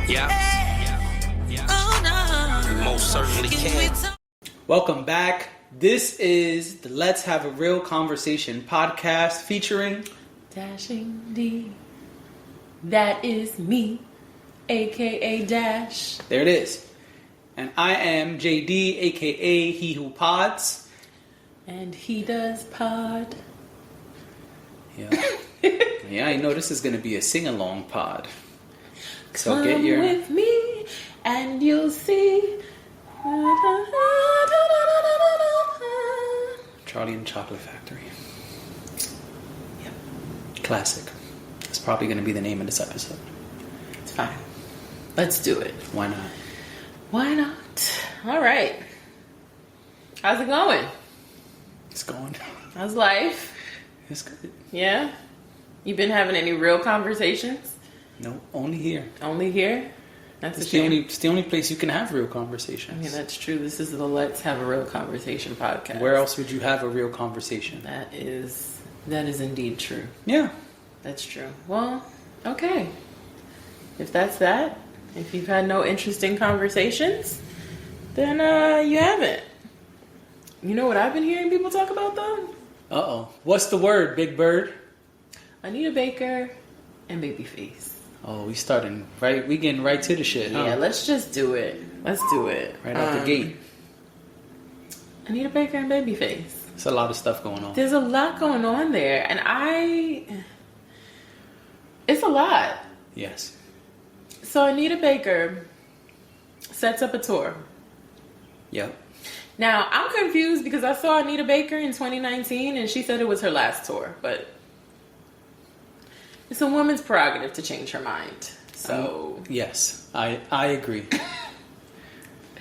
Yeah. We most certainly can. Welcome back. This is the Let's Have a Real Conversation podcast featuring Dashing D. That is me, aka Dash. There it is. And I am JD, aka He Who Pods. And he does pod. Yeah. Yeah, I know this is going to be a sing-along pod. So Come get your... with me and you'll see. Charlie and the Chocolate Factory. Yep. Classic. That's probably going to be the name of this episode. It's fine. Let's do it. Why not? Why not? All right. How's it going? It's going. How's life? It's good. Yeah? You been having any real conversations? No, only here. Only here? That's It's a shame. it's the only place you can have real conversations. I mean, that's true. This is the Let's Have a Real Conversation podcast. Where else would you have a real conversation? That is indeed true. Yeah. That's true. Well, okay. If that's that, if you've had no interesting conversations, then you haven't. You know what I've been hearing people talk about though? Uh-oh. What's the word, Big Bird? Anita Baker and Babyface. Oh, we starting right. We getting right to the shit. Huh? Yeah, let's just do it. Let's do it. Right out the gate. Anita Baker and Babyface. There's a lot of stuff going on. There's a lot going on there, and it's a lot. Yes. So Anita Baker sets up a tour. Yep. Now, I'm confused because I saw Anita Baker in 2019 and she said it was her last tour, but it's a woman's prerogative to change her mind. So yes, I agree.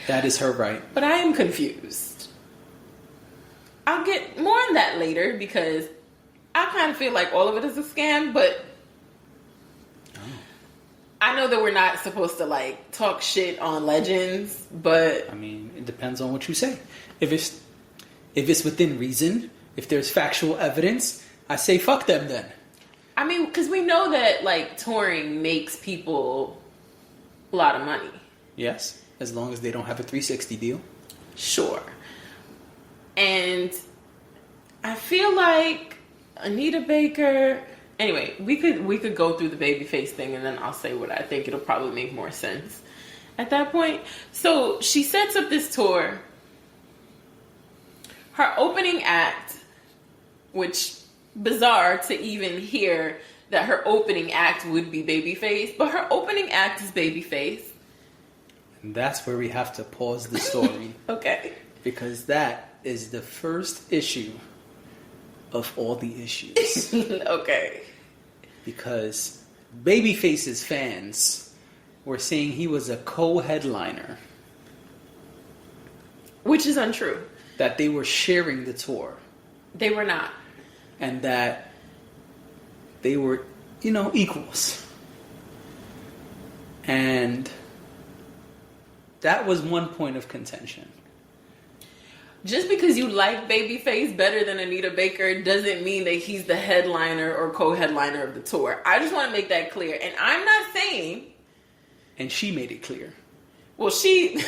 That is her right. But I am confused. I'll get more on that later because I kind of feel like all of it is a scam, but I know that we're not supposed to like talk shit on legends, but I mean, it depends on what you say. If it's within reason, if there's factual evidence, I say fuck them then. I mean, because we know that like touring makes people a lot of money. Yes, as long as they don't have a 360 deal. Sure. And I feel like Anita Baker. Anyway, we could go through the Babyface thing and then I'll say what I think. It'll probably make more sense at that point. So she sets up this tour. Her opening act, which bizarre to even hear that her opening act would be Babyface, but her opening act is Babyface. And that's where we have to pause the story. Okay. Because that is the first issue of all the issues. Okay. Because Babyface's fans were saying he was a co-headliner. Which is untrue. That they were sharing the tour. They were not. And that they were, equals. And that was one point of contention. Just because you like Babyface better than Anita Baker doesn't mean that he's the headliner or co-headliner of the tour. I just want to make that clear. And I'm not saying... And she made it clear. Well, she...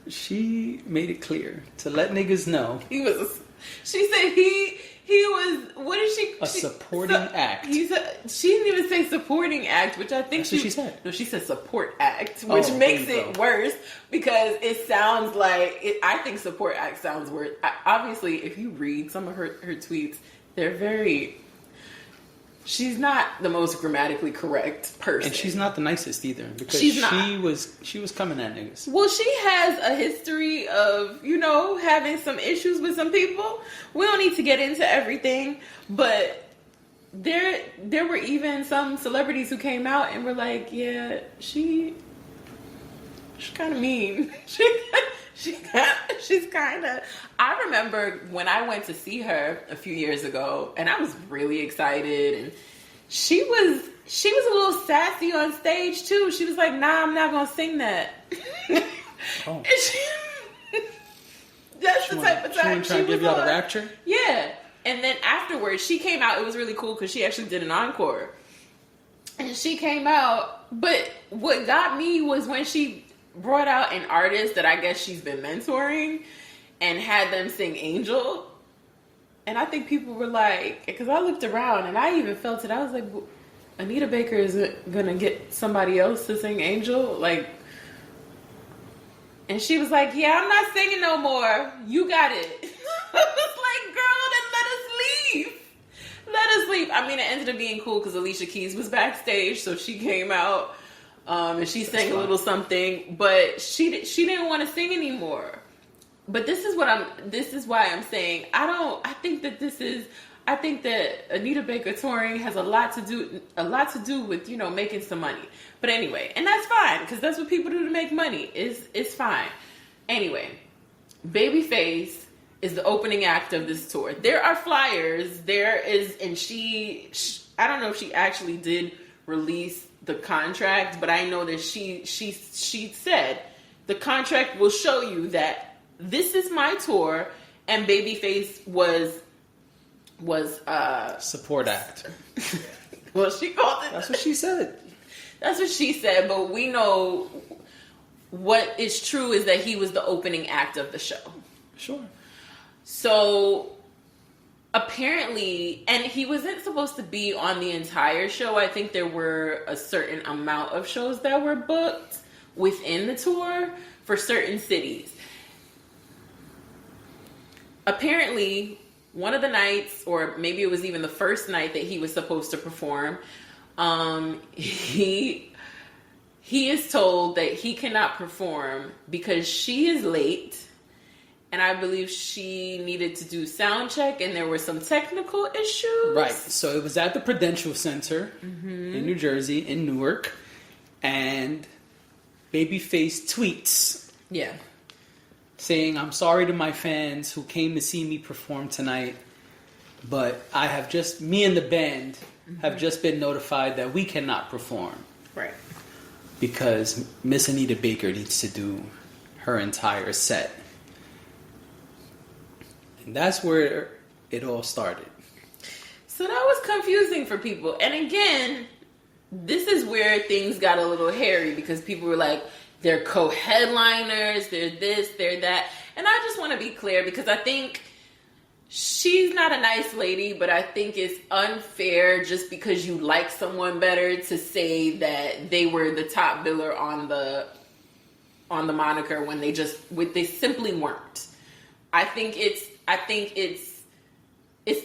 She made it clear to let niggas know. She said he was... What did she... A supporting act. She didn't even say supporting act, which I think That's what she said. No, she said support act, which makes it worse because it sounds like... I think support act sounds worse. Obviously, if you read some of her tweets, they're very... She's not the most grammatically correct person. And she's not the nicest either. Because she was coming at niggas. Well, she has a history of, having some issues with some people. We don't need to get into everything. But there were even some celebrities who came out and were like, yeah, she's kind of mean. She's kind of... I remember when I went to see her a few years ago, and I was really excited, and she was a little sassy on stage too. She was like, "Nah, I'm not gonna sing that." Oh. That's the type of time she was give y'all the rapture. Yeah, and then afterwards, she came out. It was really cool because she actually did an encore. And And she came out, but what got me was when she brought out an artist that I guess she's been mentoring and had them sing Angel. And I think people were like, because I looked around and I even felt it. I was like, Anita Baker is going to get somebody else to sing Angel? Like, and she was like, yeah, I'm not singing no more. You got it. I was like, girl, then let us leave. Let us leave. I mean, it ended up being cool because Alicia Keys was backstage, so she came out and she sang a little something, but she didn't want to sing anymore. But this is why I'm saying I think that Anita Baker touring has a lot to do with, you know, making some money. But anyway, and that's fine because that's what people do to make money. It's fine. Anyway, Babyface is the opening act of this tour. There are flyers. There is, and she I don't know if she actually did release the contract, but I know that she said the contract will show you that this is my tour, and Babyface was support act. Well, she called it. That's what she said. That's what she said, but we know what is true is that he was the opening act of the show. Sure. So apparently, and he wasn't supposed to be on the entire show. I think there were a certain amount of shows that were booked within the tour for certain cities. Apparently, one of the nights, or maybe it was even the first night that he was supposed to perform, he is told that he cannot perform because she is late. And I believe she needed to do sound check, and there were some technical issues. Right. So it was at the Prudential Center in New Jersey, in Newark, and Babyface tweets. Yeah. Saying, I'm sorry to my fans who came to see me perform tonight, but me and the band have just been notified that we cannot perform. Right. Because Miss Anita Baker needs to do her entire set. And that's where it all started. So that was confusing for people. And again, this is where things got a little hairy because people were like, they're co-headliners, they're this, they're that. And I just want to be clear because I think she's not a nice lady, but I think it's unfair just because you like someone better to say that they were the top biller on the moniker when they simply weren't. I think it's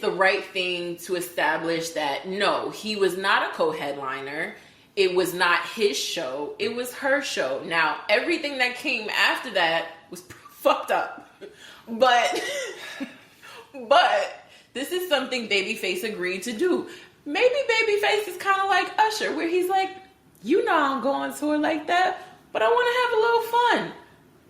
the right thing to establish that no, he was not a co-headliner. It was not his show. It was her show. Now, everything that came after that was fucked up. But this is something Babyface agreed to do. Maybe Babyface is kind of like Usher, where he's like, you know I don't go on tour like that, but I want to have a little fun.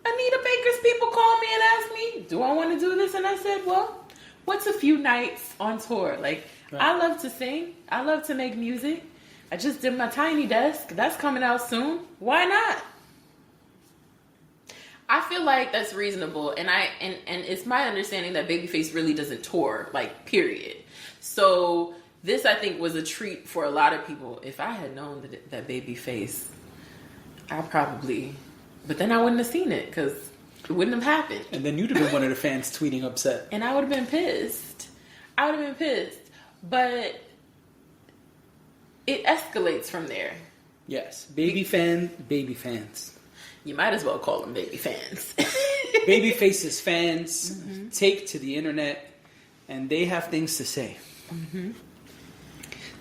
Anita Baker's people called me and asked me, do I want to do this? And I said, well, what's a few nights on tour? Like, right. I love to sing. I love to make music. I just did my Tiny Desk. That's coming out soon. Why not? I feel like that's reasonable. And it's my understanding that Babyface really doesn't tour, like, period. So this, I think, was a treat for a lot of people. If I had known that Babyface, I probably... But then I wouldn't have seen it because it wouldn't have happened. And then you'd have been one of the fans tweeting upset. And I would have been pissed. But it escalates from there. Yes. Baby fans. You might as well call them baby fans. Babyface's fans take to the internet and they have things to say. Mm-hmm.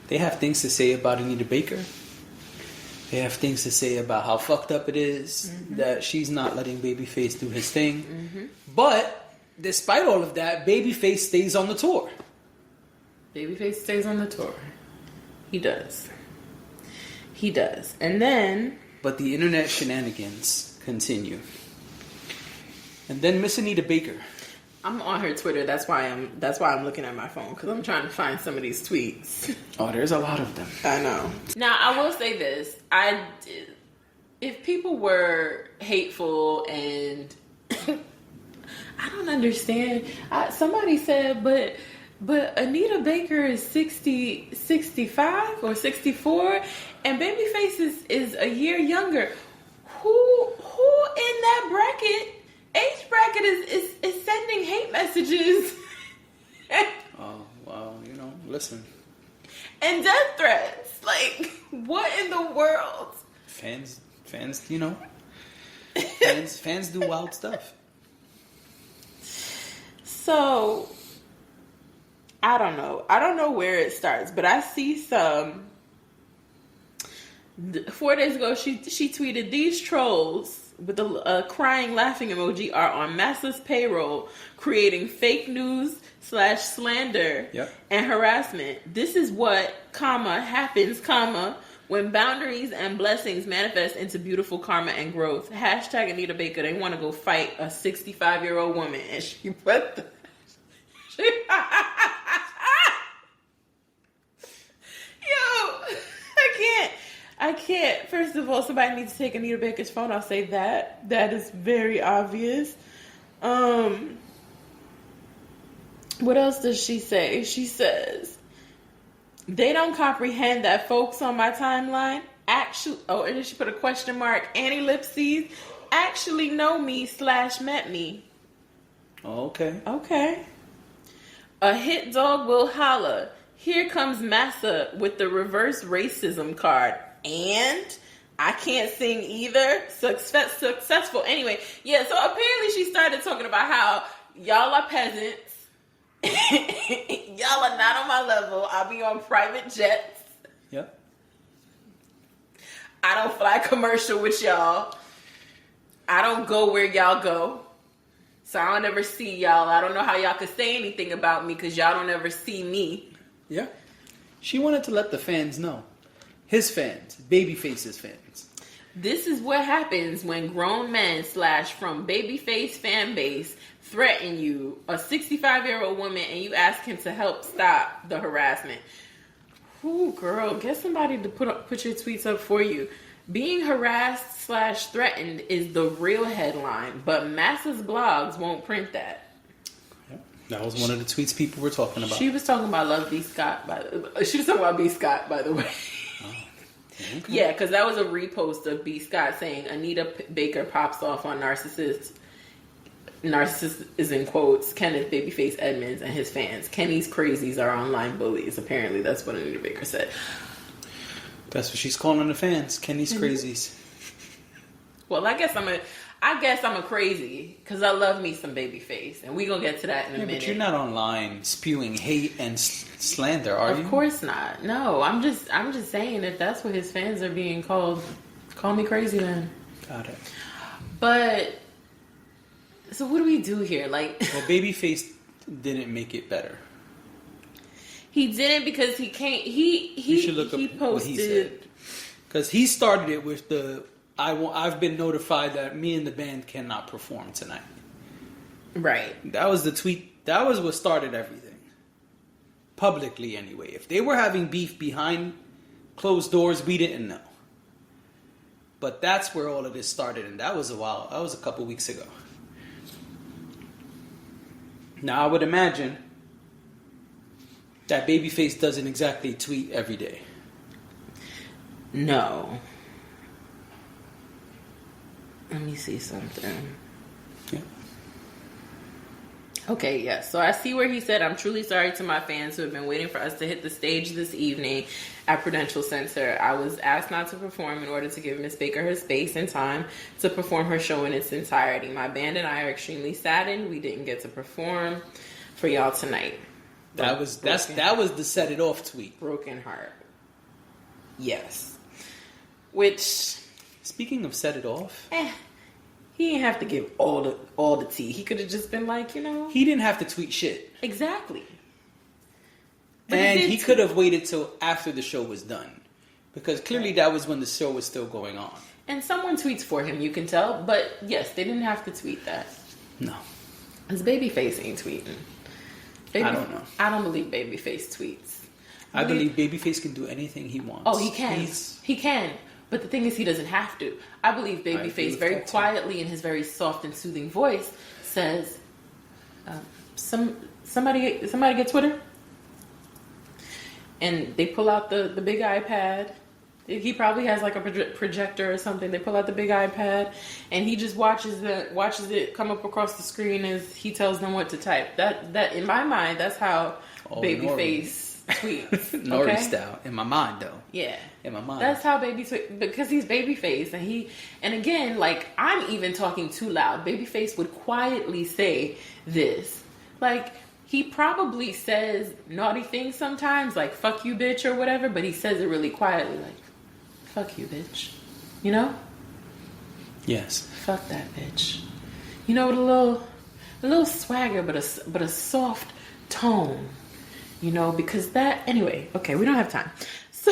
They have things to say about Anita Baker. They have things to say about how fucked up it is that she's not letting Babyface do his thing. Mm-hmm. But despite all of that, Babyface stays on the tour. Babyface stays on the tour. He does. And then... But the internet shenanigans continue. And then Miss Anita Baker. I'm on her Twitter. That's why I'm looking at my phone, because I'm trying to find some of these tweets. Oh, there's a lot of them. I know. Now, I will say this. If people were hateful and... I don't understand. Somebody said, but But Anita Baker is 65 or 64, and Babyface is a year younger. Who in that age bracket is sending hate messages? Oh, well, listen. And death threats. Like, what in the world? Fans, fans do wild stuff. So, I don't know. I don't know where it starts, but I see some. 4 days ago, she tweeted, "These trolls with the crying, laughing emoji are on Massa's payroll, creating fake news / slander and harassment. This is what, happens, when boundaries and blessings manifest into beautiful karma and growth. Hashtag Anita Baker. They want to go fight a 65-year-old woman." And she put the... I can't. First of all, somebody needs to take Anita Baker's phone. I'll say that. That is very obvious. What else does she say? She says, "They don't comprehend that folks on my timeline actually..." Oh, and then she put a question mark. "Annie Lipsies actually know me / met me." Okay. Okay. "A hit dog will holla. Here comes Massa with the reverse racism card. And I can't sing either. Successful." Anyway, yeah, so apparently she started talking about how y'all are peasants. Y'all are not on my level. I'll be on private jets. Yep. I don't fly commercial with y'all. I don't go where y'all go. So I don't ever see y'all. I don't know how y'all could say anything about me because y'all don't ever see me. Yeah. She wanted to let the fans know. His fans. Babyface's fans. This is what happens when grown men / from Babyface fan base threaten you, a 65-year-old woman, and you ask him to help stop the harassment. Ooh, girl, get somebody to put your tweets up for you. Being harassed / threatened is the real headline, but Massa's blogs won't print that. That was one of the tweets people were talking about. She was talking about Love B. Scott, she was talking about B. Scott, by the way. Oh, okay. Yeah, because that was a repost of B. Scott saying Anita Baker pops off on narcissist is in quotes, Kenneth Babyface Edmonds and his fans. Kenny's crazies are online bullies. Apparently, that's what Anita Baker said. That's what she's calling the fans. Kenny's crazies. Well, I guess I'm a crazy because I love me some Babyface, and we gonna get to that in a minute. But you're not online spewing hate and slander, are you? Of course not. No, I'm just saying if that's what his fans are being called, call me crazy then. Got it. But so what do we do here? Like, well, Babyface didn't make it better. He didn't because he can't. You should look up posted what he said because he started it with the. I've been notified that me and the band cannot perform tonight. Right. That was the tweet. That was what started everything. Publicly, anyway. If they were having beef behind closed doors, we didn't know. But that's where all of this started, and that was a while. That was a couple weeks ago. Now, I would imagine that Babyface doesn't exactly tweet every day. No. Let me see something. Yeah. Okay, yes. So I see where he said, "I'm truly sorry to my fans who have been waiting for us to hit the stage this evening at Prudential Center. I was asked not to perform in order to give Miss Baker her space and time to perform her show in its entirety. My band and I are extremely saddened we didn't get to perform for y'all tonight." That was the set it off tweet. Broken heart. Yes. Which, speaking of set it off, he didn't have to give all the tea. He could have just been like, he didn't have to tweet shit. Exactly. But and he could have waited till after the show was done, because clearly that was when the show was still going on. And someone tweets for him, you can tell. But yes, they didn't have to tweet that. No. His Babyface ain't tweeting. I don't know. I don't believe Babyface tweets. I believe Babyface can do anything he wants. Oh, he can. He can. But the thing is, he doesn't have to. I believe Babyface very quietly in his very soft and soothing voice says, somebody get Twitter? and they pull out the big iPad. He probably has like a projector or something. They pull out the big iPad, and he just watches it come up across the screen as he tells them what to type. That in my mind, that's how Babyface tweets. Nori style. In my mind, though. Yeah. In my mind. That's how because he's Babyface, and again, like, I'm even talking too loud. Babyface would quietly say this, like, he probably says naughty things sometimes, like "fuck you, bitch" or whatever, but he says it really quietly, like, "Fuck you, bitch," you know? Yes. Fuck that bitch. You know, with a little swagger, but a soft tone. You know, because anyway, okay, we don't have time. So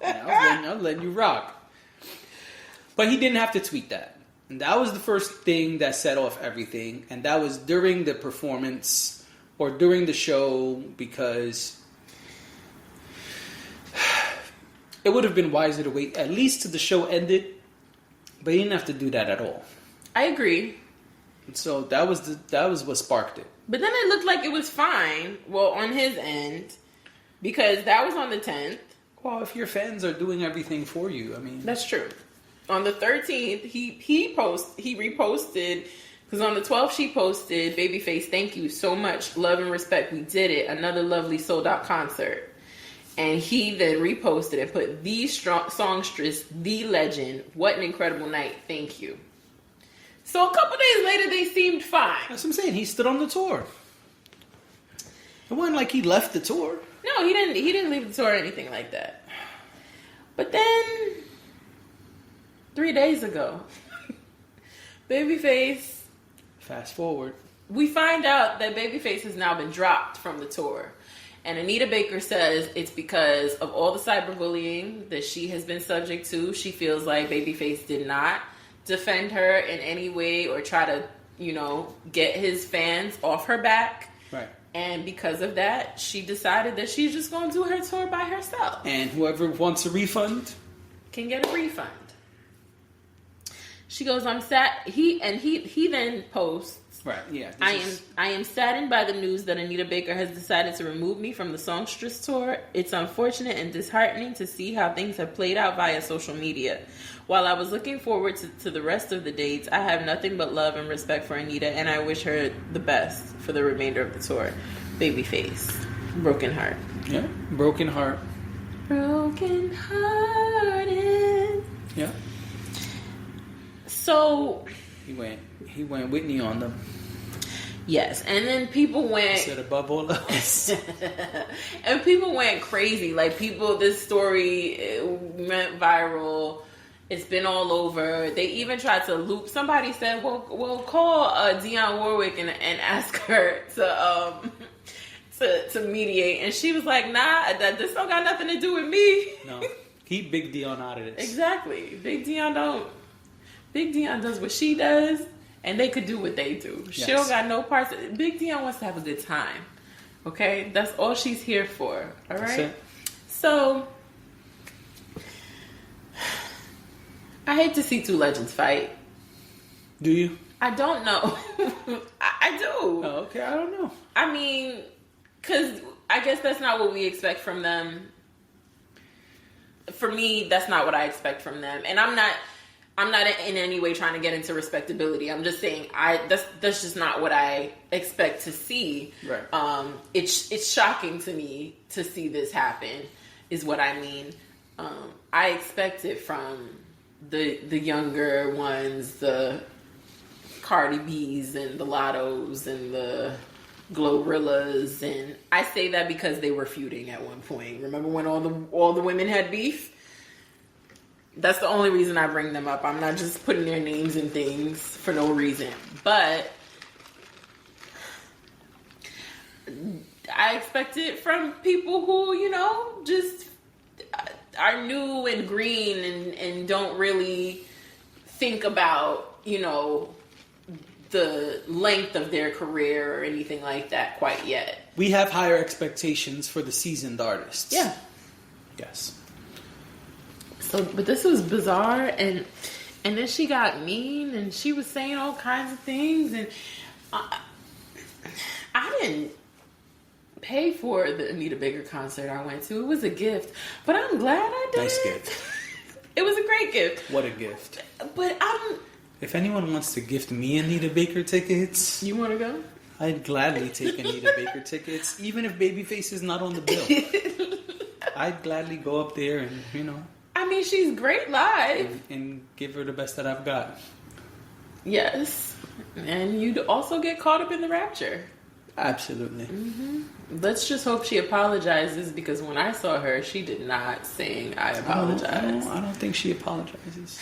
I was letting you rock. But he didn't have to tweet that. And that was the first thing that set off everything. And that was during the performance or during the show, because it would have been wiser to wait at least till the show ended. But he didn't have to do that at all. I agree. And so that was what sparked it. But then it looked like it was fine, well, on his end, because that was on the 10th. Well, if your fans are doing everything for you, I mean... That's true. On the 13th, he reposted, because on the 12th she posted, "Babyface, thank you so much. Love and respect. We did it. Another lovely sold-out concert." And he then reposted and put, "The songstress, the legend. What an incredible night. Thank you." So a couple days later, they seemed fine. That's what I'm saying. He stood on the tour. It wasn't like he left the tour. No, he didn't. He didn't leave the tour or anything like that. But then, 3 days ago, Babyface. Fast forward. We find out that Babyface has now been dropped from the tour. And Anita Baker says it's because of all the cyberbullying that she has been subject to. She feels like Babyface did not defend her in any way or try to, get his fans off her back. Right. And because of that, she decided that she's just going to do her tour by herself. And whoever wants a refund can get a refund. She goes, "I'm sad." He then posts, right, yeah. I am saddened by the news that Anita Baker has decided to remove me from the songstress tour. It's unfortunate and disheartening to see how things have played out via social media. While I was looking forward to the rest of the dates, I have nothing but love and respect for Anita, and I wish her the best for the remainder of the tour. Babyface. Broken heart. Yeah, broken heart. Broken hearted. Yeah. So he went Whitney on them. Yes, and then people went... Said above all else. And people went crazy. Like, this story went viral. It's been all over. They even tried to loop... Somebody said, well call Dionne Warwick and ask her to mediate. And she was like, nah, this don't got nothing to do with me. No, keep Big Dionne out of this. Exactly. Big Dionne does what she does. And they could do what they do. Yes. She don't got no parts. Big Dionne wants to have a good time. Okay? That's all she's here for. All right? That's it. So, I hate to see two legends fight. Do you? I don't know. I do. Oh, okay. I don't know. I mean, because I guess that's not what we expect from them. For me, that's not what I expect from them. And I'm not in any way trying to get into respectability. I'm just saying that's just not what I expect to see. Right. It's shocking to me to see this happen, is what I mean. I expect it from the younger ones, the Cardi B's and the Lottos and the Glorillas, and I say that because they were feuding at one point. Remember when all the women had beef? That's the only reason I bring them up. I'm not just putting their names in things for no reason. But I expect it from people who, just are new and green and don't really think about, the length of their career or anything like that quite yet. We have higher expectations for the seasoned artists. Yeah. Yes. So, but this was bizarre, and then she got mean, and she was saying all kinds of things, and I didn't pay for the Anita Baker concert I went to. It was a gift, but I'm glad I did. Nice gift. It was a great gift. What a gift. But If anyone wants to gift me Anita Baker tickets, you want to go? I'd gladly take Anita Baker tickets, even if Babyface is not on the bill. I'd gladly go up there and, I mean, she's great live. and give her the best that I've got. Yes. And you'd also get caught up in the rapture. Absolutely. Mm-hmm. Let's just hope she apologizes, because when I saw her, she did not sing I apologize. I don't think she apologizes.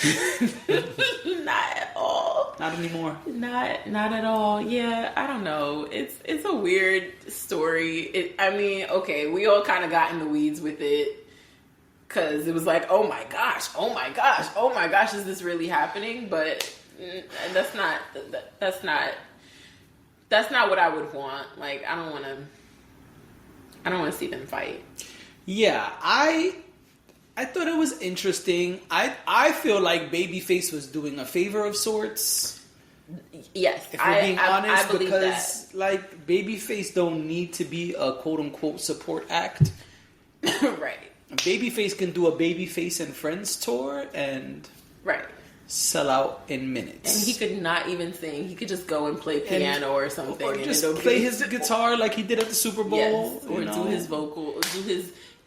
Not at all. Not anymore. Not at all. Yeah, I don't know. It's a weird story. Okay, we all kind of got in the weeds with it, because it was like, oh my gosh, is this really happening? But that's not what I would want. Like, I don't want to see them fight. Yeah, I thought it was interesting. I feel like Babyface was doing a favor of sorts. Yes, if we're being honest, I believe because that. Like, Babyface don't need to be a quote unquote support act. Right. Babyface can do a Babyface and Friends tour and right. sell out in minutes. And he could not even sing. He could just go and play piano or something. Or just play his guitar like he did at the Super Bowl. Yes, or do his vocal,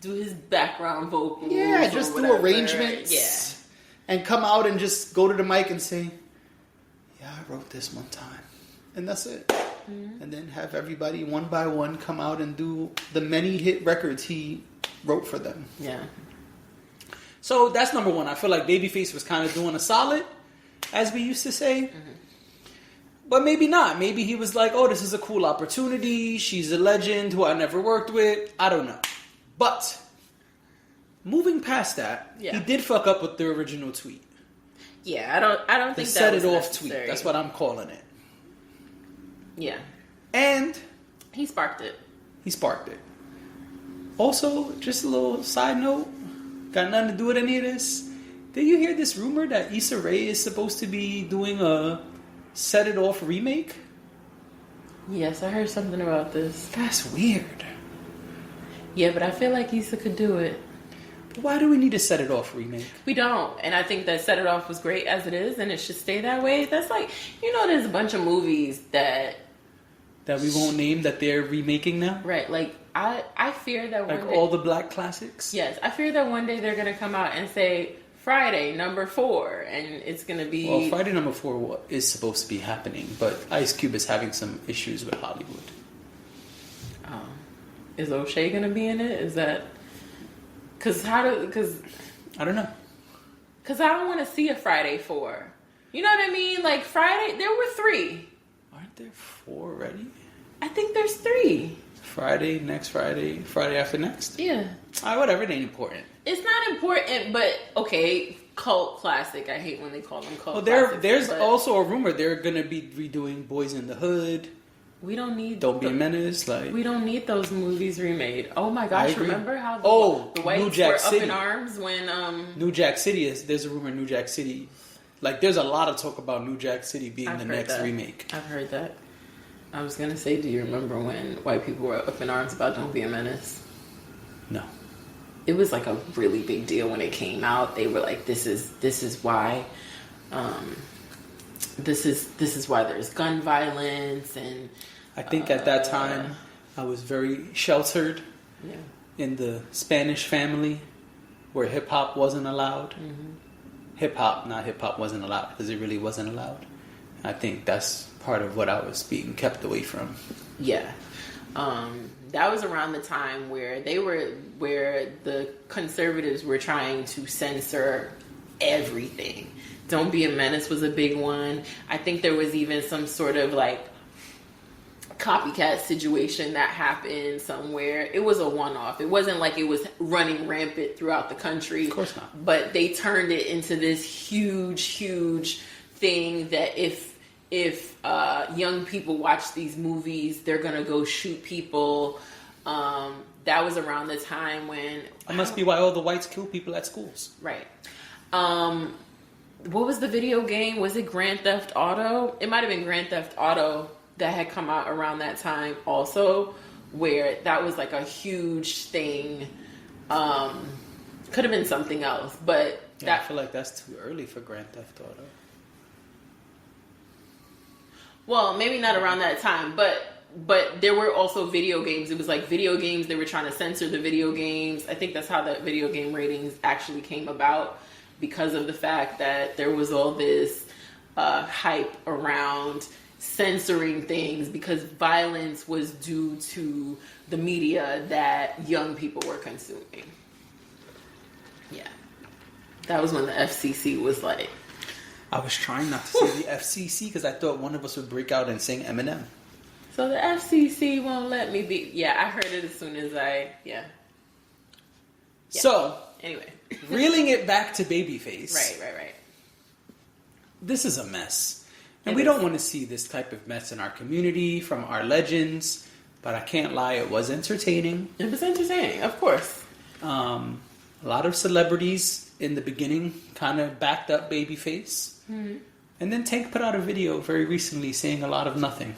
do his background vocals. Yeah, just do arrangements. Yeah. And come out and just go to the mic and say, yeah, I wrote this one time. And that's it. Mm-hmm. And then have everybody one by one come out and do the many hit records he wrote for them. Yeah. So that's number one. I feel like Babyface was kind of doing a solid, as we used to say. Mm-hmm. But maybe not. Maybe he was like, oh, this is a cool opportunity. She's a legend who I never worked with. I don't know. But moving past that, he did fuck up with the original tweet. Yeah, I don't think that set was it off necessary. tweet. That's what I'm calling it. Yeah. And he sparked it. Also, just a little side note, got nothing to do with any of this. Did you hear this rumor that Issa Rae is supposed to be doing a Set It Off remake? Yes, I heard something about this. That's weird. Yeah, but I feel like Issa could do it. But why do we need a Set It Off remake? We don't. And I think that Set It Off was great as it is, and it should stay that way. That's like, there's a bunch of movies that we won't name that they're remaking now? Right. Like, I fear that one like day, all the black classics? Yes. I fear that one day they're going to come out and say, Friday, number 4, and it's going to be... Well, Friday number 4 is supposed to be happening, but Ice Cube is having some issues with Hollywood. Is O'Shea going to be in it? Is that... Because I don't know. Because I don't want to see a Friday 4. You know what I mean? Like, Friday, there were 3. Aren't there 4 already? I think there's 3. Friday, next Friday, Friday after next? Yeah. Alright, whatever, it ain't important. It's not important, but okay, cult classic. I hate when they call them cult classics. There's also a rumor they're gonna be redoing Boys in the Hood. We don't need... Don't Be a Menace. We don't need those movies remade. Oh my gosh, remember how the whites New Jack were City. up in arms when... New Jack City, there's a rumor New Jack City... Like, there's a lot of talk about New Jack City being the next remake. I've heard that. I was going to say, do you remember when white people were up in arms about Don't Be a Menace? No. It was like a really big deal when it came out. They were like, this is why this is why there's gun violence. And I think at that time I was very sheltered in the Spanish family where hip hop wasn't allowed. Mm-hmm. Not hip hop wasn't allowed because it really wasn't allowed. I think that's part of what I was being kept away from. Yeah. That was around the time where the conservatives were trying to censor everything. Don't Be a Menace was a big one. I think there was even some sort of like copycat situation that happened somewhere. It was a one-off. It wasn't like it was running rampant throughout the country. Of course not. But they turned it into this huge thing that if young people watch these movies, they're gonna go shoot people. That was around the time when... That must be why all the whites kill people at schools. Right. What was the video game? Was it Grand Theft Auto? It might have been Grand Theft Auto that had come out around that time also, where that was like a huge thing. Could have been something else, but I feel like that's too early for Grand Theft Auto. Well, maybe not around that time, but there were also video games. It was like video games. They were trying to censor the video games. I think that's how the video game ratings actually came about, because of the fact that there was all this hype around censoring things because violence was due to the media that young people were consuming. Yeah. That was when the FCC was like... I was trying not to say the FCC because I thought one of us would break out and sing Eminem. So the FCC won't let me be... Yeah, I heard it as soon as Yeah. So... Anyway. Reeling it back to Babyface. Right. This is a mess. And we don't want to see this type of mess in our community from our legends. But I can't lie, it was entertaining. It was entertaining, of course. A lot of celebrities in the beginning kind of backed up Babyface. Mm-hmm. And then Tank put out a video very recently saying a lot of nothing.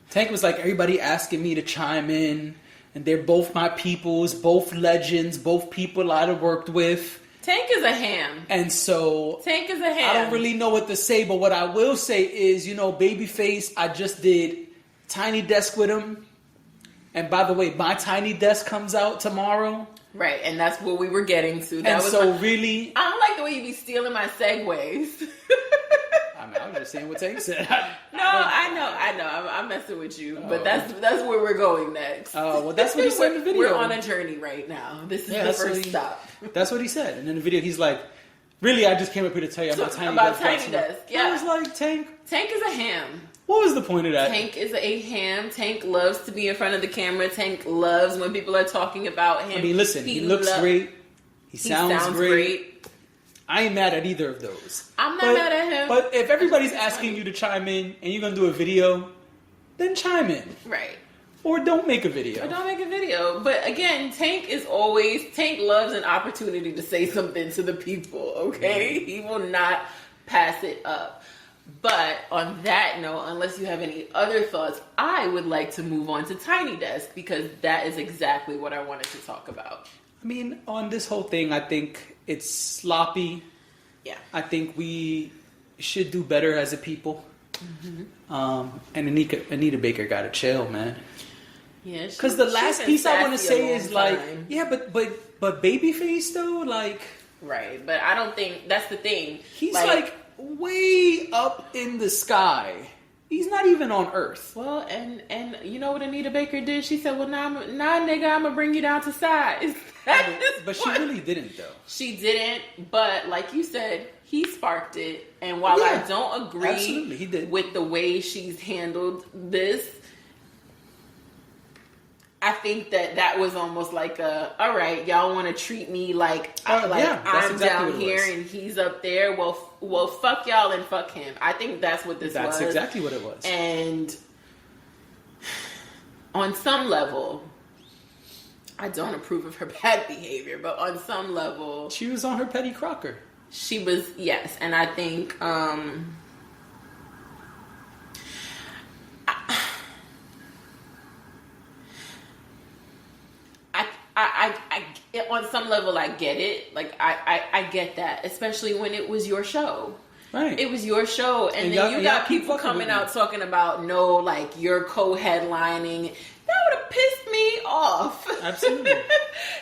Tank was like, everybody asking me to chime in. And they're both my peoples, both legends, both people I'd have worked with. Tank is a ham. And so... Tank is a ham. I don't really know what to say, but what I will say is, Babyface, I just did Tiny Desk with him. And by the way, my Tiny Desk comes out tomorrow. Right, and that's what we were getting to. That was so really... I don't like the way you be stealing my segues. I was just saying what Tank said. I know. I'm messing with you, but that's where we're going next. Oh, well, that's what he said in the video. We're on a journey right now. This is the first stop. That's what he said. And in the video, he's like, really, I just came up here to tell you about Tiny Desk. Yeah. I was like, Tank is a ham. What was the point of that? Tank is a ham. Tank loves to be in front of the camera. Tank loves when people are talking about him. I mean, listen, he looks great. He sounds great. I ain't mad at either of those. I'm not mad at him. But if everybody's asking you to chime in and you're going to do a video, then chime in. Right. Or don't make a video. But again, Tank loves an opportunity to say something to the people, okay? Mm-hmm. He will not pass it up. But on that note, unless you have any other thoughts, I would like to move on to Tiny Desk because that is exactly what I wanted to talk about. I mean, on this whole thing, I think it's sloppy. Yeah. I think we should do better as a people. Mm-hmm. And Anita Baker got to chill, man. Yeah, because the last piece I want to say is like, yeah, but Babyface though, like, right. But I don't think that's the thing. He's like way up in the sky. He's not even on Earth. Well, and you know what Anita Baker did? She said, well, nah, nigga, I'm going to bring you down to size. But she really didn't, though. She didn't, but like you said, he sparked it. And while I don't agree he did. with the way she's handled this, I think that was almost like all right, y'all want to treat me like I'm exactly down here and he's up there. Well, fuck y'all and fuck him. I think that's what this was. That's exactly what it was. And on some level, I don't approve of her bad behavior, but on some level, she was on her Petty Crocker. She was, yes, and I think I on some level I get it. Like I get that, especially when it was your show. Right. It was your show, and then you got people coming out talking about like you're co-headlining. That would have pissed me off. Absolutely.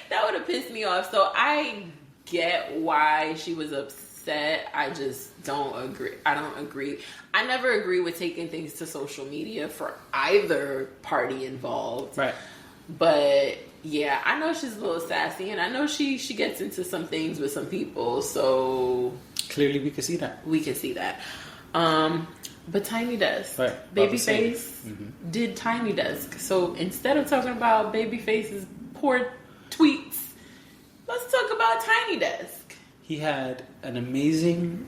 That would have pissed me off. So I get why she was upset. I just don't agree. I don't agree. I never agree with taking things to social media for either party involved. Right. But yeah, I know she's a little sassy, and I know she gets into some things with some people. So clearly, we can see that. But Tiny Desk, right. Babyface did Tiny Desk. So instead of talking about Babyface's poor tweets, let's talk about Tiny Desk. He had an amazing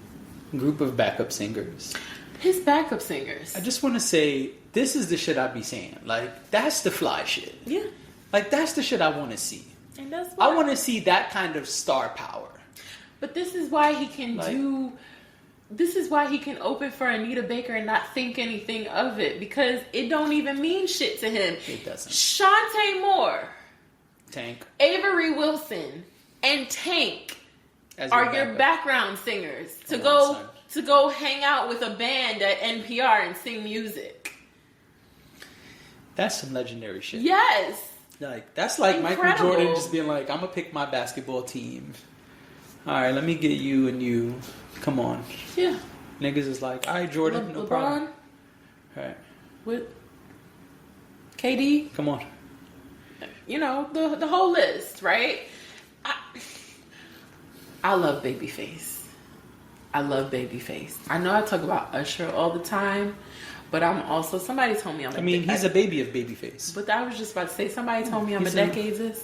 group of backup singers. His backup singers. I just want to say, this is the shit I be saying. Like, that's the fly shit. Yeah. Like, that's the shit I want to see. And that's why I want to see that kind of star power. But this is why he can do this is why he can open for Anita Baker and not think anything of it, because it don't even mean shit to him. It doesn't. Shantae Moore, Tank, Avery Wilson, and Tank are your background singers to go hang out with a band at NPR and sing music. That's some legendary shit. Yes. Like, that's like Incredible. Michael Jordan just being like, I'm gonna pick my basketball team. All right, let me get you and you. Come on. Yeah. Niggas is like, all right, Jordan, no LeBron, problem. All right. with KD. Come on. You know, the whole list, right? I love Babyface. I love Babyface. I know I talk about Usher all the time, but I'm also, somebody told me he's a baby of Babyface. But I was just about to say, somebody told me I'm a decadesist.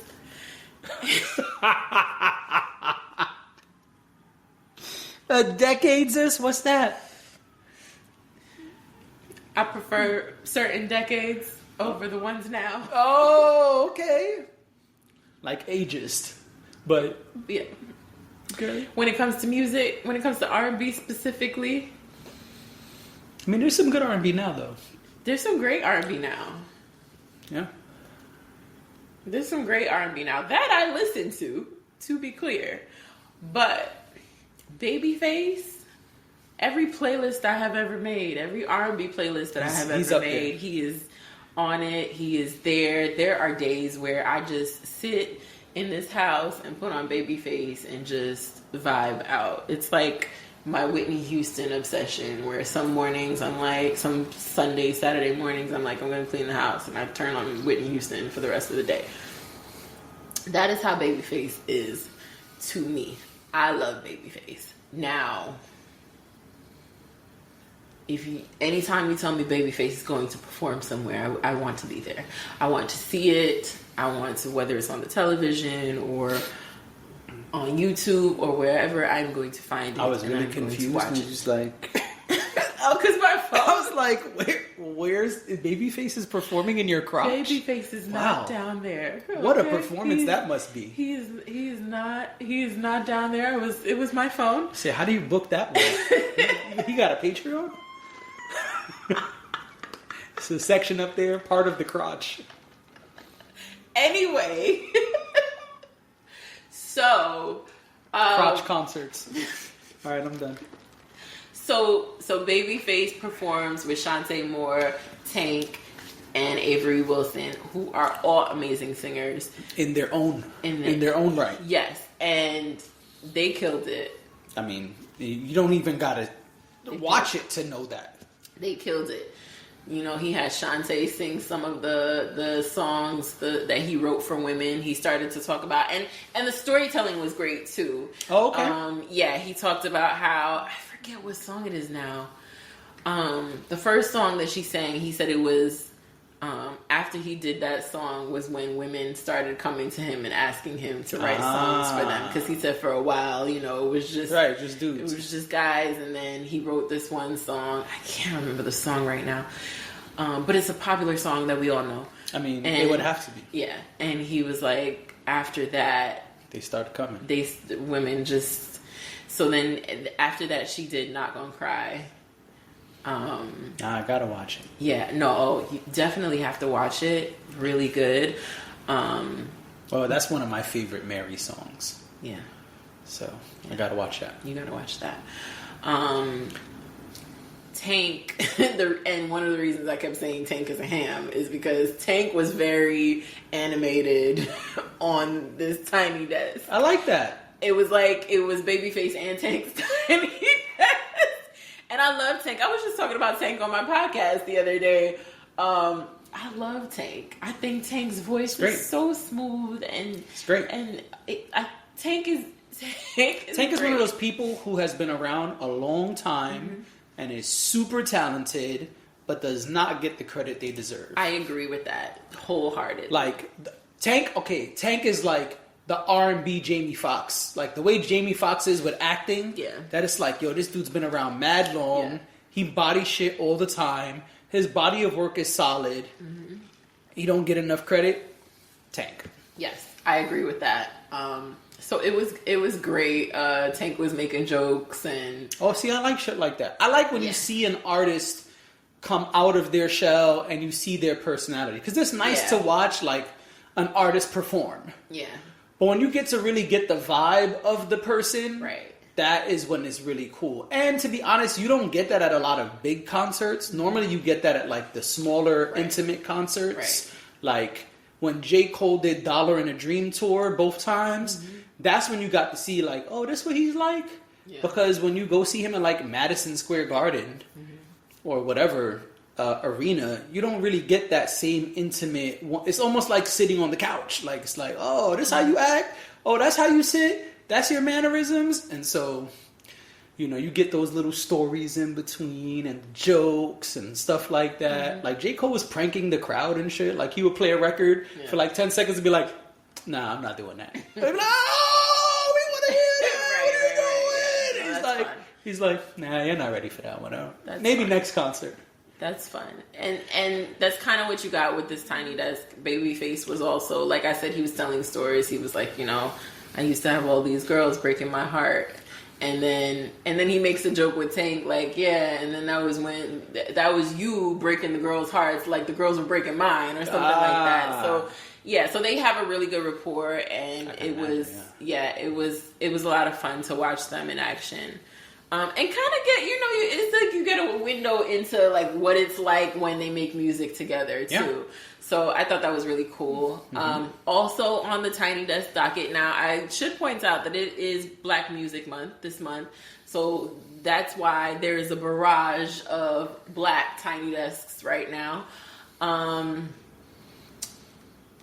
A decadesist? What's that? I prefer certain decades over the ones now. Oh, okay. Like ageist. But Yeah. okay. When it comes to music, when it comes to R&B specifically, I mean, there's some good R&B now, though. there's some great R&B now. Yeah. There's some great R&B now that I listen to be clear. But Babyface, every playlist I have ever made, every R&B playlist that I have ever made, he is on it. He is there. There are days where I just sit in this house and put on Babyface and just vibe out. It's like my Whitney Houston obsession, where some mornings I'm like, some Sunday, Saturday mornings I'm like, I'm going to clean the house, and I turn on Whitney Houston for the rest of the day. That is how Babyface is to me. I love Babyface. Now, anytime you tell me Babyface is going to perform somewhere, I want to be there. I want to see it. I want to, whether it's on the television or on YouTube or wherever, I'm going to find it. I was really confused. I was just like, oh, because my phone. I was like, where's Babyface is performing in your crotch? Babyface is not down there. What a performance that must be. He's not down there. It was my phone. Say, how do you book that one? He got a Patreon? It's a section up there, part of the crotch. Anyway, so crotch concerts. All right, I'm done. So Babyface performs with Shantae Moore, Tank, and Avery Wilson, who are all amazing singers in their own right. Yes, and they killed it. I mean, you don't even gotta watch it to know that. They killed it. You know, he had Shantae sing some of the songs that he wrote for women. He started to talk about, and the storytelling was great too. Oh, okay. Yeah, he talked about how, I forget what song it is now. The first song that she sang, he said it was after he did that song was when women started coming to him and asking him to write songs for them, because he said for a while, you know, it was just just dudes. It was just guys, and then he wrote this one song. I can't remember the song right now, but it's a popular song that we all know. I mean, it would have to be. Yeah, and he was like, after that, they started coming. Women just. So then after that, she did Not Gonna Cry. I gotta watch it. Yeah, no, you definitely have to watch it. Really good. Well, that's one of my favorite Mary songs. Yeah. So I gotta watch that. You gotta watch that. Tank, and one of the reasons I kept saying Tank is a ham is because Tank was very animated on this tiny desk. I like that. It was Babyface and Tank's tiny desk. And I love Tank. I was just talking about Tank on my podcast the other day. I love Tank. I think Tank's voice is so smooth and straight. And Tank is one of those people who has been around a long time and is super talented, but does not get the credit they deserve. I agree with that wholeheartedly. Like Tank is like the R&B Jamie Foxx. Like the way Jamie Foxx is with acting, that it's like, yo, this dude's been around mad long. Yeah. He body shit all the time. His body of work is solid. He don't get enough credit. Tank. Yes, I agree with that. So it was great. Tank was making jokes and Oh, see, I like shit like that. I like when you see an artist come out of their shell and you see their personality. Because it's nice to watch, like, an artist perform. Yeah. But when you get to really get the vibe of the person, Right. that is when it's really cool. And to be honest, you don't get that at a lot of big concerts. Normally you get that at, like, the smaller, intimate concerts. Like, when J. Cole did Dollar in a Dream Tour both times, that's when you got to see, like, oh, this what he's like? Yeah. Because when you go see him in, like, Madison Square Garden or whatever arena, you don't really get that same intimate... It's almost like sitting on the couch. Like, it's like, oh, this how you act? Oh, that's how you sit? That's your mannerisms? And so... You know, you get those little stories in between and jokes and stuff like that. Like, J. Cole was pranking the crowd and shit. Like, he would play a record for like 10 seconds and be like, nah, I'm not doing that. They'd be like, oh, we want to hear that. What are you doing? Fun. He's like, nah, you're not ready for that one. Maybe fun. Next concert. That's fun. And that's kind of what you got with this Tiny Desk. Babyface was also, like I said, he was telling stories. He was like, you know, I used to have all these girls breaking my heart. And then he makes a joke with Tank, like, yeah, and then that was you breaking the girls' hearts, like the girls were breaking mine or something like that. So yeah, so they have a really good rapport, and it was a lot of fun to watch them in action. And kind of get, you know, it's like you get a window into like what it's like when they make music together too. Yeah. So I thought that was really cool. Also on the Tiny Desk docket now, I should point out that it is Black Music Month this month. So that's why there is a barrage of Black Tiny Desks right now.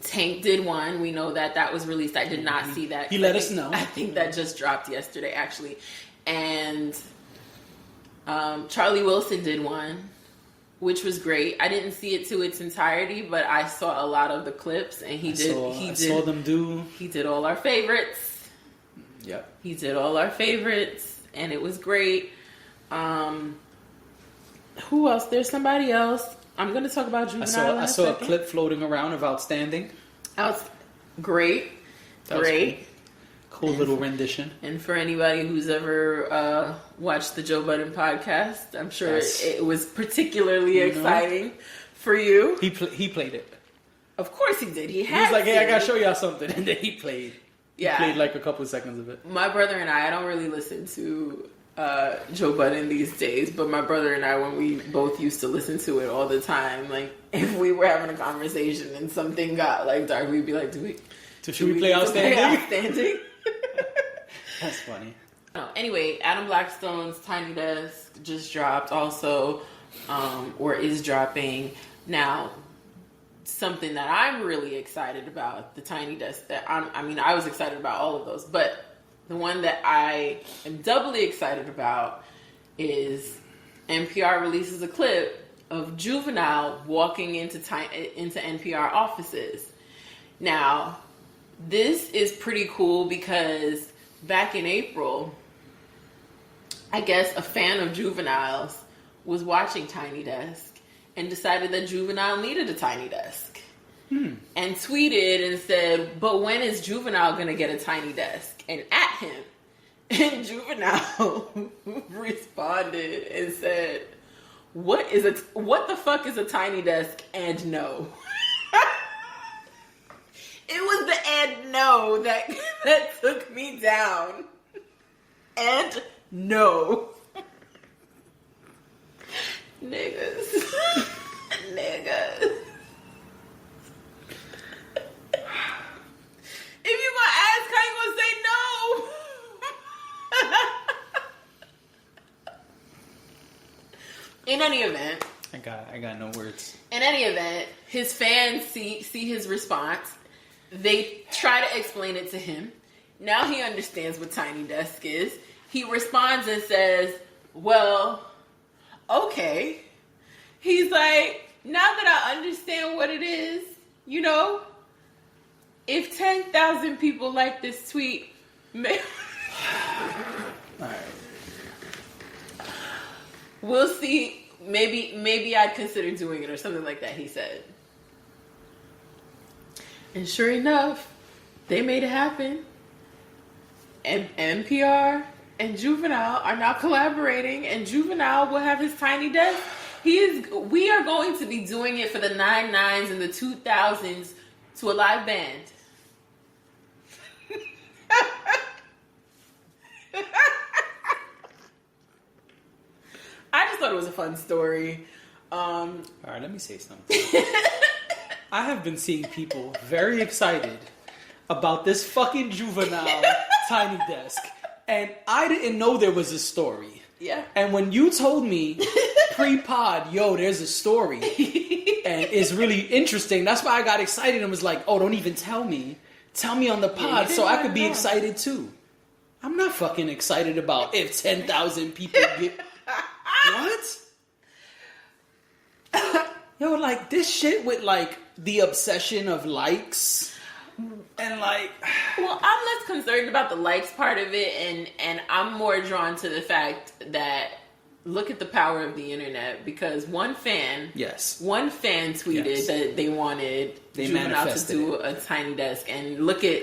Tank did one. We know that was released. I did not see that. He let us know. I think that just dropped yesterday, actually. And Charlie Wilson did one, which was great. I didn't see it to its entirety, but I saw a lot of the clips, and I saw them do. He did all our favorites. Yep. He did all our favorites, and it was great. Who else? There's somebody else. I'm going to talk about Juvenile. I saw a clip floating around of Outstanding. Great. Great. Cool little rendition. And for anybody who's ever watched the Joe Budden podcast, I'm sure it was particularly exciting for you. He played it. Of course he did. He was like, hey, I got to show y'all something. And then he played. He Yeah. played like a couple of seconds of it. My brother and I don't really listen to Joe Budden these days, but my brother and I, when we both used to listen to it all the time, like if we were having a conversation and something got like dark, we'd be like, should we play Outstanding? That's funny. Anyway, Adam Blackstone's Tiny Desk just dropped also, or is dropping now. Something that I'm really excited about, the Tiny Desk, I was excited about all of those, but the one that I am doubly excited about is NPR releases a clip of Juvenile walking into NPR offices. Now, this is pretty cool because back in April, I guess a fan of Juvenile's was watching Tiny Desk and decided that Juvenile needed a Tiny Desk. And tweeted and said, but when is Juvenile going to get a Tiny Desk? And at him. And Juvenile responded and said, what the fuck is a Tiny Desk? And no. It was the and no that took me down. And no. Niggas. Niggas. If you gonna ask, how you gonna say no? In any event, I got no words. In any event, his fans see his response. They try to explain it to him. Now he understands what Tiny Desk is. He responds and says, well, okay. He's like, now that I understand what it is, you know, if 10,000 people like this tweet, all right. We'll see. Maybe I'd consider doing it or something like that, he said. And sure enough, they made it happen. NPR and Juvenile are now collaborating, and Juvenile will have his tiny desk. We are going to be doing it for the 99s and the 2000s to a live band. I just thought it was a fun story. All right, let me say something. I have been seeing people very excited about this fucking Juvenile tiny desk, and I didn't know there was a story. Yeah. And when you told me pre-pod, yo, there's a story, and it's really interesting, that's why I got excited and was like, oh, don't even tell me. Tell me on the pod so I could be excited too. I'm not fucking excited about if 10,000 people get... What? Yo, like, this shit with, like, the obsession of likes and, like... Well, I'm less concerned about the likes part of it, and I'm more drawn to the fact that look at the power of the internet, because one fan tweeted that they wanted Juvenile to do a tiny desk, and look at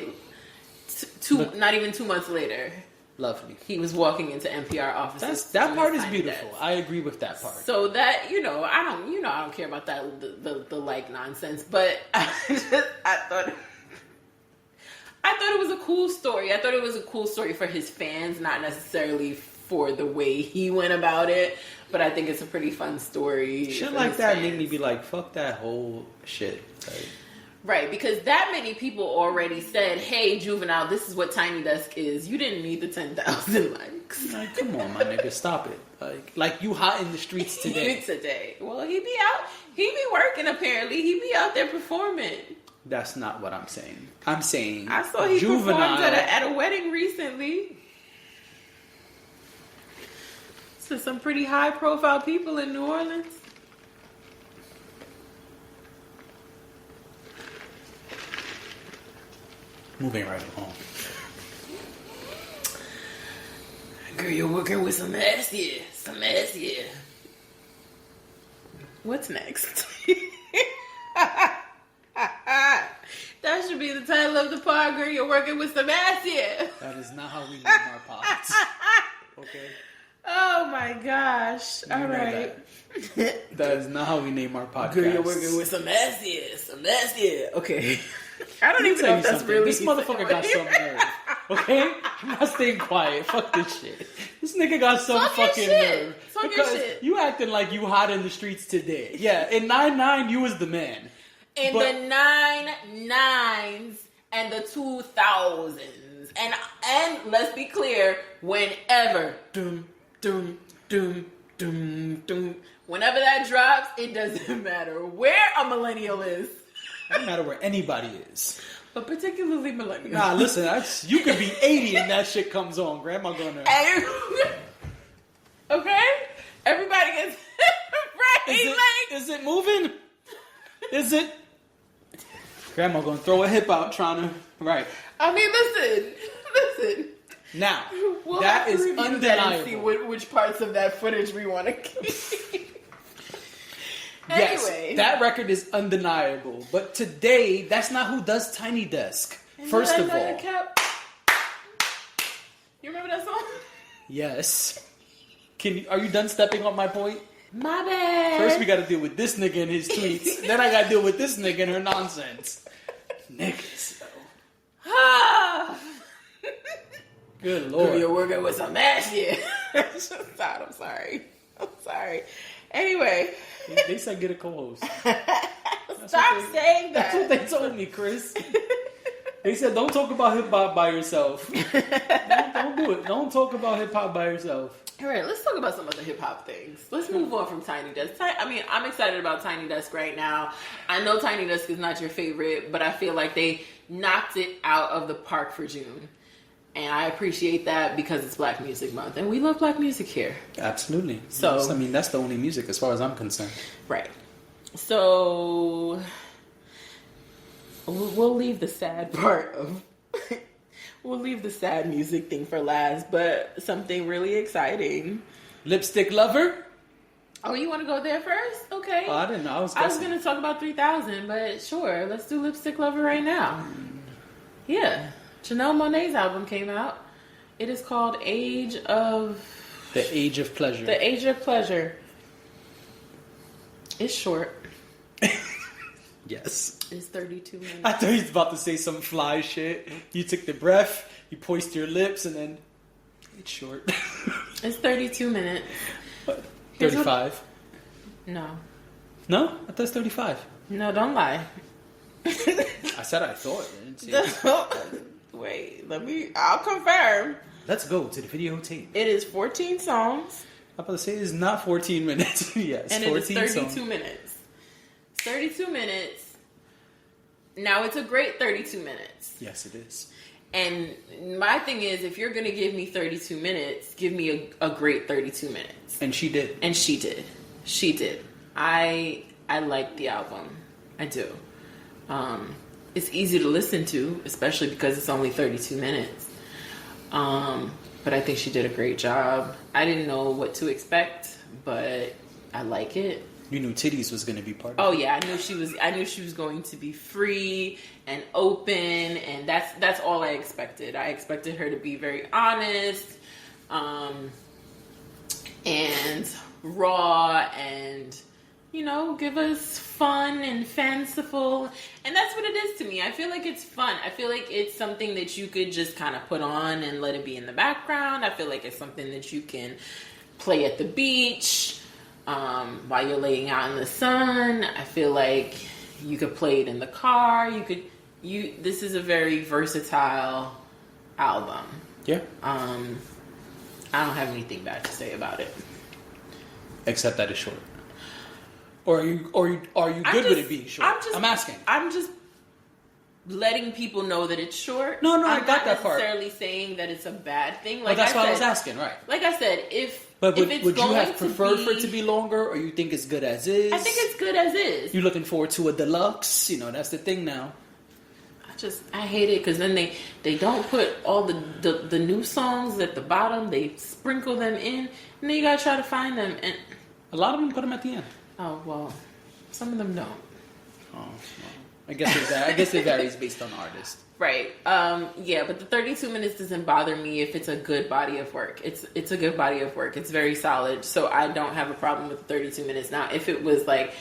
not even 2 months later. Lovely. He was walking into NPR offices. That part is beautiful. Desk. I agree with that part. So that, I don't care about that the like nonsense, but I thought it was a cool story. I thought it was a cool story for his fans, not necessarily for the way he went about it, but I think it's a pretty fun story. Shit like that made me be like, fuck that whole shit. Like, right, because that many people already said, hey, Juvenile, this is what Tiny Desk is. You didn't need the 10,000 likes. Like, come on, my nigga, stop it. Like you hot in the streets today. Well, he be working apparently. He be out there performing. That's not what I'm saying. I'm saying I saw he performed at a wedding recently. To some pretty high profile people in New Orleans. Moving right along. Girl, you're working with some ass, yeah. Some ass, yeah. What's next? That should be the title of the pod, girl. You're working with some ass, yeah. That is not how we name our pods. Okay? Oh my gosh. All right. That is not how we name our podcast. Girl, you're working with some ass, yeah. Some ass, yeah. Okay. I don't even know if that's really... This motherfucker got some nerve. Okay? I'm not staying quiet. Fuck this shit. This nigga got some fucking nerve. Talk your shit. You acting like you hot in the streets today. Yeah, in 9-9, you was the man. In the 99s and the 2000s. And let's be clear, whenever... Whenever that drops, it doesn't matter where a millennial is. It doesn't matter where anybody is. But particularly millennials. Nah, listen, you could be 80 and that shit comes on. Grandma gonna... Okay? Everybody gets... Is it moving? Is it? Grandma gonna throw a hip out trying to... Right. I mean, listen. Now, we'll that is undeniable. That and see which parts of that footage we want to keep. Yes, anyway. that record is undeniable. But today, that's not who does Tiny Desk. First of all. You remember that song? Yes. Are you done stepping on my point? My bad. First, we gotta deal with this nigga and his tweets. Then I gotta deal with this nigga and her nonsense. Niggas, though. Good Lord. Girl, you're working with some ass here. I'm sorry. Anyway. They said get a co-host. Stop saying that. That's what they told me, Chris. They said don't talk about hip-hop by yourself. Don't do it. Don't talk about hip-hop by yourself. All right, let's talk about some other hip-hop things. Let's move on from Tiny Desk. I'm excited about Tiny Desk right now. I know Tiny Desk is not your favorite, but I feel like they knocked it out of the park for June. And I appreciate that because it's Black Music Month. And we love Black music here. Absolutely. So, yes, I mean, that's the only music as far as I'm concerned. Right. So, we'll leave the sad part of... We'll leave the sad music thing for last, but something really exciting. Lipstick Lover? Oh, you want to go there first? Okay. Oh, I didn't know. I was going to talk about 3000, but sure. Let's do Lipstick Lover right now. Yeah. Janelle Monae's album came out. It is called Age of... The Age of Pleasure. The Age of Pleasure. It's short. Yes. It's 32 minutes. I thought he was about to say some fly shit. You took the breath, you poised your lips, and then it's short. It's 32 minutes. What? 35? No. No? I thought it's 35. No, don't lie. I said I thought. I didn't say it. Wait, I'll confirm. Let's go to the videotape. It is 14 songs. I'm about to say it's not 14 minutes. Yes, and 14 it is 32 songs. minutes. 32 minutes. Now, it's a great 32 minutes. Yes, it is. And my thing is, if you're going to give me 32 minutes, give me a great 32 minutes. And she did. And she did. She did. I like the album. I do. It's easy to listen to, especially because it's only 32 minutes. But I think she did a great job. I didn't know what to expect, but I like it. You knew titties was going to be part of it. Oh yeah, I knew she was going to be free and open, and that's all I expected. I expected her to be very honest, and raw, and give us fun and fanciful. And that's what it is to me. I feel like it's fun. I feel like it's something that you could just kind of put on and let it be in the background. I feel like it's something that you can play at the beach, while you're laying out in the sun. I feel like you could play it in the car. This is a very versatile album. Yeah. I don't have anything bad to say about it. Except that it's short. Or are you good with it being short? I'm asking. I'm just letting people know that it's short. No, I got that part. I'm not necessarily saying that it's a bad thing. Well, that's why I was asking, right? Like I said, would it's you have going preferred to for it to be longer, or you think it's good as is? I think it's good as is. You looking forward to a deluxe? That's the thing now. I hate it because then they don't put all the new songs at the bottom. They sprinkle them in, and then you gotta try to find them. And a lot of them put them at the end. Oh well, some of them don't. Oh, well, I guess it varies based on the artist. Right. Yeah, but the 32 minutes doesn't bother me if it's a good body of work. It's a good body of work. It's very solid. So I don't have a problem with 32 minutes. Now, if it was like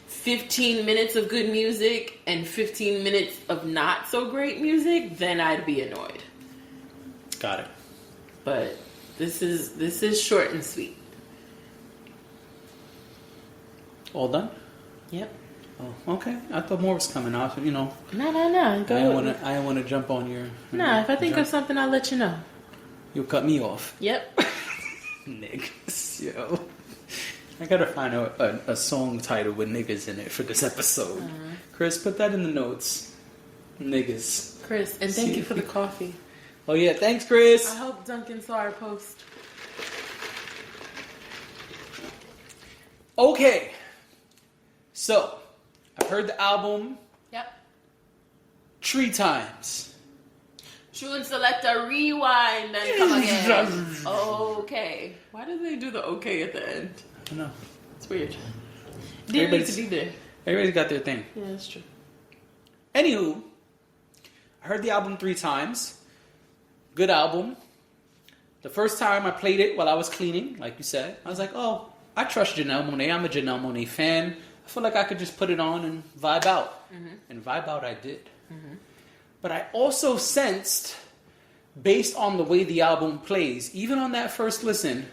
15 minutes of good music and 15 minutes of not so great music, then I'd be annoyed. Got it. But this is short and sweet. All done? Yep. Oh, okay. I thought more was coming out. No. I didn't want to jump on your. No, if I think of something, I'll let you know. You'll cut me off. Yep. Niggas, yo. I gotta find a song title with niggas in it for this episode. Chris, put that in the notes. Niggas. Chris, and thank you for the coffee. Oh yeah, thanks, Chris. I hope Duncan saw our post. Okay. So, I've heard the album. Yep. 3 times. True and select a rewind and come again. Okay. Why did they do the okay at the end? I don't know. It's weird. Didn't need to be there. Everybody's got their thing. Yeah, that's true. Anywho, I heard the album 3 times. Good album. The first time I played it while I was cleaning, like you said, I was like, oh, I trust Janelle Monae. I'm a Janelle Monae fan. I feel like I could just put it on and vibe out. Mm-hmm. And vibe out I did. Mm-hmm. But I also sensed, based on the way the album plays, even on that first listen,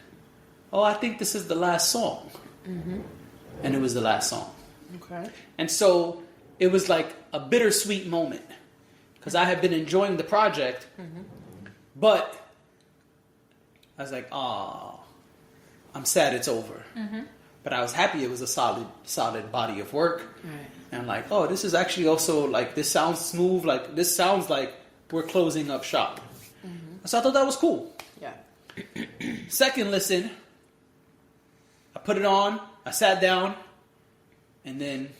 oh, I think this is the last song. Mm-hmm. And it was the last song. Okay. And so it was like a bittersweet moment. Because I had been enjoying the project. Mm-hmm. But I was like, oh, I'm sad it's over. Mm-hmm. But I was happy it was a solid body of work. Right. And I'm like, oh, this is actually also like, this sounds smooth. Like, this sounds like we're closing up shop. Mm-hmm. So I thought that was cool. Yeah. Second listen, I put it on, I sat down, and then,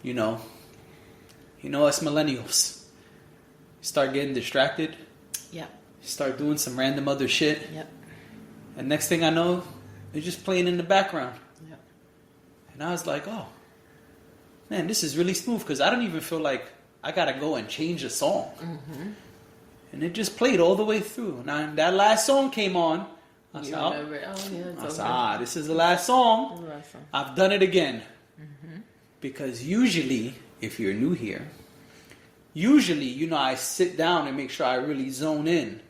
us millennials, start getting distracted. Yeah. Start doing some random other shit. Yep. And next thing I know, it's just playing in the background. Yep. And I was like, oh, man, this is really smooth because I don't even feel like I got to go and change a song. Mm-hmm. And it just played all the way through. Now, that last song came on. I said, this is the last song. I've done it again. Mm-hmm. Because usually, if you're new here, I sit down and make sure I really zone in. Right.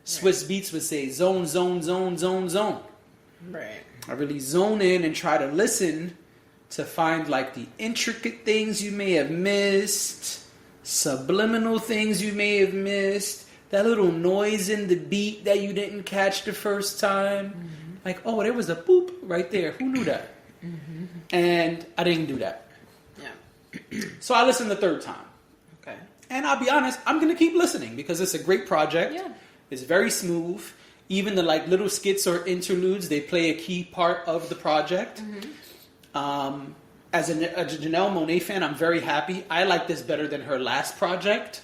Swiss Beats would say, zone, zone, zone, zone, zone. Right. I really zone in and try to listen to find like the intricate things you may have missed, subliminal things you may have missed, that little noise in the beat that you didn't catch the first time. Mm-hmm. Like, oh, there was a boop right there. Who knew that? Mm-hmm. And I didn't do that. Yeah. So I listened the third time. Okay. And I'll be honest, I'm going to keep listening because it's a great project. Yeah. It's very smooth. Even the like little skits or interludes, they play a key part of the project. Mm-hmm. As a Janelle Monae fan, I'm very happy. I like this better than her last project,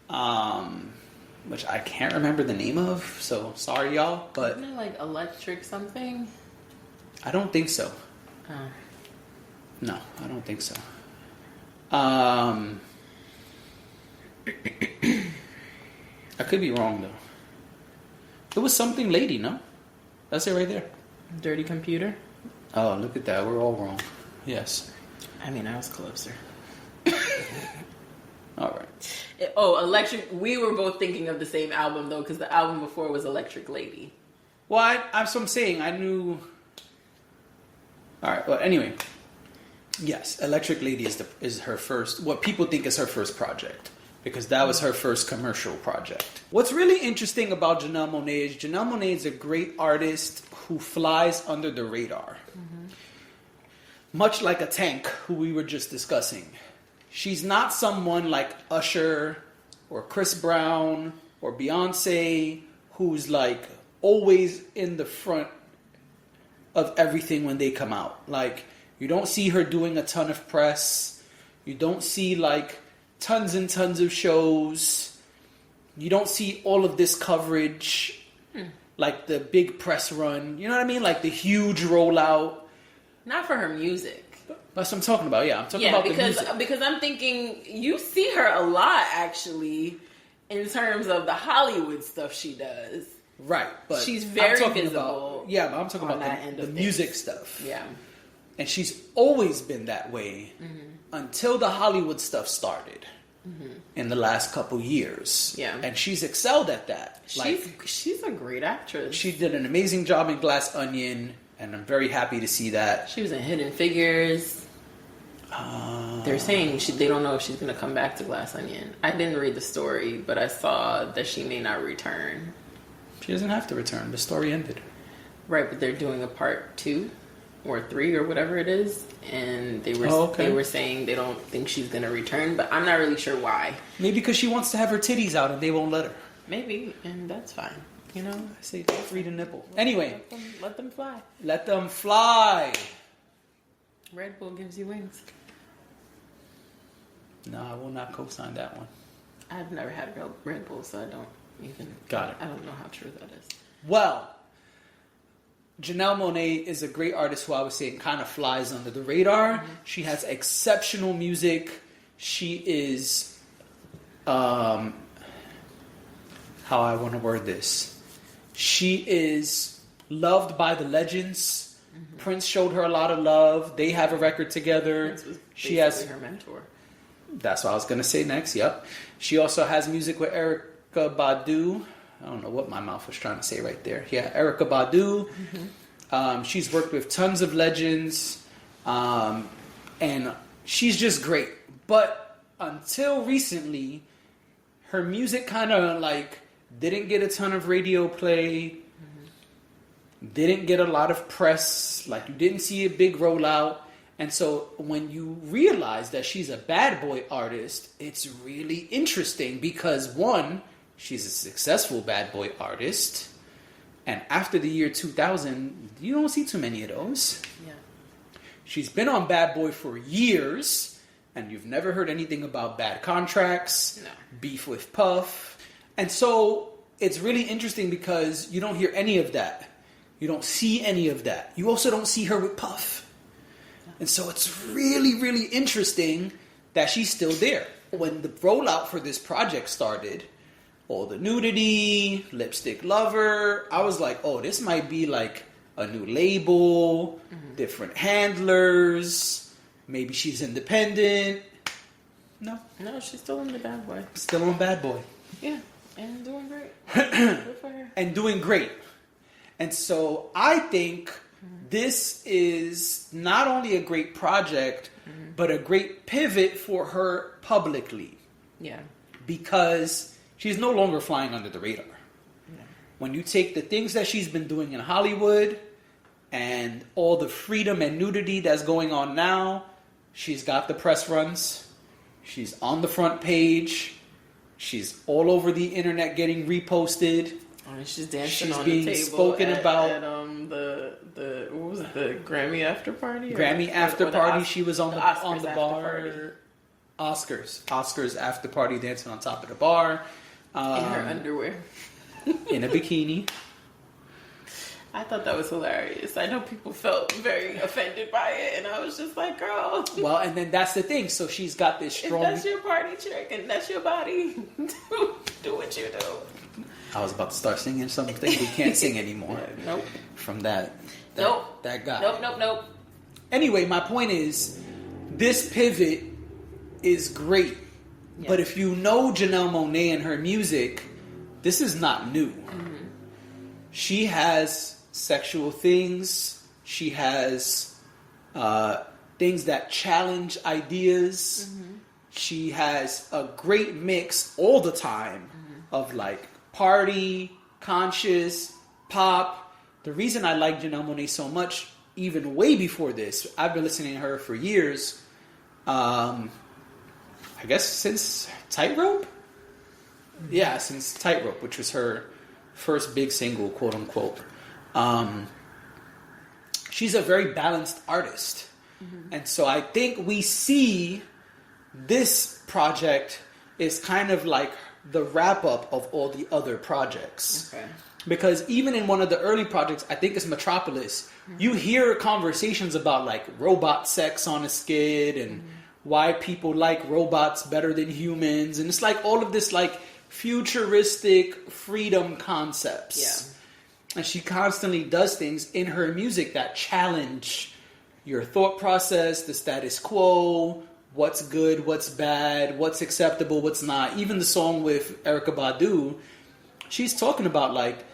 which I can't remember the name of. So sorry, y'all. But isn't it like Electric something? I don't think so. Oh. No, I don't think so. I could be wrong though. It was something lady, no? That's it right there. Dirty Computer? Oh, look at that. We're all wrong. Yes. I mean, I was closer. All right. Electric. We were both thinking of the same album, though, because the album before was Electric Lady. Well, that's what I'm saying. I knew... All right. Well, anyway. Yes, Electric Lady is her first... What people think is her first project. Because that was her first commercial project. What's really interesting about Janelle Monae is a great artist who flies under the radar. Mm-hmm. Much like a Tank, who we were just discussing. She's not someone like Usher or Chris Brown or Beyonce who's like always in the front of everything when they come out. Like, you don't see her doing a ton of press. You don't see like tons and tons of shows. You don't see all of this coverage, like the big press run. You know what I mean? Like the huge rollout. Not for her music. That's what I'm talking about. Yeah, I'm talking about the music. Because I'm thinking you see her a lot actually in terms of the Hollywood stuff she does. Right, but she's very visible. But I'm talking about the music stuff. Yeah, and she's always been that way until the Hollywood stuff started in the last couple years. Yeah, and she's excelled at that. She's a great actress. She did an amazing job in Glass Onion. And I'm very happy to see that. She was in Hidden Figures. They're saying they don't know if she's going to come back to Glass Onion. I didn't read the story, but I saw that she may not return. She doesn't have to return. The story ended. Right, but they're doing a part 2 or 3 or whatever it is. And they were saying they don't think she's going to return, but I'm not really sure why. Maybe because she wants to have her titties out and they won't let her. Maybe, and that's fine. You know, I say free to nipple. Anyway, let them fly. Let them fly. Red Bull gives you wings. No, I will not co-sign that one. I've never had Red Bull, so I don't even. Got it. I don't know how true that is. Well, Janelle Monae is a great artist who I was saying kind of flies under the radar. Mm-hmm. She has exceptional music. She is, how I want to word this. She is loved by the legends. Mm-hmm. Prince showed her a lot of love. They have a record together. Prince was basically her mentor. That's what I was going to say next. Yep. She also has music with Erykah Badu. I don't know what my mouth was trying to say right there. Yeah, Erykah Badu. Mm-hmm. She's worked with tons of legends. And she's just great. But until recently, her music kind of like didn't get a ton of radio play. Didn't get a lot of press. Like, you didn't see a big rollout. And so when you realize that she's a bad boy artist, it's really interesting because, one, she's a successful bad boy artist. And after the year 2000, you don't see too many of those. Yeah. She's been on Bad Boy for years, and you've never heard anything about Bad Contracts, Beef with Puff. And so it's really interesting because you don't hear any of that. You don't see any of that. You also don't see her with Puff. And so it's really, really interesting that she's still there. When the rollout for this project started, all the nudity, Lipstick Lover. I was like, oh, this might be like a new label, different handlers. Maybe she's independent. No, she's still in the Bad Boy. Still on Bad Boy. Yeah, and doing great. Good for her. And doing great. And so I think this is not only a great project, but a great pivot for her publicly. Yeah. Because she's no longer flying under the radar. Yeah. When you take the things that she's been doing in Hollywood and all the freedom and nudity that's going on now, she's got the press runs. She's on the front page. She's all over the internet getting reposted. And she's dancing she's on being the table spoken about at the what was it, the Grammy after party? She was on the bar. Oscars after party, dancing on top of the bar in her underwear, in a bikini. I thought that was hilarious. I know people felt very offended by it, and I was just like, girl. Well, and then that's the thing. So she's got this strong... If that's your party trick and that's your body, do what you do. I was about to start singing something we can't sing anymore. Nope. From that guy. Nope. Anyway, my point is, this pivot is great. Yeah. But if you know Janelle Monae and her music, this is not new. She has sexual things. She has things that challenge ideas. She has a great mix all the time of like party, conscious, pop. The reason I like Janelle Monae so much, even way before this, I've been listening to her for years. I guess since Tightrope? Yeah, since Tightrope, which was her first big single, quote unquote. She's a very balanced artist. And so I think we see this project is kind of like the wrap up of all the other projects. Okay. Because even in one of the early projects, I think it's Metropolis, you hear conversations about like robot sex on a skid and why people like robots better than humans. And it's like all of this like futuristic freedom concepts. Yeah. And she constantly does things in her music that challenge your thought process, the status quo, what's good, what's bad, what's acceptable, what's not. Even the song with Erykah Badu, she's talking about like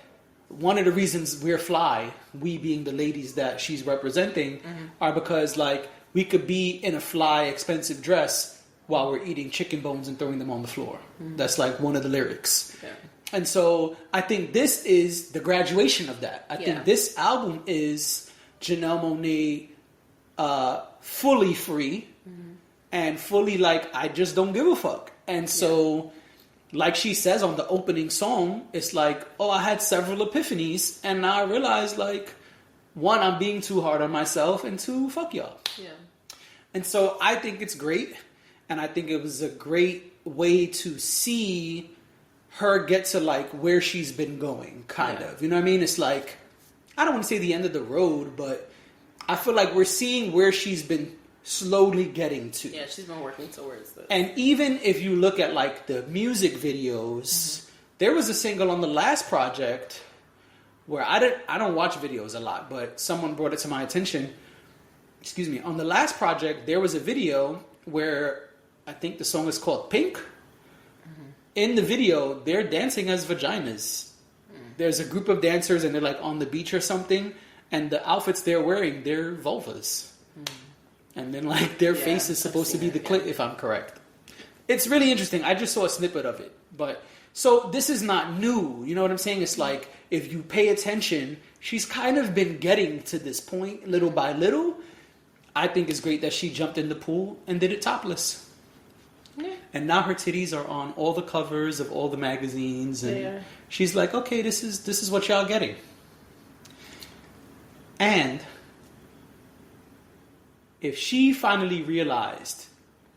one of the reasons we're fly, we being the ladies that she's representing, are because like we could be in a fly, expensive dress while we're eating chicken bones and throwing them on the floor. That's like one of the lyrics. Yeah. And so I think this is the graduation of that. I think this album is Janelle Monae fully free and fully like, I just don't give a fuck. And so, like she says on the opening song, it's like, oh, I had several epiphanies and now I realized like, one, I'm being too hard on myself, and two, fuck y'all. Yeah. And so I think it's great. And I think it was a great way to see her get to like where she's been going, kind of. You know what I mean? It's like, I don't want to say the end of the road, but I feel like we're seeing where she's been slowly getting to. Yeah, she's been working towards this. And even if you look at like the music videos, there was a single on the last project where I don't watch videos a lot, but someone brought it to my attention. Excuse me. On the last project, there was a video where I think the song is called Pink. In the video, they're dancing as vaginas. There's a group of dancers and they're like on the beach or something, and the outfits they're wearing, they're vulvas. And then like their face is supposed to be the clit, if I'm correct. It's really interesting. I just saw a snippet of it. But so this is not new. You know what I'm saying? It's like if you pay attention, she's kind of been getting to this point little by little. I think it's great that she jumped in the pool and did it topless. Yeah. And now her titties are on all the covers of all the magazines, and she's like, okay, this is what y'all getting. And if she finally realized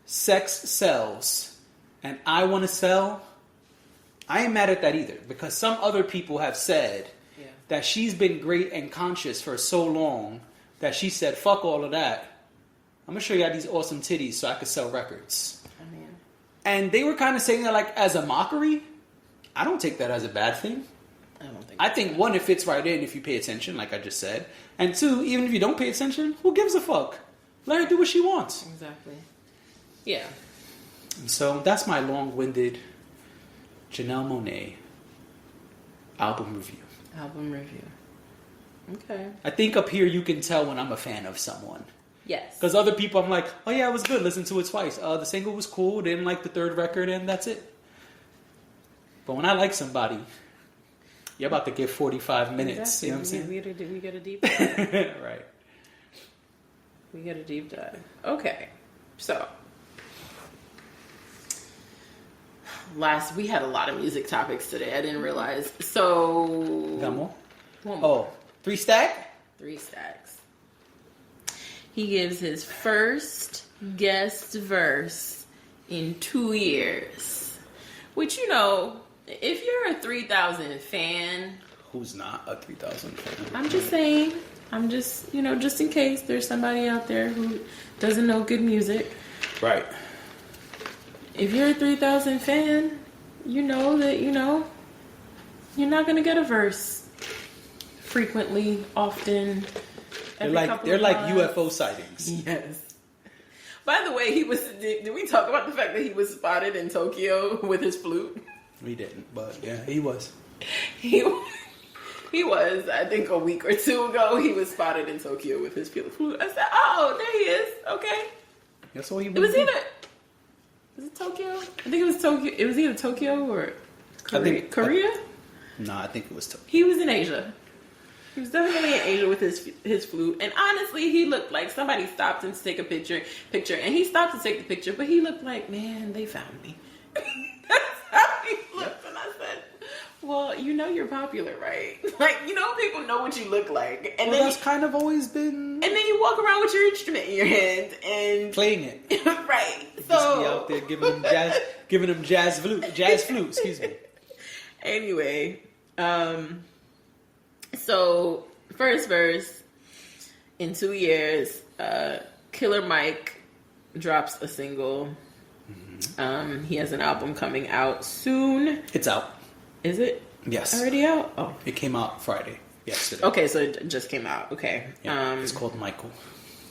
sex sells and I want to sell, I ain't mad at that either, because some other people have said that she's been great and conscious for so long that she said, fuck all of that. I'm going to show y'all these awesome titties so I can sell records. And they were kind of saying that like as a mockery. I don't take that as a bad thing. I think one, it fits right in if you pay attention, like I just said. And two, even if you don't pay attention, who gives a fuck? Let her do what she wants. Exactly. Yeah. And so that's my long-winded Janelle Monae album review. Album review. Okay. I think up here you can tell when I'm a fan of someone. Yes. Because other people, I'm like, oh yeah, it was good. Listen to it twice. The single was cool. Didn't like the third record, and that's it. But when I like somebody, you're about to get 45 minutes. Exactly. You know what I'm saying? We get a deep dive. Right. We get a deep dive. Okay. So, we had a lot of music topics today. I didn't realize. So, Got more? One more. Oh, 3 stack? 3 stacks. He gives his first guest verse in 2 years. Which, you know, if you're a 3000 fan... Who's not a 3000 fan? I'm just saying. I'm just, you know, just in case there's somebody out there who doesn't know good music. Right. If you're a 3000 fan, you know that, you know, you're not going to get a verse frequently, often. They're like UFO sightings. Yes. By the way, did we talk about the fact that he was spotted in Tokyo with his flute? We didn't, but yeah, he was. He was, I think a week or 2 ago, he was spotted in Tokyo with his flute. I said, oh, there he is. Okay. That's all he was. Was it Tokyo? I think it was Tokyo. It was either Tokyo or Korea? No, I think it was Tokyo. He was in Asia. He was definitely in Asia with his flute. And honestly, he looked like somebody stopped him to take a picture. And he stopped to take the picture, but he looked like, man, they found me. That's how he looked. And I said, well, you know you're popular, right? Like, you know people know what you look like. And well, that's kind of always been... And then you walk around with your instrument in your hand and... Playing it. Right. So... Just be out there giving them jazz flute, excuse me. Anyway, so first verse, in 2 years, Killer Mike drops a single. Mm-hmm. He has an album coming out soon. It's out. Is it? Yes. Already out? Oh. It came out Friday. Yesterday. Okay, so it just came out. Okay. Yeah, it's called Michael.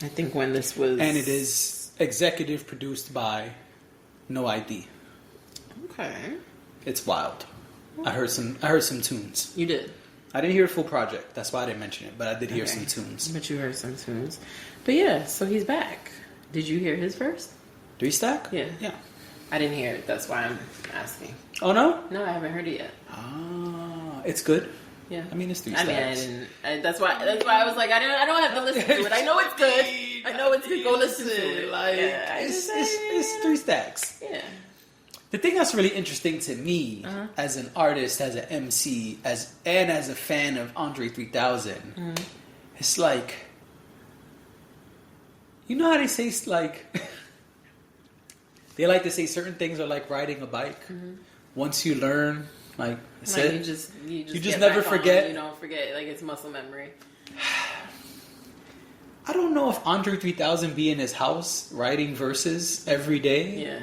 I think when this was... And it is executive produced by No ID. Okay. It's wild. I heard some tunes. You did? I didn't hear a full project. That's why I didn't mention it. But I did hear some tunes. But you heard some tunes. But yeah, so he's back. Did you hear his verse? 3 stack? Yeah. Yeah. I didn't hear it. That's why I'm asking. Oh, no? No, I haven't heard it yet. Ah, it's good. Yeah. I mean, it's 3 stacks. That's why I was like, I don't have to listen to it. I know it's good. I know it's good. Go listen to it. Like, yeah, it's 3 stacks. Yeah. The thing that's really interesting to me as an artist, as an MC, as a fan of Andre 3000, it's like, you know how they say, like, they like to say certain things are like riding a bike. Once you learn, like, you just never forget. You don't forget, like it's muscle memory. I don't know if Andre 3000 be in his house writing verses every day. Yeah.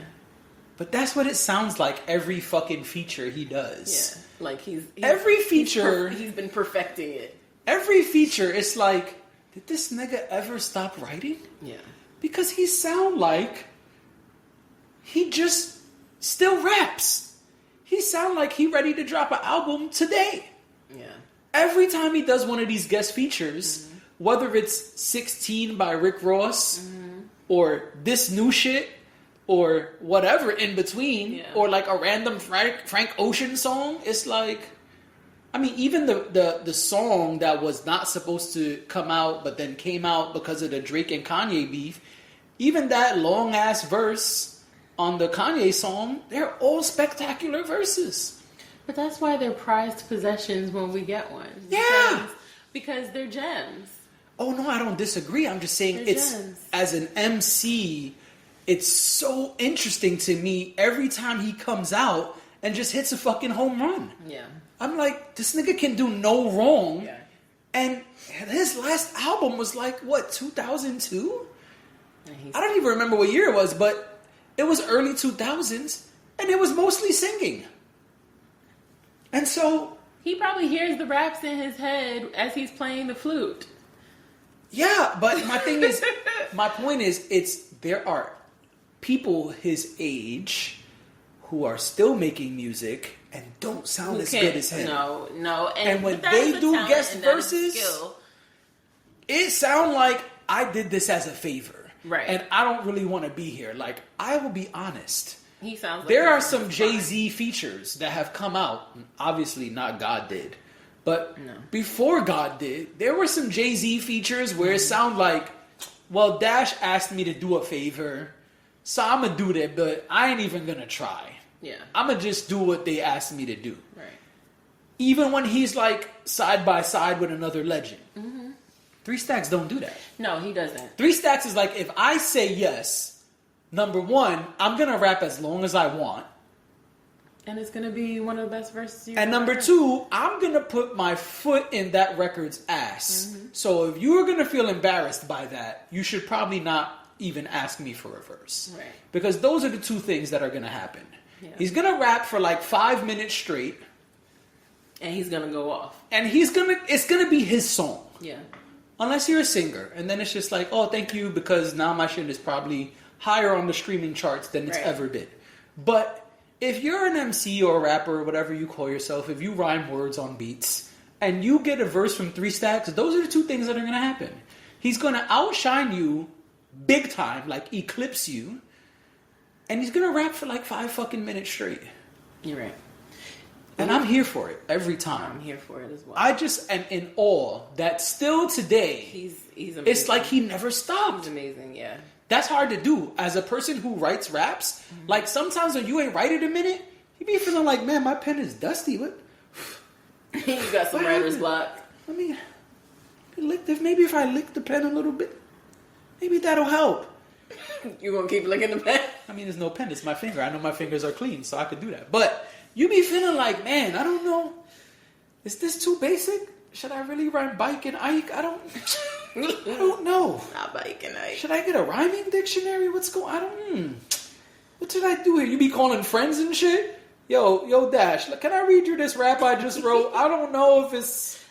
But that's what it sounds like every fucking feature he does. Yeah. Like he's been perfecting it. Every feature, it's like, did this nigga ever stop writing? Yeah. Because he sound like he just still raps. He sound like he ready to drop an album today. Yeah. Every time he does one of these guest features, whether it's 16 by Rick Ross or this new shit or whatever in between, or like a random Frank Ocean song, it's like, I mean, even the song that was not supposed to come out but then came out because of the Drake and Kanye beef, even that long ass verse on the Kanye song, they're all spectacular verses. But that's why they're prized possessions when we get one. Yeah. Because they're gems. Oh no, I don't disagree. I'm just saying gems. As an MC, it's so interesting to me every time he comes out and just hits a fucking home run. Yeah. I'm like, this nigga can do no wrong. Yeah. And his last album was like, what, 2002? I don't even remember what year it was, but it was early 2000s, and it was mostly singing. And so he probably hears the raps in his head as he's playing the flute. Yeah, but my point is, there are people his age who are still making music and don't sound as good as him. No. And when they do guest verses, it sound like I did this as a favor. Right. And I don't really want to be here. Like, I will be honest. He sounds like there are some Jay-Z features that have come out. Obviously, not God did. But before God did, there were some Jay-Z features where it sounded like, well, Dash asked me to do a favor, so I'm going to do that, but I ain't even going to try. Yeah. I'm going to just do what they asked me to do. Right. Even when he's like side by side with another legend. Mm-hmm. 3 Stacks don't do that. No, he doesn't. 3 Stacks is like, if I say yes, number one, I'm going to rap as long as I want. And it's going to be one of the best verses you've And number heard. 2, I'm going to put my foot in that record's ass. Mm-hmm. So if you're going to feel embarrassed by that, you should probably not even ask me for a verse. Right. Because those are the 2 things that are going to happen. Yeah. He's going to rap for like 5 minutes straight. And he's going to go off. And it's going to be his song. Yeah. Unless you're a singer. And then it's just like, oh, thank you, because now my shit is probably higher on the streaming charts than it's ever been. But if you're an MC or a rapper or whatever you call yourself, if you rhyme words on beats and you get a verse from 3 Stacks, those are the 2 things that are going to happen. He's going to outshine you big time, like eclipse you, and he's going to rap for like 5 fucking minutes straight. You're right. And I'm here for it every time. I'm here for it as well. I just am in awe that still today, he's amazing. It's like he never stopped. He's amazing, yeah. That's hard to do. As a person who writes raps, like sometimes when you ain't write it a minute, you be feeling like, man, my pen is dusty. What? You got some writer's block. I mean, maybe if I lick the pen a little bit, maybe that'll help. You gonna keep licking the pen? I mean, there's no pen. It's my finger. I know my fingers are clean, so I could do that. But you be feeling like, man, I don't know. Is this too basic? Should I really rhyme bike and Ike? I don't know. Not bike and Ike. Should I get a rhyming dictionary? What's going on? What did I do here? You be calling friends and shit? Yo, Dash, can I read you this rap I just wrote? I don't know if it's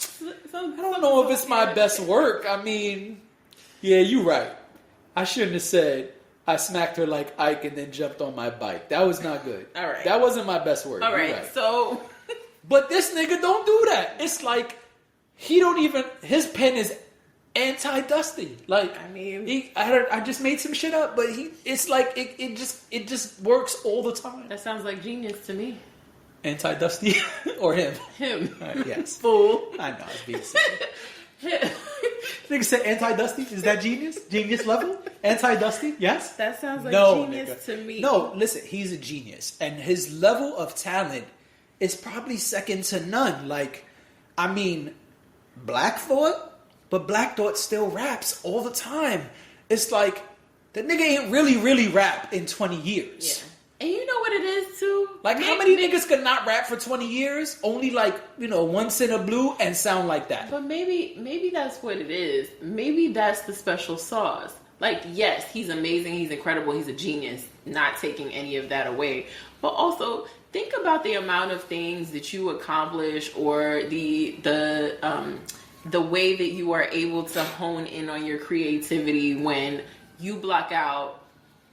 my best work. I mean, yeah, you right. I shouldn't have said I smacked her like Ike and then jumped on my bike. That was not good. All right. That wasn't my best work. All right. So. But this nigga don't do that. It's like his pen is anti-dusty. Like, I mean, I just made some shit up, but it's like it just works all the time. That sounds like genius to me. Anti-dusty or him? Him. Yes. Fool. I know, I was being silly. Nigga said anti-dusty? Is that genius? Genius level? Anti-dusty? Yes? That sounds like genius nigga. to me. No, listen, he's a genius. And his level of talent is probably second to none. Like, I mean, Black Thought, but Black Thought still raps all the time. It's like, the nigga ain't really rap in 20 years. Yeah. And you know what it is, too? Like, how many niggas could not rap for 20 years? Only, like, Once in a Blue and sound like that. But maybe that's what it is. Maybe that's the special sauce. Like, yes, he's amazing, he's incredible, he's a genius. Not taking any of that away. But also, think about the amount of things that you accomplish, or the way that you are able to hone in on your creativity when you block out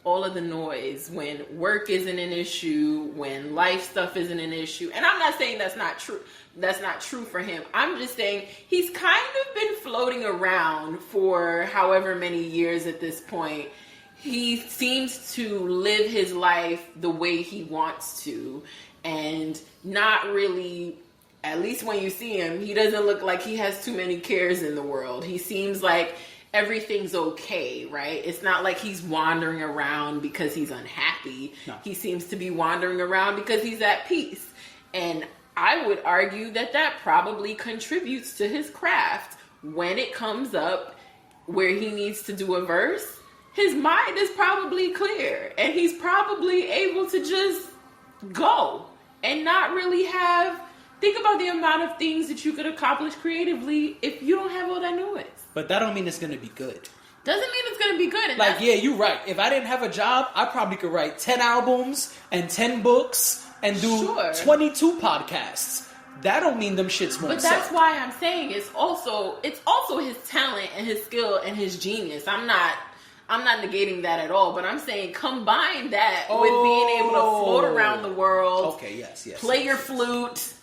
all of the noise, when work isn't an issue, when life stuff isn't an issue. And I'm not saying that's not true. That's not true for him. I'm just saying he's kind of been floating around for however many years at this point. He seems to live his life the way he wants to, and not really, at least when you see him, he doesn't look like he has too many cares in the world. He seems like everything's okay, right? It's not like he's wandering around because he's unhappy. No. He seems to be wandering around because he's at peace. And I would argue that probably contributes to his craft. When it comes up where he needs to do a verse, his mind is probably clear, and he's probably able to just go and not really think about the amount of things that you could accomplish creatively if you don't have all that noise. But that don't mean it's going to be good. Doesn't mean it's going to be good. And like, yeah, you're right. If I didn't have a job, I probably could write 10 albums and 10 books and do 22 podcasts. that don't mean them shits won't But that's why I'm saying it's also his talent and his skill and his genius. I'm not negating that at all, but I'm saying combine that with being able to float around the world. Okay, yes. Play your flute.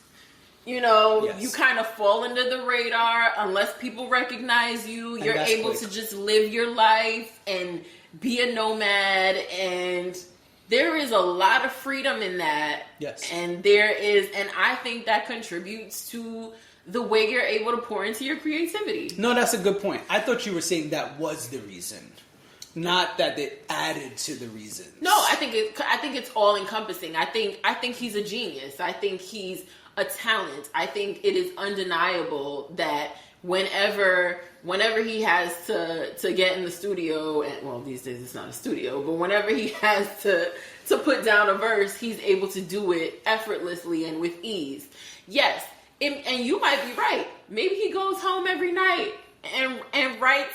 You know, Yes. you kind of fall under the radar unless people recognize you. You're able to just live your life and be a nomad, and there is a lot of freedom in that. Yes. And I think that contributes to the way you're able to pour into your creativity. No, that's a good point. I thought you were saying that was the reason, not that it added to the reason. No, I think it's all encompassing. I think he's a genius. I think he's a talent. I think it is undeniable that whenever he has to get in the studio, and well, these days it's not a studio, but whenever he has to put down a verse, he's able to do it effortlessly and with ease. Yes, and you might be right. Maybe he goes home every night and writes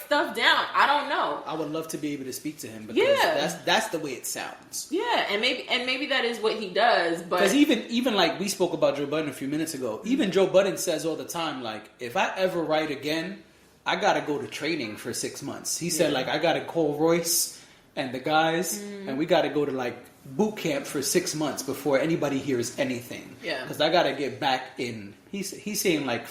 stuff down. I don't know. I would love to be able to speak to him because that's the way it sounds. Yeah, and maybe that is what he does. But because even like we spoke about Joe Budden a few minutes ago, even Joe Budden says all the time, like, if I ever write again, I gotta go to training for 6 months. He said, like, I gotta call Royce and the guys, and we gotta go to like boot camp for 6 months before anybody hears anything. Yeah, because I gotta get back in. He's saying like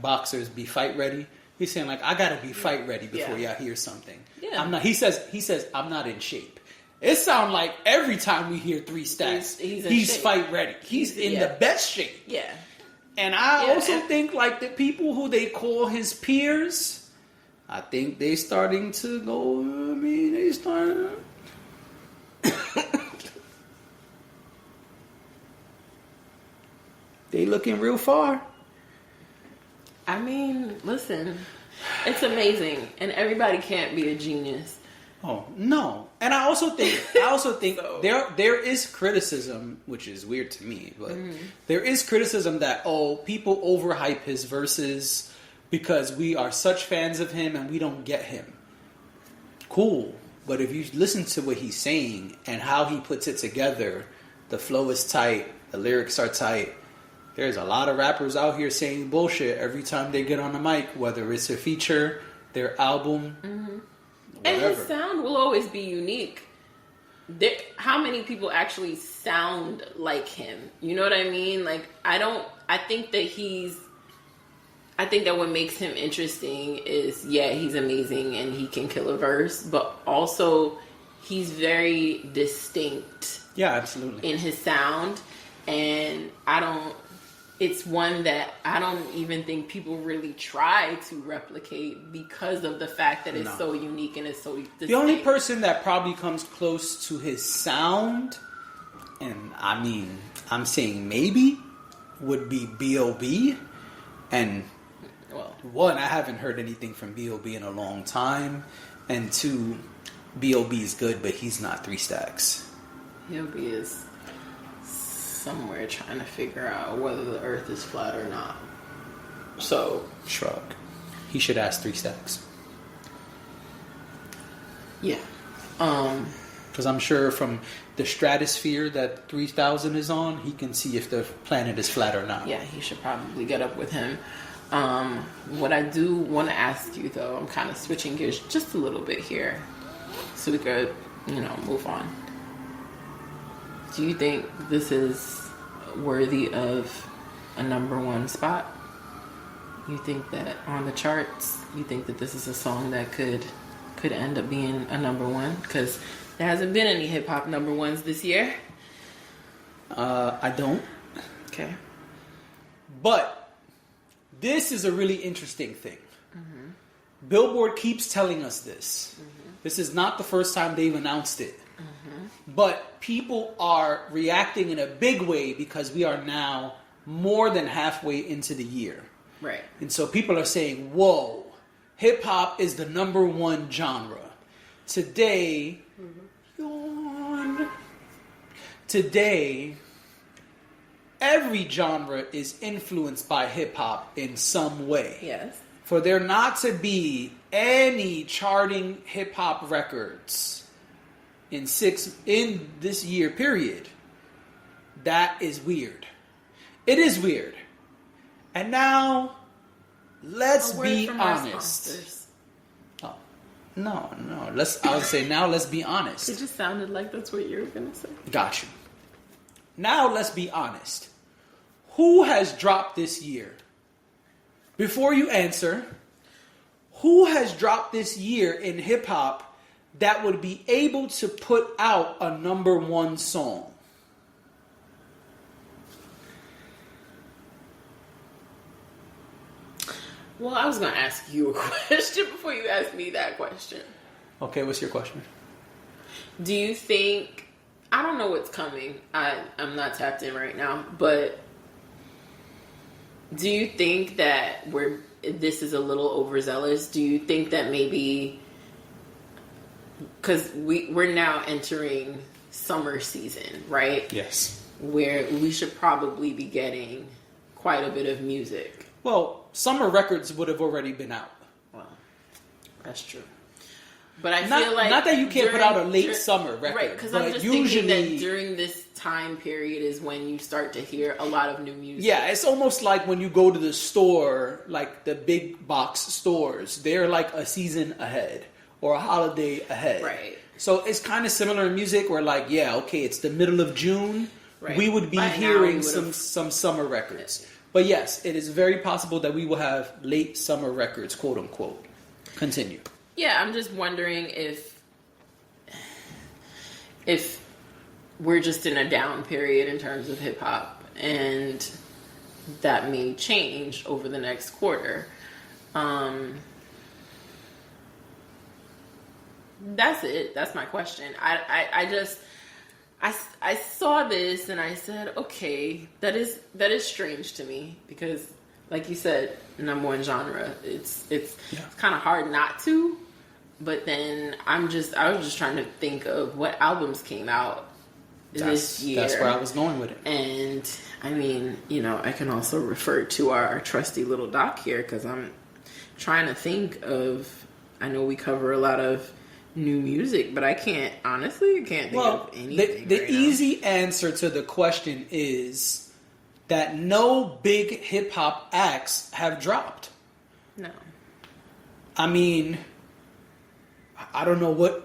boxers be fight ready. He's saying like I gotta be fight ready before y'all hear something. Yeah. I'm not. He says I'm not in shape. It sounds like every time we hear 3 Stacks, he's fight ready. He's in the best shape. Yeah. And I also think like the people who they call his peers, I think they starting to go. I mean, they starting. They looking real far. I mean, listen, it's amazing, and everybody can't be a genius. Oh no! And I also think so. there is criticism, which is weird to me, but there is criticism that people overhype his verses because we are such fans of him and we don't get him. Cool, but if you listen to what he's saying and how he puts it together, the flow is tight, the lyrics are tight. There's a lot of rappers out here saying bullshit every time they get on the mic, whether it's a feature, their album, whatever. And his sound will always be unique. How many people actually sound like him? You know what I mean? Like, I think that what makes him interesting is, he's amazing and he can kill a verse, but also he's very distinct. Yeah, absolutely. In his sound. And it's one that I don't even think people really try to replicate because of the fact that it's so unique and it's so distinct. The only person that probably comes close to his sound, and I mean, I'm saying maybe, would be B.O.B. And, one, I haven't heard anything from B.O.B. in a long time. And 2, B.O.B. is good, but he's not 3 Stacks. B.O.B. is somewhere trying to figure out whether the earth is flat or not. So, shrug. He should ask 3 Stacks. Yeah. Because I'm sure from the stratosphere that 3000 is on, he can see if the planet is flat or not. Yeah, he should probably get up with him. What I do want to ask you, though, I'm kind of switching gears just a little bit here so we could, move on. Do you think this is worthy of a number 1 spot? You think that on the charts, you think that this is a song that could end up being a number 1? Because there hasn't been any hip-hop number 1s this year. I don't. Okay. But this is a really interesting thing. Billboard keeps telling us this. This is not the first time they've announced it. But people are reacting in a big way because we are now more than halfway into the year. Right. And so people are saying, whoa, hip-hop is the number 1 genre. Today, every genre is influenced by hip-hop in some way. Yes. For there not to be any charting hip-hop records in this year period, That is weird. It is weird. And now, let's be honest. Oh, no. I would say now let's be honest. It just sounded like that's what you were going to say. Got you. Now let's be honest. Who has dropped this year? Before you answer, who has dropped this year in hip hop that would be able to put out a number one song? Well, I was going to ask you a question before you asked me that question. Okay, what's your question? Do you think... I don't know what's coming. I'm not tapped in right now, but do you think that this is a little overzealous? Do you think that maybe... Because we're now entering summer season, right? Yes. Where we should probably be getting quite a bit of music. Well, summer records would have already been out. Well, that's true. But I not, feel like... Not that you can't put out a late summer record. Right, because I'm just thinking that during this time period is when you start to hear a lot of new music. Yeah, it's almost like when you go to the store, like the big box stores, they're like a season ahead or a holiday ahead. Right. So it's kind of similar in music where like, yeah, okay, it's the middle of June. Right. We would be hearing some summer records. But yes, it is very possible that we will have late summer records, quote unquote. Continue. Yeah, I'm just wondering if we're just in a down period in terms of hip hop, and that may change over the next quarter. That's it. That's my question. I saw this and I said, okay, that is strange to me because, like you said, number one genre. It's kind of hard not to. But then I was just trying to think of what albums came out this year. That's where I was going with it. And I mean, I can also refer to our trusty little doc here because I'm trying to think of. I know we cover a lot of new music, but I can't think of anything. The easy answer to the question is that no big hip hop acts have dropped. No. I mean, I don't know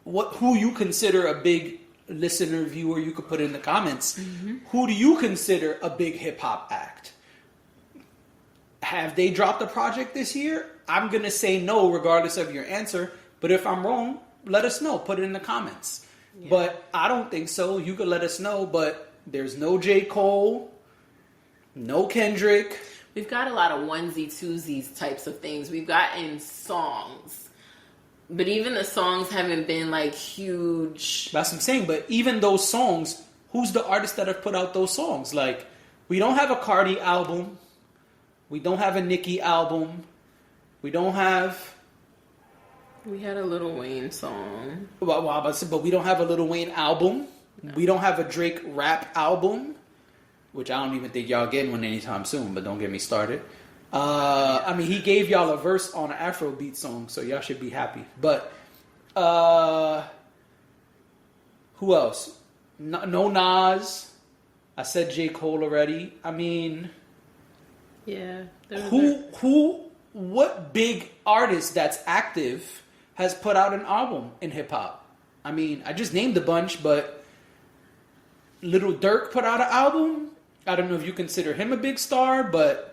who you consider a big listener, viewer. You could put it in the comments. Mm-hmm. Who do you consider a big hip hop act? Have they dropped a project this year? I'm gonna say no, regardless of your answer. But if I'm wrong, let us know. Put it in the comments. Yeah. But I don't think so. You could let us know. But there's no J. Cole, no Kendrick. We've got a lot of onesie twosies types of things. We've gotten songs. But even the songs haven't been like huge. That's what I'm saying. But even those songs, who's the artist that have put out those songs? Like, we don't have a Cardi album. We don't have a Nicki album. We don't have... We had a Lil Wayne song. But we don't have a Lil Wayne album. No. We don't have a Drake rap album. Which I don't even think y'all getting one anytime soon. But don't get me started. I mean, he gave y'all a verse on an Afrobeat song, so y'all should be happy. But who else? No Nas. I said J. Cole already. I mean, yeah. What big artist that's active has put out an album in hip hop? I mean, I just named a bunch, but Lil Durk put out an album. I don't know if you consider him a big star, but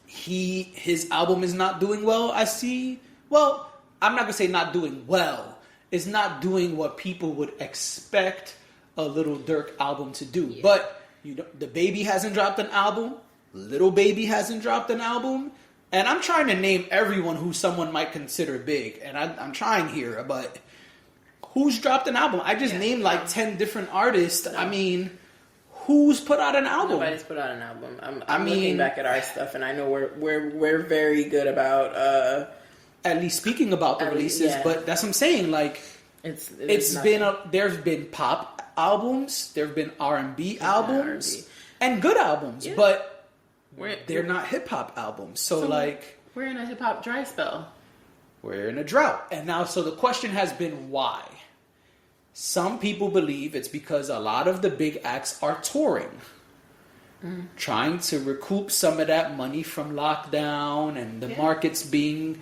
his album is not doing well, I see. Well, I'm not going to say not doing well. It's not doing what people would expect a Lil Durk album to do. Yeah. But the Baby hasn't dropped an album. Lil Baby hasn't dropped an album. And I'm trying to name everyone who someone might consider big. And I'm trying here, but who's dropped an album? I just named like 10 different artists. No. I mean... Who's put out an album? Nobody's put out an album. I'm looking back at our stuff, and I know we're very good about at least speaking about the releases. Yeah. But that's what I'm saying. Like it's been there's been pop albums, there've been R&B albums, and good albums, but they're not hip hop albums. So like we're in a hip hop dry spell. We're in a drought, and now so the question has been why. Some people believe it's because a lot of the big acts are touring, trying to recoup some of that money from lockdown and the markets being,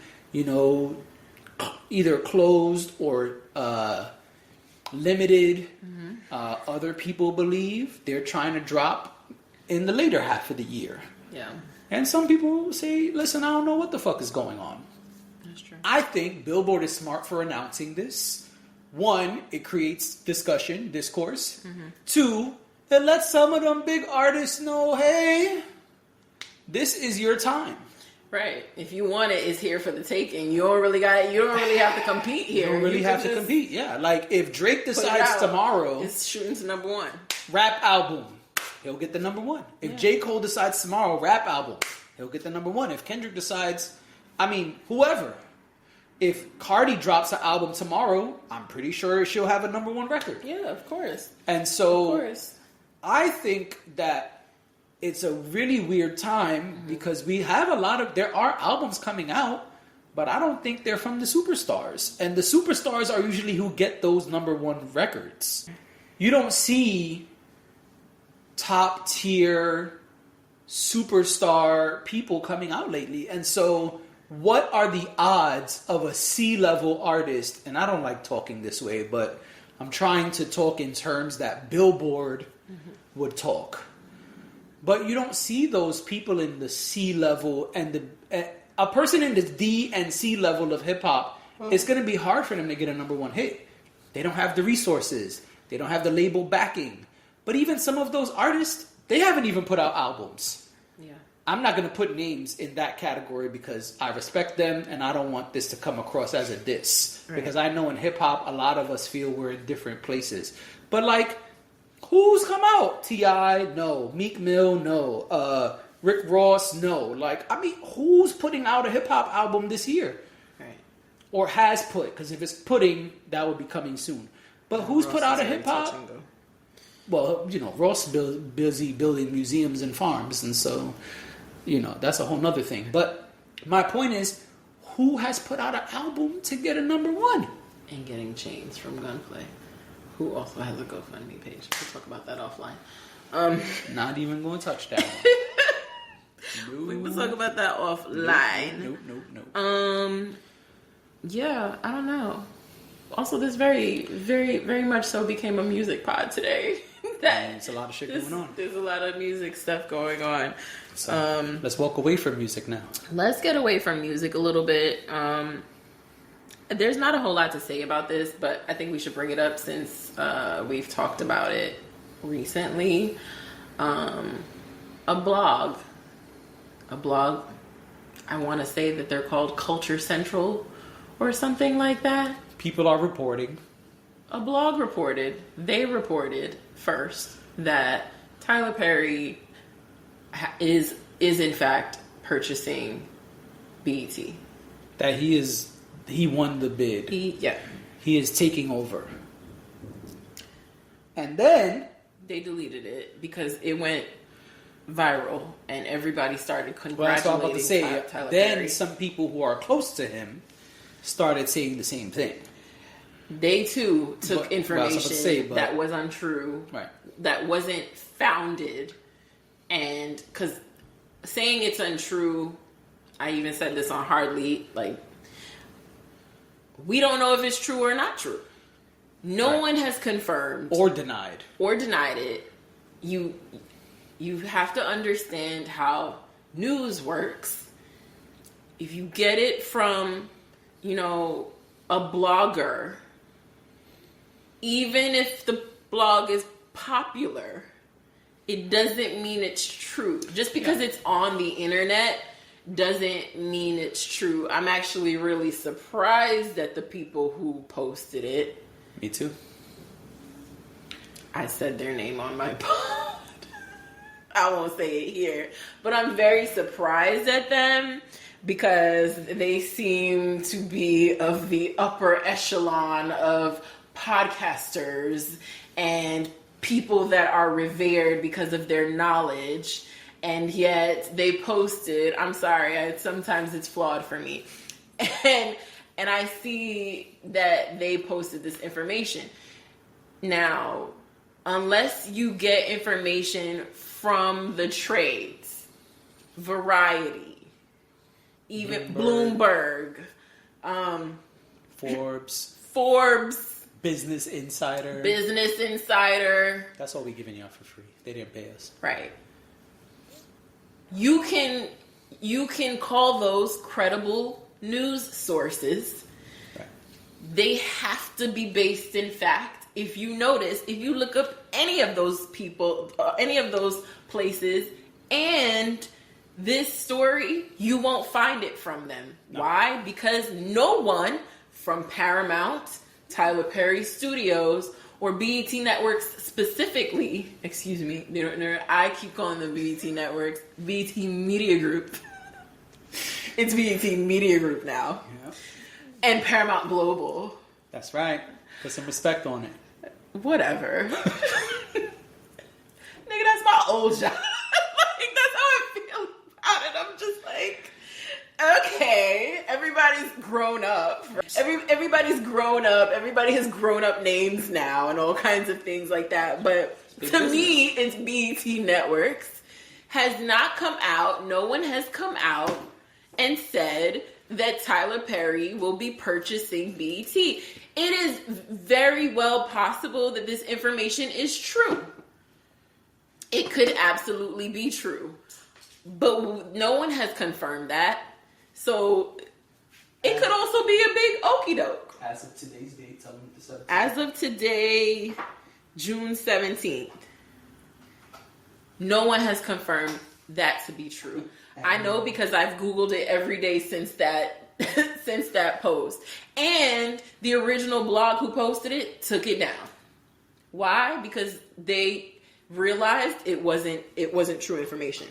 either closed or limited. Other people believe they're trying to drop in the later half of the year. Yeah. And some people say, listen, I don't know what the fuck is going on. That's true. I think Billboard is smart for announcing this. One, it creates discussion, discourse. 2, it lets some of them big artists know, hey, this is your time. Right. If you want it, it's here for the taking. You don't really have to compete here. You don't really have to compete, yeah. Like, if Drake decides tomorrow... It's shooting to number 1. Rap album, he'll get the number 1. If J. Cole decides tomorrow, rap album, he'll get the number 1. If Kendrick decides... whoever... If Cardi drops an album tomorrow, I'm pretty sure she'll have a number 1 record. Yeah, of course. And so, of course. I think that it's a really weird time because we have there are albums coming out, but I don't think they're from the superstars. And the superstars are usually who get those number 1 records. You don't see top tier superstar people coming out lately. And so... what are the odds of a C-level artist, and I don't like talking this way, but I'm trying to talk in terms that Billboard would talk. But you don't see those people in the C-level, and a person in the D and C level of hip-hop, it's going to be hard for them to get a number 1 hit. They don't have the resources. They don't have the label backing. But even some of those artists, they haven't even put out albums. Yeah. I'm not going to put names in that category because I respect them and I don't want this to come across as a diss. Right. Because I know in hip-hop, a lot of us feel we're in different places. But, like, who's come out? T.I., no. Meek Mill, no. Rick Ross, no. Like, who's putting out a hip-hop album this year? Right. Or has put? Because if it's putting, that would be coming soon. But who's Ross put out a hip-hop? Well, Ross busy building museums and farms, and so... that's a whole nother thing. But my point is, who has put out an album to get a number 1? And getting chains from Gunplay, who also has a GoFundMe page. We'll talk about that offline. Not even going to touch that one. No. We will talk about that offline. Nope. Yeah, I don't know. Also, this very, very, very much so became a music pod today. There's a lot of shit going on. There's a lot of music stuff going on. So, let's walk away from music now. Let's get away from music a little bit. There's not a whole lot to say about this, but I think we should bring it up since we've talked about it recently. A blog. I want to say that they're called Culture Central or something like that. People are reporting. A blog reported, they reported first that Tyler Perry is in fact purchasing BET. That he won the bid. He is taking over. And then they deleted it because it went viral and everybody started congratulating Tyler Perry. Some people who are close to him started saying the same thing. They too took information that was untrue, right? That wasn't founded, and because saying it's untrue, I even said this on Hardly, like, we don't know if it's true or not true. No one has confirmed or denied it. You have to understand how news works. If you get it from, a blogger, even if the blog is popular, it doesn't mean it's true. Just because it's on the internet doesn't mean it's true. I'm actually really surprised at the people who posted it. Me too. I said their name on my pod. I won't say it here. But I'm very surprised at them because they seem to be of the upper echelon of podcasters and people that are revered because of their knowledge. And yet they posted, I'm sorry, sometimes it's flawed for me. And I see that they posted this information. Now, unless you get information from the trades, Variety, even Bloomberg, Forbes, Business Insider. That's all we giving y'all for free. They didn't pay us. Right. You can call those credible news sources. Right. They have to be based in fact. If you notice, if you look up any of those people, any of those places, and this story, you won't find it from them. No. Why? Because no one from Paramount, Tyler Perry Studios, or BET Networks specifically, excuse me, I keep calling them BET Networks, BET Media Group. It's BET Media Group now. Yep. And Paramount Global. That's right. Put some respect on it. Whatever. Nigga, that's my old job. Like, that's how I feel about it. I'm just like, okay, everybody's grown up. Everybody's grown up. Everybody has grown up names now and all kinds of things like that. But to me, it's BET Networks has not come out. No one has come out and said that Tyler Perry will be purchasing BET. It is very well possible that this information is true. It could absolutely be true. But no one has confirmed that. So it could also be a big okie doke. As of today's date, tell them the 17th. As of today, June 17th, no one has confirmed that to be true. I know because I've Googled it every day since that since that post. And the original blog who posted it took it down. Why? Because they realized it wasn't true information.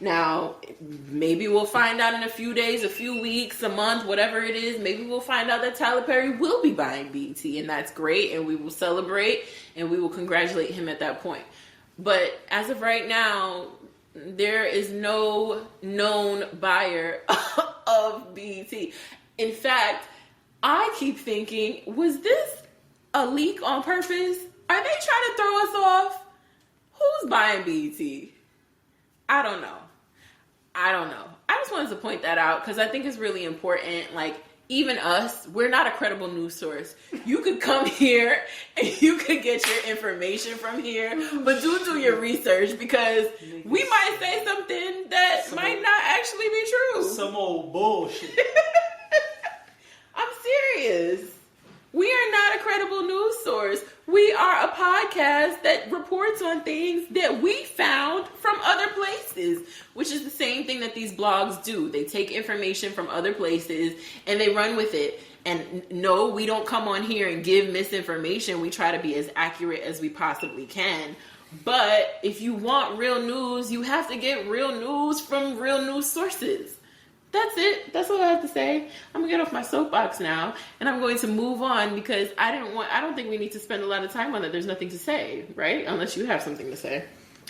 Now, maybe we'll find out in a few days, a few weeks, a month, whatever it is. Maybe we'll find out that Tyler Perry will be buying BET, and that's great, and we will celebrate, and we will congratulate him at that point. But as of right now, there is no known buyer of BET. In fact, I keep thinking, was this a leak on purpose? Are they trying to throw us off? Who's buying BET? I don't know. I just wanted to point that out because I think it's really important. Like, even us, we're not a credible news source. You could come here and you could get your information from here, but do your research because we might say something that might not actually be true. Some old bullshit. I'm serious. We are not a credible news source. We are a podcast that reports on things that we found from other places, which is the same thing that these blogs do. They take information from other places and they run with it. And no, we don't come on here and give misinformation. We try to be as accurate as we possibly can. But if you want real news, you have to get real news from real news sources. That's it. That's all I have to say. I'm gonna get off my soapbox now, and I'm going to move on because I don't think we need to spend a lot of time on it. There's nothing to say, right? Unless you have something to say.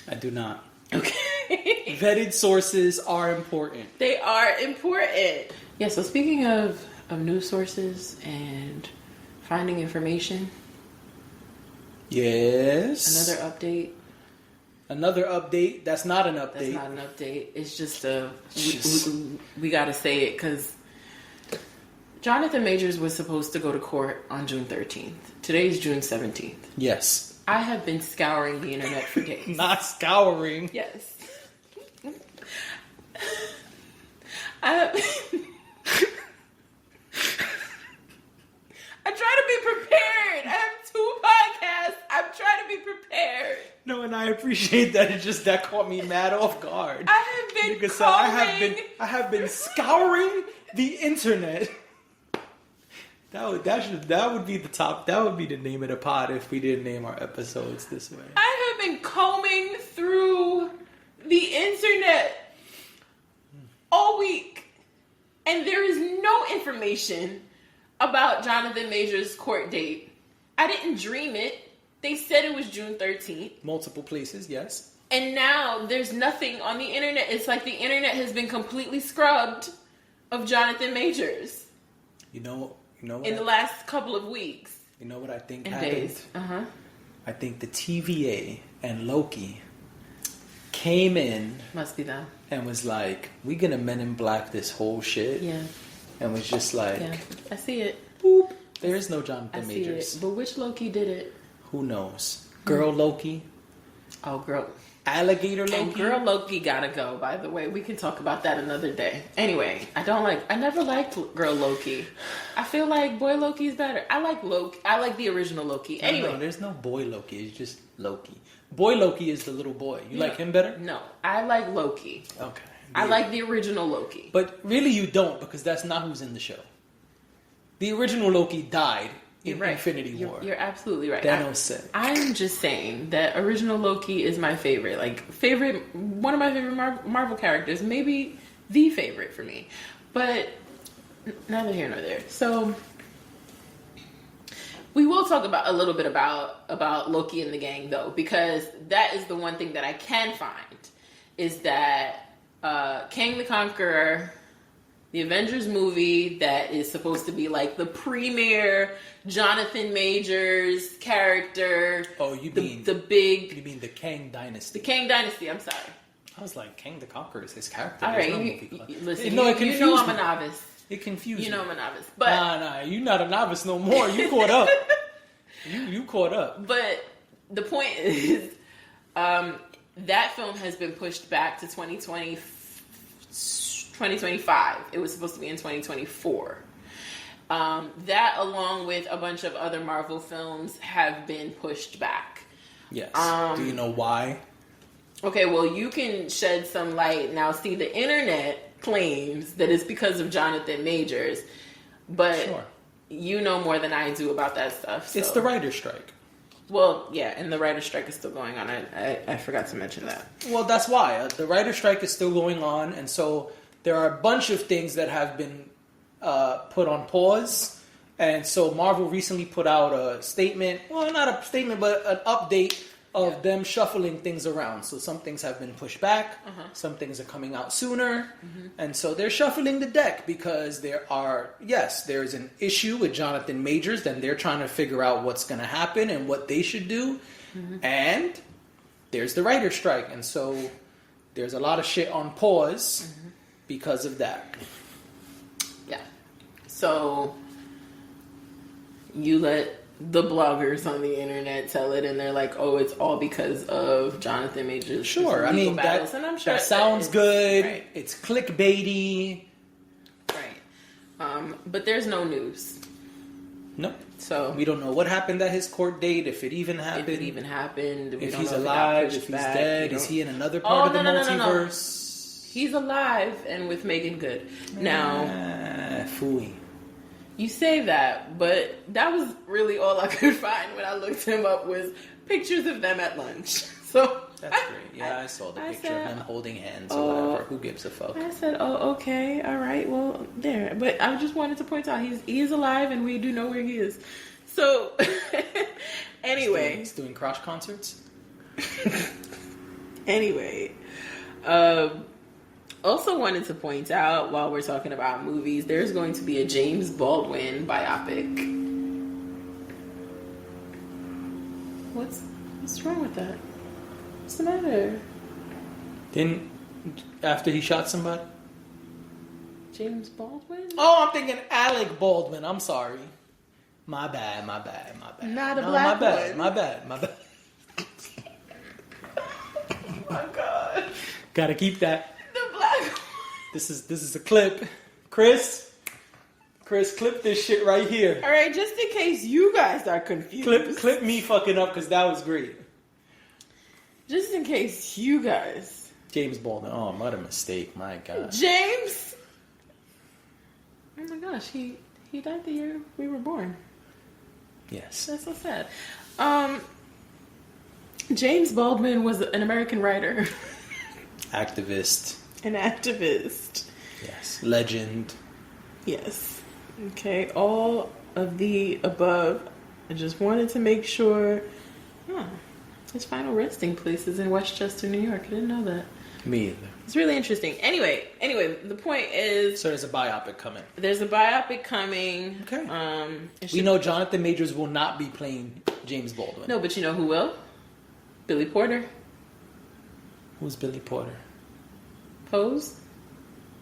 I do not. Okay. Vetted sources are important. They are important. Yeah. So speaking of news sources and finding information. Yes. Another update. Another update. That's not an update. That's not an update. It's just we got to say it because Jonathan Majors was supposed to go to court on June 13th. Today's June 17th. Yes. I have been scouring the internet for days. Not scouring. Yes. I try to be prepared. I have 2 podcasts. I'm trying to be prepared. No, and I appreciate that. It's just that caught me mad off guard. I have been Because I have been scouring the internet. That would be the top. That would be the name of the pod if we didn't name our episodes this way. I have been combing through the internet all week, and there is no information about Jonathan Majors' court date. I didn't dream it. They said it was June 13th. Multiple places, yes. And now there's nothing on the internet. It's like the internet has been completely scrubbed of Jonathan Majors. You know what? In the last couple of weeks. You know what I think and happened? Days. I think the TVA and Loki came in. Must be them. And was like, we gonna Men in Black this whole shit. Yeah. And was just like, yeah, I see it. Boop. There is no Jonathan I see Majors. it. But which Loki did it? Who knows? Girl Loki. Oh, girl. Alligator Loki. And girl Loki gotta go, by the way. We can talk about that another day. Anyway, I never liked girl Loki. I feel like boy Loki's better. I like Loki. I like the original Loki. Anyway. No, there's no boy Loki. It's just Loki. Boy Loki is the little boy. You like him better? No, I like Loki. Okay. I like the original Loki. But really you don't, because that's not who's in the show. The original Loki died in Infinity War. You're absolutely right. Thanos said. I'm just saying that original Loki is my favorite. One of my favorite Marvel characters. Maybe the favorite for me. But neither here nor there. So we will talk a little bit about Loki and the gang, though, because that is the one thing that I can find is that Kang the Conqueror, the Avengers movie that is supposed to be like the premier Jonathan Majors character. Oh, you mean the Kang Dynasty? The Kang Dynasty. I'm sorry. I was like, Kang the Conqueror is his character. All right, listen. You know I'm a novice. It confused me. You know I'm a novice, but nah, you're not a novice no more. You caught up. You caught up. But the point is, that film has been pushed back to 2025. It was supposed to be in 2024. That, along with a bunch of other Marvel films, have been pushed back. Yes. Do you know why? Okay, well, you can shed some light. Now, see, the internet claims that it's because of Jonathan Majors, but you know more than I do about that stuff. So. It's the writer's strike. Well, yeah, and the writer's strike is still going on. I forgot to mention that. Well, that's why. The writer's strike is still going on, and so there are a bunch of things that have been put on pause. And so Marvel recently put out a statement. Well, not a statement, but an update of them shuffling things around. So some things have been pushed back. Some things are coming out sooner. And so they're shuffling the deck because there's an issue with Jonathan Majors. Then they're trying to figure out what's going to happen and what they should do. And there's the writer's strike. And so there's a lot of shit on pause because of that. Yeah. So you let the bloggers on the internet tell it, and they're like, "Oh, it's all because of Jonathan Majors." Sure, I mean that. And I'm sure that sounds good. Right. It's clickbaity, right? But there's no news. Nope. So we don't know what happened at his court date. If it even happened. If he's alive. If he's dead. Is he in another part of the multiverse? No. He's alive and with Megan Good now. Phooey. You say that, but that was really all I could find when I looked him up was pictures of them at lunch. So that's great. Yeah, I saw the picture of them holding hands or whatever. Who gives a fuck? I said, "Oh, okay, all right, well, there." But I just wanted to point out he is alive, and we do know where he is. So anyway, he's doing crotch concerts. Anyway, also wanted to point out while we're talking about movies, there's going to be a James Baldwin biopic. What's wrong with that? What's the matter? After he shot somebody? James Baldwin? Oh, I'm thinking Alec Baldwin. I'm sorry. My bad. Not a black one. My bad. Oh my God. Gotta keep that. Black. This is a clip. Chris, clip this shit right here. All right, just in case you guys are confused. Clip me fucking up because that was great. Just in case you guys. James Baldwin. Oh, what a mistake. My God. James. Oh my gosh, he died the year we were born. Yes. That's so sad. James Baldwin was an American writer. Activist. An activist. Yes. Legend. Yes. Okay. All of the above. I just wanted to make sure. His final resting place is in Westchester, New York. I didn't know that. Me either. It's really interesting. Anyway, the point is. So there's a biopic coming. There's a biopic coming. Okay. We know Jonathan Majors will not be playing James Baldwin. No, but you know who will? Billy Porter. Who's Billy Porter? Pose.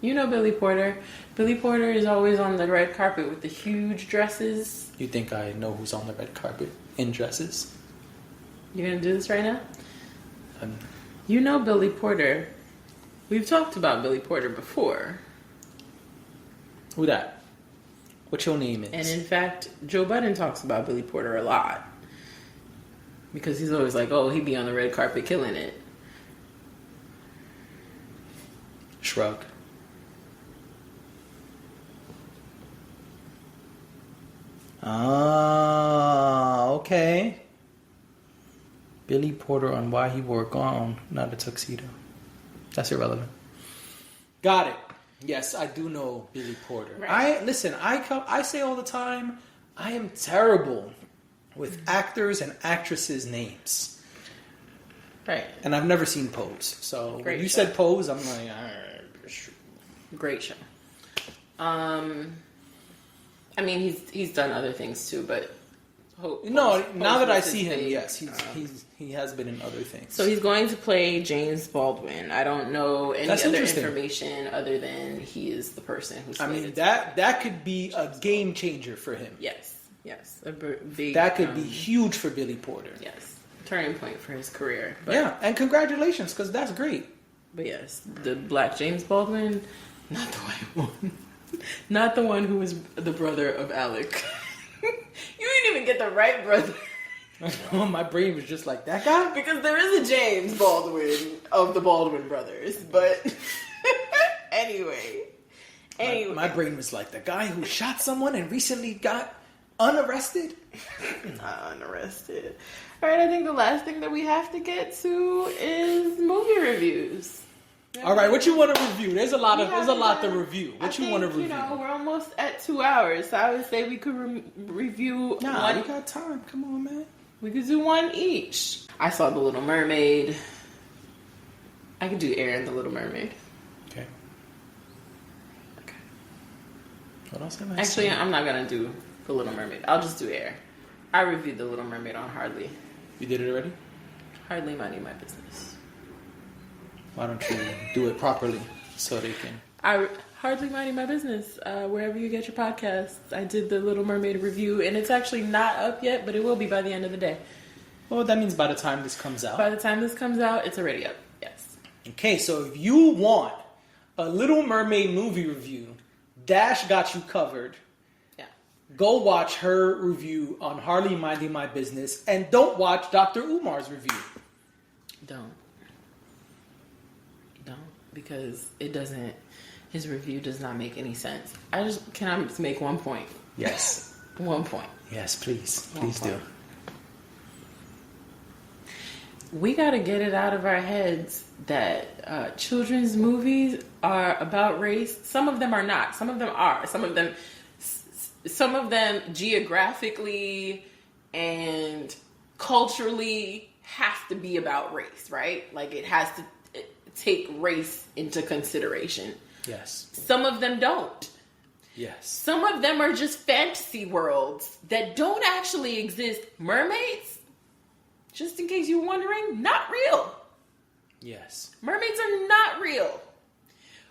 You know Billy Porter. Billy Porter is always on the red carpet with the huge dresses. You think I know who's on the red carpet in dresses? You're gonna do this right now? Um, You know Billy Porter. We've talked about Billy Porter before. Who that? What your name is? And in fact, Joe Budden talks about Billy Porter a lot. Because he's always like, oh, he'd be on the red carpet killing it. Shrug. Ah, okay. Billy Porter on why he wore a gown, not a tuxedo. That's irrelevant. Got it. Yes, I do know Billy Porter. Right. I say all the time, I am terrible with actors and actresses' names. Right. And I've never seen Pose. So Great when you show. said Pose, I'm like, all right. Great show. I mean, he's done other things too, but Now that I was see his him, big, yes, he has been in other things. So he's going to play James Baldwin. I don't know any That's other interesting. information other than he is the person who's. I mean, that could be a game changer for him. Yes, a big. That could be huge for Billy Porter. Yes, turning point for his career. But, Yeah, and congratulations, because that's great. but yes, the black James Baldwin, not the white one, not the one who was the brother of Alec. You didn't even get the right brother. My brain was just like, that guy? Because there is a James Baldwin of the Baldwin brothers, but anyway. My brain was like, the guy who shot someone and recently got unarrested? Not unarrested. All right, I think the last thing that we have to get to is movie reviews. All right, what you want to review? There's a lot to to review. What you want to review? We're almost at 2 hours, so I would say we could review Nah, one. we got time. Come on, man. We could do one each. I saw The Little Mermaid. I could do Air and The Little Mermaid. Okay. What else am I Actually, saying? I'm not gonna do The Little Mermaid. I'll just do Air. I reviewed The Little Mermaid on Hardly You did it already? Minding My Business. Why don't you do it properly so they can... Hardly Minding My Business, wherever you get your podcasts. I did the Little Mermaid review, and it's actually not up yet, but it will be by the end of the day. Well, that means by the time this comes out. By the time this comes out, it's already up. Yes. Okay, so if you want a Little Mermaid movie review, Dash got you covered. Yeah. Go watch her review on Hardly Minding My Business, and don't watch Dr. Umar's review. Don't, because it doesn't. His review does not make any sense. Can I just make one point? Yes. 1 point. Yes, please. One Please do. point. We got to get it out of our heads that children's movies are about race. Some of them are not. Some of them are. Some of them geographically and culturally have to be about race, right? Like it has to take race into consideration. Yes. Some of them don't. Yes. Some of them are just fantasy worlds that don't actually exist. Mermaids, just in case you're wondering, not real. Yes. Mermaids are not real.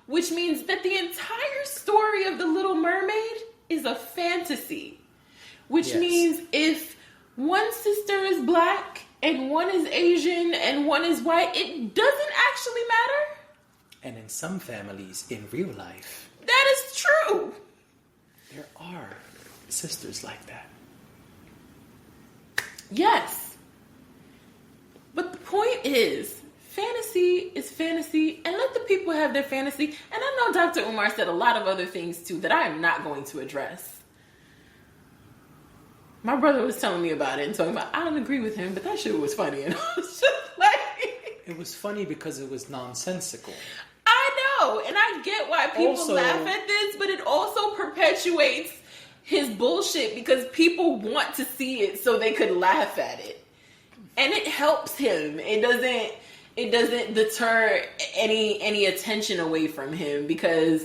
Which means that the entire story of The Little Mermaid is a fantasy. Which Yes. means if one sister is black and one is Asian and one is white, it doesn't actually matter. And in some families, in real life, That is true. there are sisters like that. Yes. But the point is, fantasy is fantasy, and let the people have their fantasy. And I know Dr. Umar said a lot of other things too that I am not going to address. My brother was telling me about it and talking about, I don't agree with him, but that shit was funny. And I was just like... It was funny because it was nonsensical. I know, and I get why people Also- laugh at this, but it also perpetuates his bullshit because people want to see it so they could laugh at it. And it helps him. It doesn't deter any attention away from him because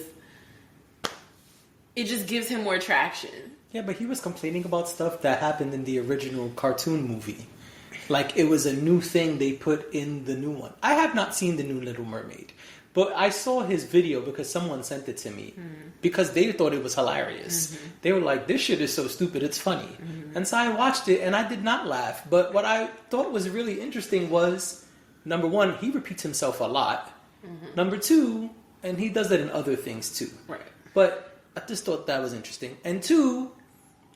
it just gives him more traction. Yeah, but he was complaining about stuff that happened in the original cartoon movie. Like, it was a new thing they put in the new one. I have not seen the new Little Mermaid. But I saw his video because someone sent it to me. Because they thought it was hilarious. They were like, this shit is so stupid, it's funny. And so I watched it, and I did not laugh. But what I thought was really interesting was, number one, he repeats himself a lot. Number two, and he does that in other things too. Right. But I just thought that was interesting. And two,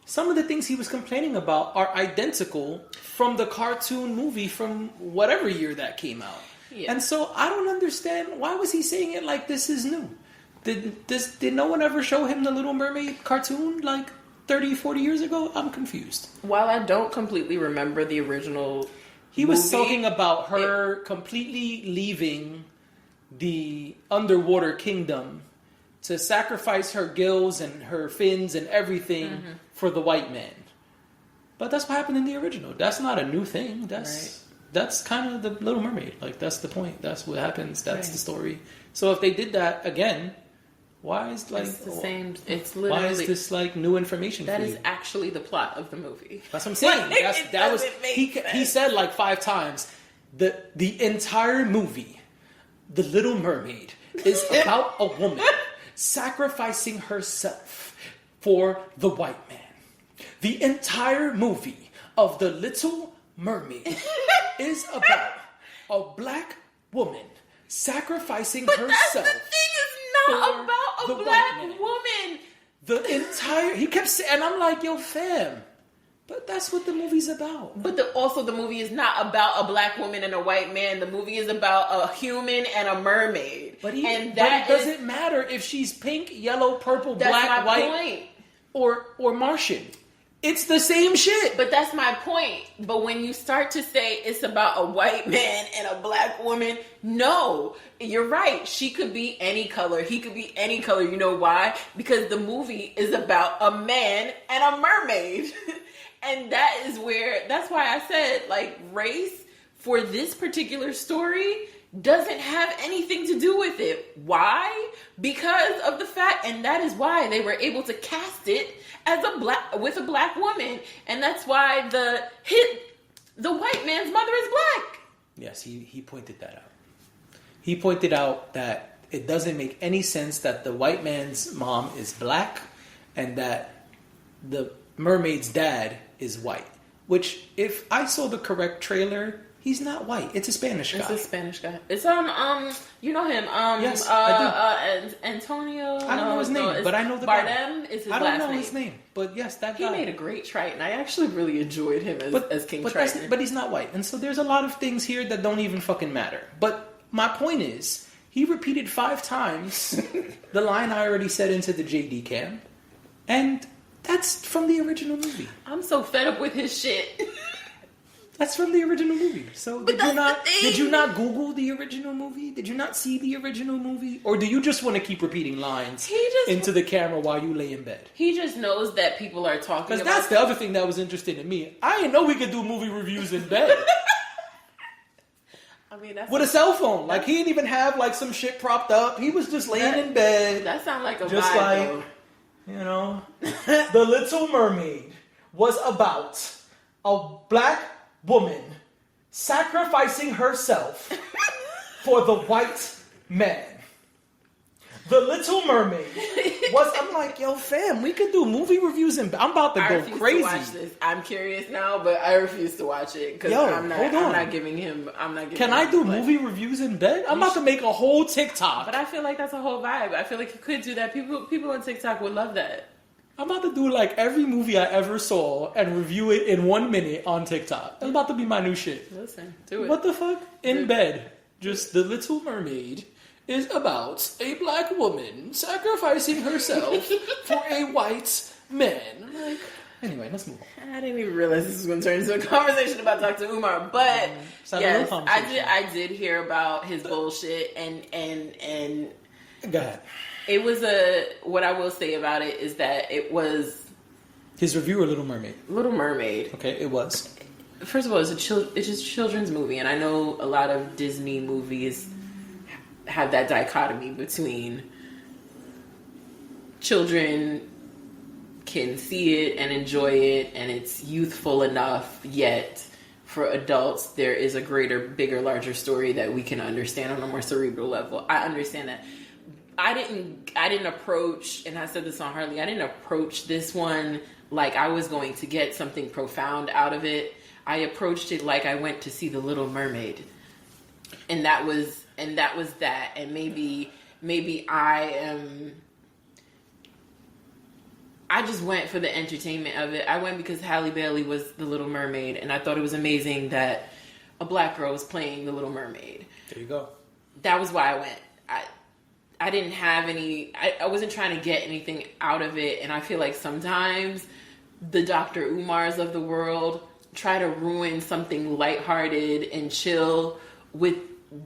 some of the things he was complaining about are identical from the cartoon movie from whatever year that came out. Yeah. And so I don't understand, why was he saying it like this is new? Did no one ever show him the Little Mermaid cartoon like 30, 40 years ago? I'm confused. While I don't completely remember the original He was talking about her completely leaving the underwater kingdom to sacrifice her gills and her fins and everything for the white man. But that's what happened in the original. That's not a new thing. That's kind of the Little Mermaid. Like, that's the point. That's what happens. That's the story. So if they did that again, why is like it's the same? It's literally, why is this like new information? That for is you? actually the plot of the movie. That's what I'm saying. He said like 5 times the entire movie, The Little Mermaid, is about a woman sacrificing herself for the white man. The entire movie of The Little Mermaid is about a black woman sacrificing herself. That's the thing, it's not about a black woman. The entire, he kept saying, and I'm like, yo, fam, but that's what the movie's about. But also the movie is not about a black woman and a white man. The movie is about a human and a mermaid. But it doesn't matter if she's pink, yellow, purple, black, white, or Martian. It's the same shit. But that's my point. But when you start to say it's about a white man and a black woman, no, you're right. She could be any color. He could be any color. You know why? Because the movie is about a man and a mermaid. And that's why I said, like, race for this particular story doesn't have anything to do with it. Why? Because of the fact, and that is why they were able to cast it as with a black woman, and that's why the white man's mother is black. Yes, he pointed that out. He pointed out that it doesn't make any sense that the white man's mom is black and that the mermaid's dad is white. Which, if I saw the correct trailer, he's not white. It's a Spanish guy. It's a Spanish guy. It's you know him. Yes, I do. Antonio. I don't know his name, but I know the Bardem guy. is his I last don't know name. his name, but yes, that He guy. made a great Triton. I actually really enjoyed him as King Triton. But he's not white, and so there's a lot of things here that don't even fucking matter. But my point is, he repeated 5 times the line I already said into the JD cam, and that's from the original movie. I'm so fed up with his shit. That's from the original movie. So did you not Google the original movie? Did you not see the original movie? Or do you just want to keep repeating lines into the camera while you lay in bed? He just knows that people are talking about... Because that's the other thing that was interesting to me. I didn't know we could do movie reviews in bed. I mean, that's... With a cell phone. Like, he didn't even have, like, some shit propped up. He was just laying in bed. That sounds like a just vibe, like, though. You know, The Little Mermaid was about a black woman sacrificing herself for the white man. The Little Mermaid was... I'm like, yo, fam, we could do movie reviews and I'm about to go crazy. To watch this. I'm curious now, but I refuse to watch it because I'm not giving him. Can I do movie reviews in bed? I'm about to make a whole TikTok. But I feel like that's a whole vibe. I feel like you could do that. People on TikTok would love that. I'm about to do like every movie I ever saw and review it in 1 minute on TikTok. That's about to be my new shit. Listen, do it. What the fuck? In bed. Just The Little Mermaid is about a black woman sacrificing herself for a white man. Like, anyway, let's move on. I didn't even realize this was going to turn into a conversation about Dr. Umar, but yes, I did hear about his bullshit and go ahead. It was what I will say about it is that it was his review or Little Mermaid? Little Mermaid. Okay, it was. First of all, it's just a children's movie, and I know a lot of Disney movies have that dichotomy between children can see it and enjoy it, and it's youthful enough, yet for adults there is a greater, bigger, larger story that we can understand on a more cerebral level. I understand that. I didn't approach, and I said this on Harley, I didn't approach this one like I was going to get something profound out of it. I approached it like I went to see The Little Mermaid. And that was that. And maybe I just went for the entertainment of it. I went because Halle Bailey was The Little Mermaid, and I thought it was amazing that a black girl was playing The Little Mermaid. There you go. That was why I went. I didn't have I wasn't trying to get anything out of it, and I feel like sometimes the Dr. Umars of the world try to ruin something lighthearted and chill with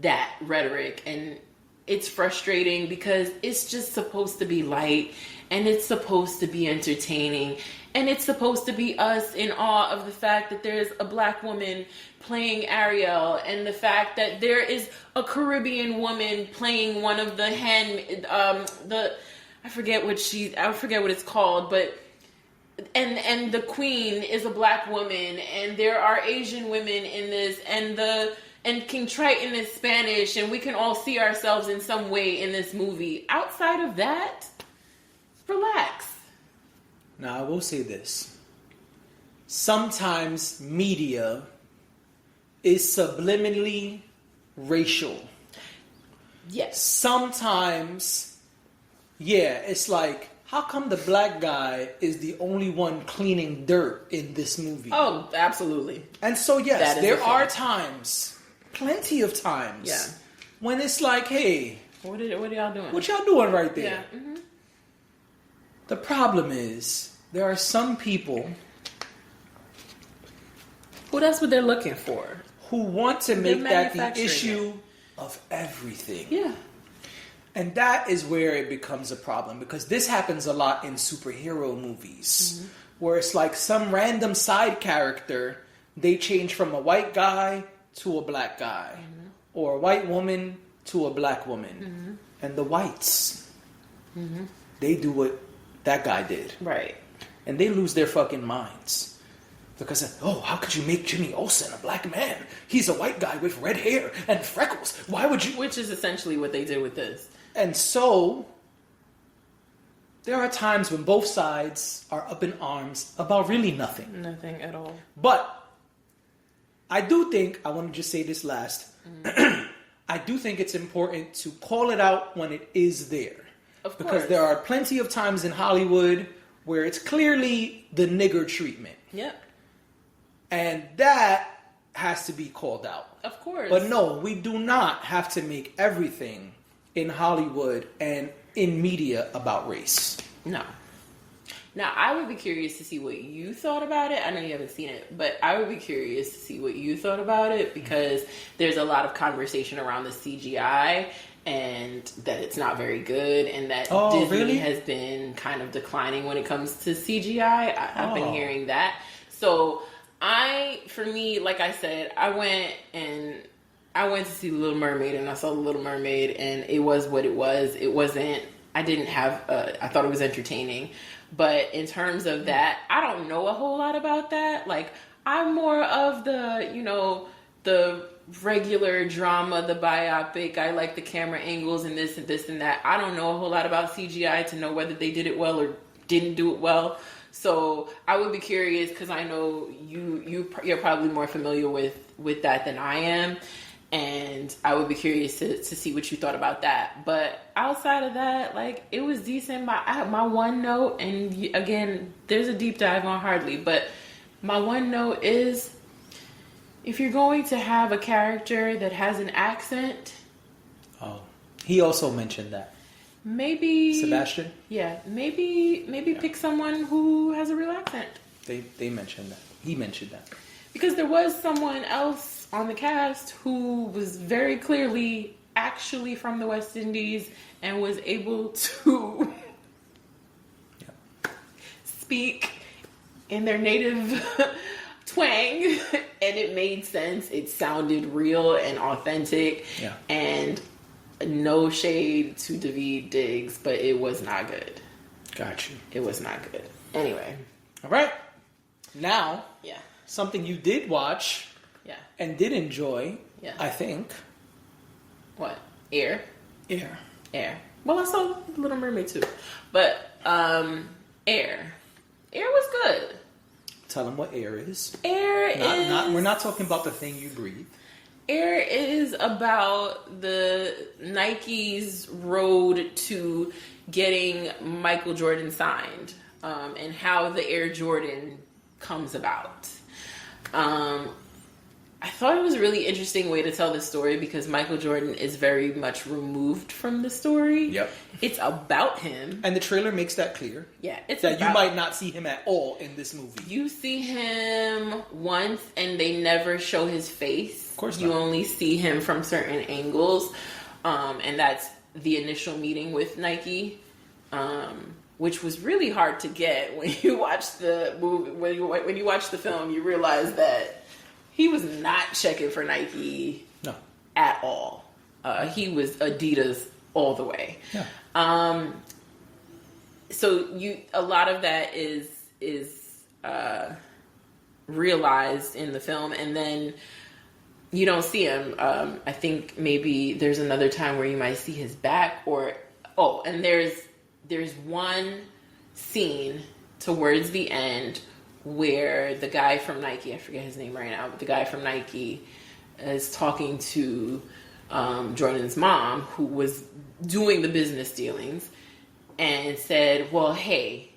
that rhetoric, and it's frustrating because it's just supposed to be light, and it's supposed to be entertaining, and it's supposed to be us in awe of the fact that there's a black woman playing Ariel, and the fact that there is a Caribbean woman playing one of the I forget what it's called, but and the queen is a black woman, and there are Asian women in this, and King Triton is Spanish, and we can all see ourselves in some way in this movie. Outside of that, relax. Now, I will say this. Sometimes media is subliminally racial. Yes. Sometimes, it's like, how come the black guy is the only one cleaning dirt in this movie? Oh, absolutely. And so, yes, there are thing. times, plenty of times, Yeah. when it's like, hey, what are y'all doing? what y'all doing right there? Yeah. Mm-hmm. The problem is, there are some people Well, that's what they're looking for. who want to make that the manufacturing issue of everything. Yeah. And that is where it becomes a problem, because this happens a lot in superhero movies, where it's like some random side character, they change from a white guy to a black guy, or a white woman to a black woman. And the whites, they do what that guy did. Right. And they lose their fucking minds. Because, how could you make Jimmy Olsen a black man? He's a white guy with red hair and freckles. Why would you? Which is essentially what they did with this. And so, there are times when both sides are up in arms about really nothing. Nothing at all. But, I do think, I want to just say this last, I do think it's important to call it out when it is there. Of course. Because there are plenty of times in Hollywood where it's clearly the nigger treatment. Yep. And that has to be called out. Of course. But no, we do not have to make everything in Hollywood and in media about race. No. Now, I would be curious to see what you thought about it. I know you haven't seen it, but I would be curious to see what you thought about it, because there's a lot of conversation around the CGI and that it's not very good, and that Disney has been kind of declining when it comes to CGI. I've been hearing that. So, for me, like I said, I went to see The Little Mermaid, and I saw The Little Mermaid, and it was what it was. It wasn't, I thought it was entertaining. But in terms of that, I don't know a whole lot about that. Like, I'm more of the regular drama, the biopic. I like the camera angles and this and that. I don't know a whole lot about CGI to know whether they did it well or didn't do it well. So I would be curious, because I know you're probably more familiar with that than I am. And I would be curious to see what you thought about that. But outside of that, like, it was decent. My one note, and again, there's a deep dive on Hardly, but my one note is, if you're going to have a character that has an accent... Oh, he also mentioned that. Maybe... Sebastian? Yeah, maybe pick someone who has a real accent. They mentioned that. He mentioned that. Because there was someone else on the cast who was very clearly actually from the West Indies and was able to speak in their native twang, and it made sense. It sounded real and authentic. Yeah. And no shade to Daveed Diggs, but it was not good. Got you. It was not good. Anyway. All right. Now, Yeah. something you did watch Yeah. and did enjoy, Yeah. I think. What? Air. Air. Well, I saw Little Mermaid too. But, Air. Air was good. Tell them what Air is. Air is... We're not talking about the thing you breathe. Air is about the Nike's road to getting Michael Jordan signed, and how the Air Jordan comes about. I thought it was a really interesting way to tell the story because Michael Jordan is very much removed from the story. Yep. It's about him. And the trailer makes that clear. Yeah, it's that about, you might not see him at all in this movie. You see him once and they never show his face. Of course you not. only see him from certain angles. And that's the initial meeting with Nike. Which was really hard to get when you watch the movie. When you watch the film, you realize that he was not checking for Nike at all. He was Adidas all the way. Yeah. So a lot of that is realized in the film, and then you don't see him. I think maybe there's another time where you might see his back, and there's one scene towards the end where the guy from Nike, I forget his name right now, but the guy from Nike is talking to Jordan's mom, who was doing the business dealings, and said, well, hey,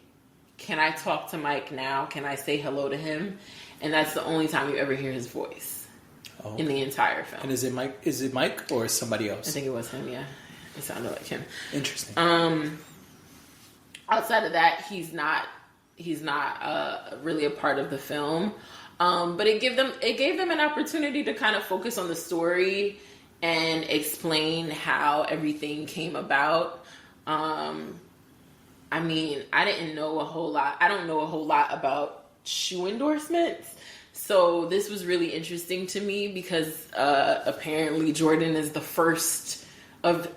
can I talk to Mike now? Can I say hello to him? And that's the only time you ever hear his voice in the entire film. And is it Mike or somebody else? I think it was him, yeah. It sounded like him. Interesting. Outside of that, he's not really a part of the film. But it gave them an opportunity to kind of focus on the story and explain how everything came about. I mean, I didn't know a whole lot. I don't know a whole lot about shoe endorsements. So this was really interesting to me because apparently Jordan is the first of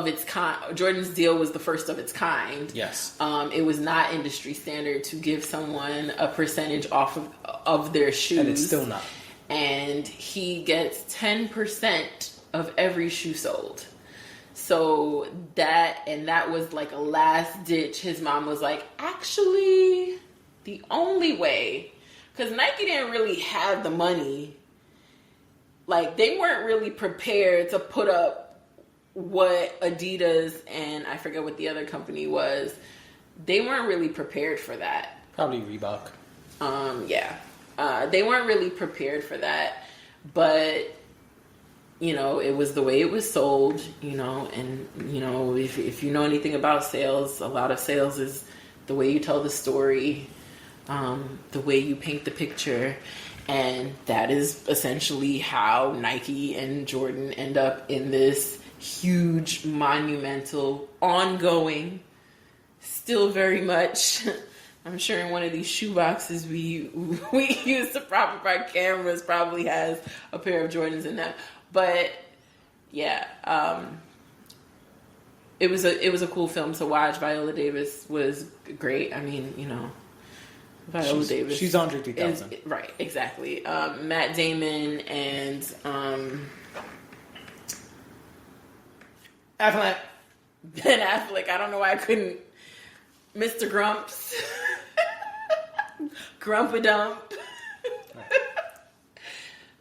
its kind. Jordan's deal was the first of its kind. Yes. It was not industry standard to give someone a percentage off of their shoes. And it's still not. And he gets 10% of every shoe sold. So that was like a last ditch. His mom was like, actually, the only way, because Nike didn't really have the money. Like, they weren't really prepared to put up what Adidas and I forget what the other company was. They weren't really prepared for that. Probably Reebok. Yeah. They weren't really prepared for that. But, you know, it was the way it was sold, you know, and, you know, if you know anything about sales, a lot of sales is the way you tell the story, the way you paint the picture. And that is essentially how Nike and Jordan end up in this huge, monumental, ongoing, still very much, I'm sure in one of these shoe boxes we use to prop up our cameras probably has a pair of Jordans in them. But yeah, it was a cool film to watch. Viola Davis was great. I mean, you know, Viola Davis. She's Andre 3000. Right, exactly. Matt Damon and Affleck. Ben Affleck. I don't know why I couldn't. Mr. Grumps. Grumpadump.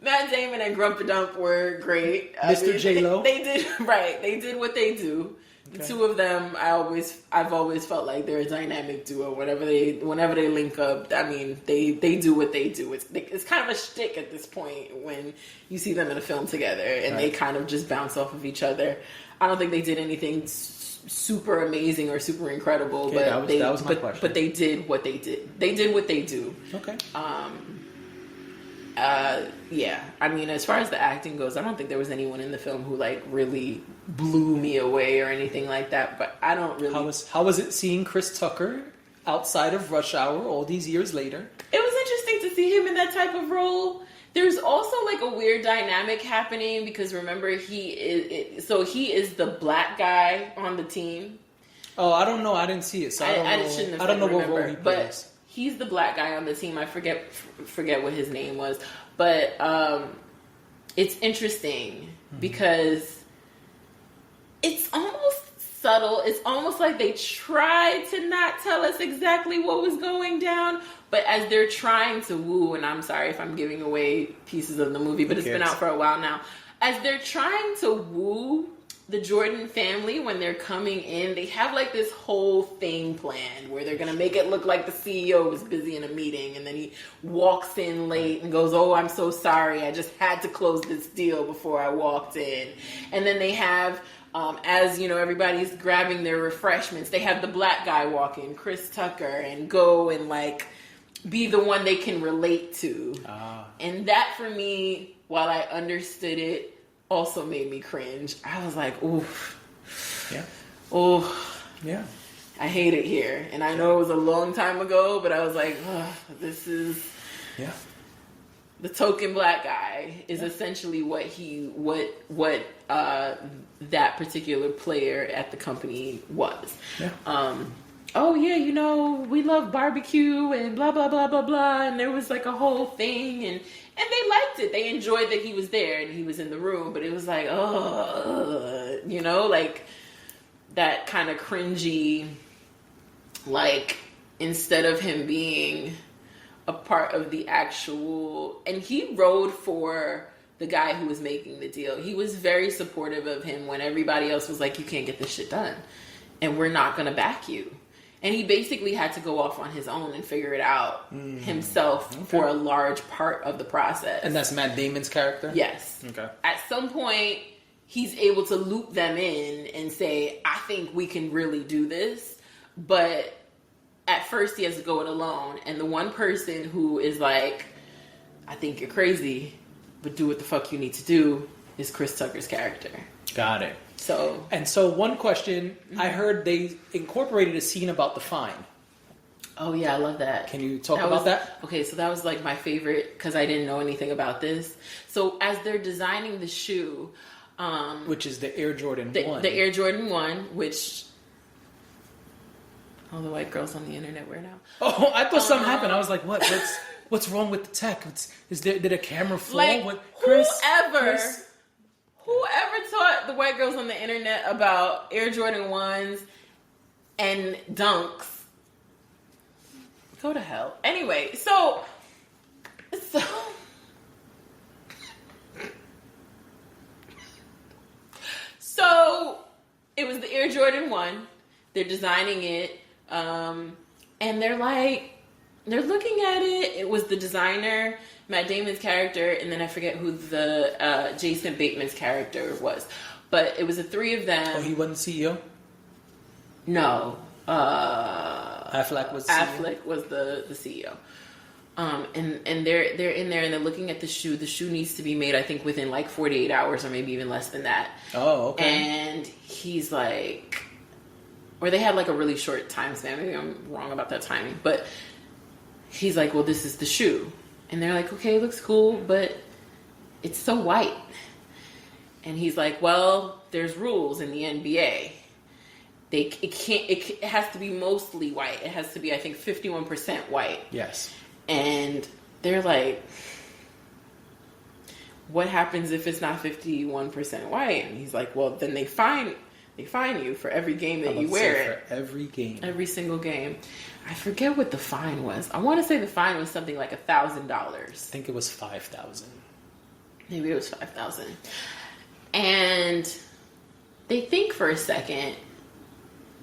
Matt Damon and Grumpadump were great. Mr. J-Lo. They did right. They did what they do. Okay. The two of them, I've always felt like they're a dynamic duo. Whenever they link up, I mean, they do what they do. It's kind of a shtick at this point when you see them in a film together, and they kind of just bounce off of each other. I don't think they did anything super amazing or super incredible, okay, but that was my question. But they did what they did. They did what they do. Okay. Yeah. I mean, as far as the acting goes, I don't think there was anyone in the film who like really blew me away or anything like that. But I don't really. How was it seeing Chris Tucker outside of Rush Hour all these years later? It was interesting to see him in that type of role. There's also like a weird dynamic happening because remember he is the black guy on the team. Oh, I don't know. I didn't see it, so I don't know. Shouldn't have I don't know what role he but plays. he's the black guy on the team. I forget what his name was, but it's interesting because it's almost subtle. It's almost like they tried to not tell us exactly what was going down, but as they're trying to woo, and I'm sorry if I'm giving away pieces of the movie, but it's been out for a while now. As they're trying to woo the Jordan family when they're coming in, they have like this whole thing planned where they're gonna make it look like the CEO was busy in a meeting, and then he walks in late and goes, "Oh, I'm so sorry, I just had to close this deal before I walked in." And then they have, as you know, everybody's grabbing their refreshments, they have the black guy walk in, Chris Tucker, and go and like be the one they can relate to. And that for me, while I understood it, also made me cringe. I was like, oof. Yeah. Oh. Yeah. I hate it here. And I know it was a long time ago, but I was like, this is... Yeah. The token black guy is essentially what that particular player at the company was. Yeah. Oh yeah, you know, we love barbecue and blah blah blah blah blah, and there was like a whole thing, and they liked it. They enjoyed that he was there and he was in the room, but it was like, you know, like that kind of cringy, like instead of him being a part of the actual, and he rode for the guy who was making the deal. He was very supportive of him when everybody else was like, you can't get this shit done and we're not going to back you. And he basically had to go off on his own and figure it out himself for a large part of the process. And that's Matt Damon's character? Yes. Okay. At some point, he's able to loop them in and say, I think we can really do this. But at first, he has to go it alone. And the one person who is like, I think you're crazy, but do what the fuck you need to do, is Chris Tucker's character. Got it. So one question, I heard they incorporated a scene about the fine. Oh yeah, I love that. Can you talk about that? Okay, so that was like my favorite because I didn't know anything about this. So as they're designing the shoe, which is the Air Jordan 1. The Air Jordan 1, which all the white girls on the internet wear now. Oh, I thought something happened. I was like, what? What's wrong with the tech? Did a camera fall? Like, with Chris? Whoever taught the white girls on the internet about Air Jordan 1s and dunks, go to hell. Anyway, so it was the Air Jordan 1. They're designing it, and they're looking at it. It was the designer, Matt Damon's character, and then I forget who the Jason Bateman's character was. But it was the three of them. Oh, he wasn't CEO? No. Affleck was CEO? Affleck was the CEO. And they're in there and they're looking at the shoe. The shoe needs to be made, I think, within like 48 hours or maybe even less than that. Oh, okay. And he's like, or they had like a really short time span. Maybe I'm wrong about that timing, but he's like, well, this is the shoe. And they're like, okay, it looks cool, but it's so white. And he's like, well, there's rules in the NBA. It has to be mostly white. It has to be, I think, 51% white. Yes. And they're like, what happens if it's not 51% white? And he's like, well, then they fine you for every game that you wear it. For every game. Every single game. I forget what the fine was. I want to say the fine was something like $1,000. I think it was 5,000. Maybe it was 5,000. And they think for a second,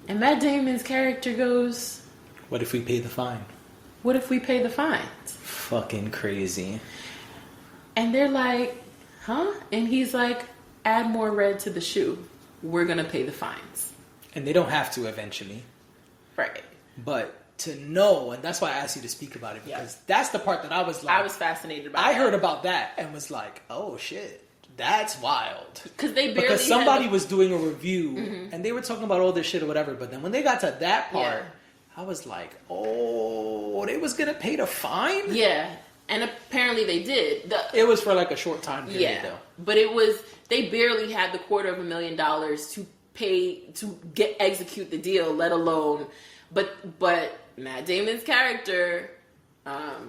and Matt Damon's character goes, what if we pay the fine? What if we pay the fines? Fucking crazy. And they're like, huh? And he's like, add more red to the shoe. We're going to pay the fines. And they don't have to eventually. Right. But to know, and that's why I asked you to speak about it, because that's the part that I was like... I was fascinated about I heard about that and was like, oh shit, that's wild. Because somebody was doing a review and they were talking about all this shit or whatever, but then when they got to that part, I was like, oh, they was going to pay the fine? Yeah. And apparently they did. It was for like a short time period, though. But they barely had the $250,000 to execute the deal, let alone. But Matt Damon's character, God,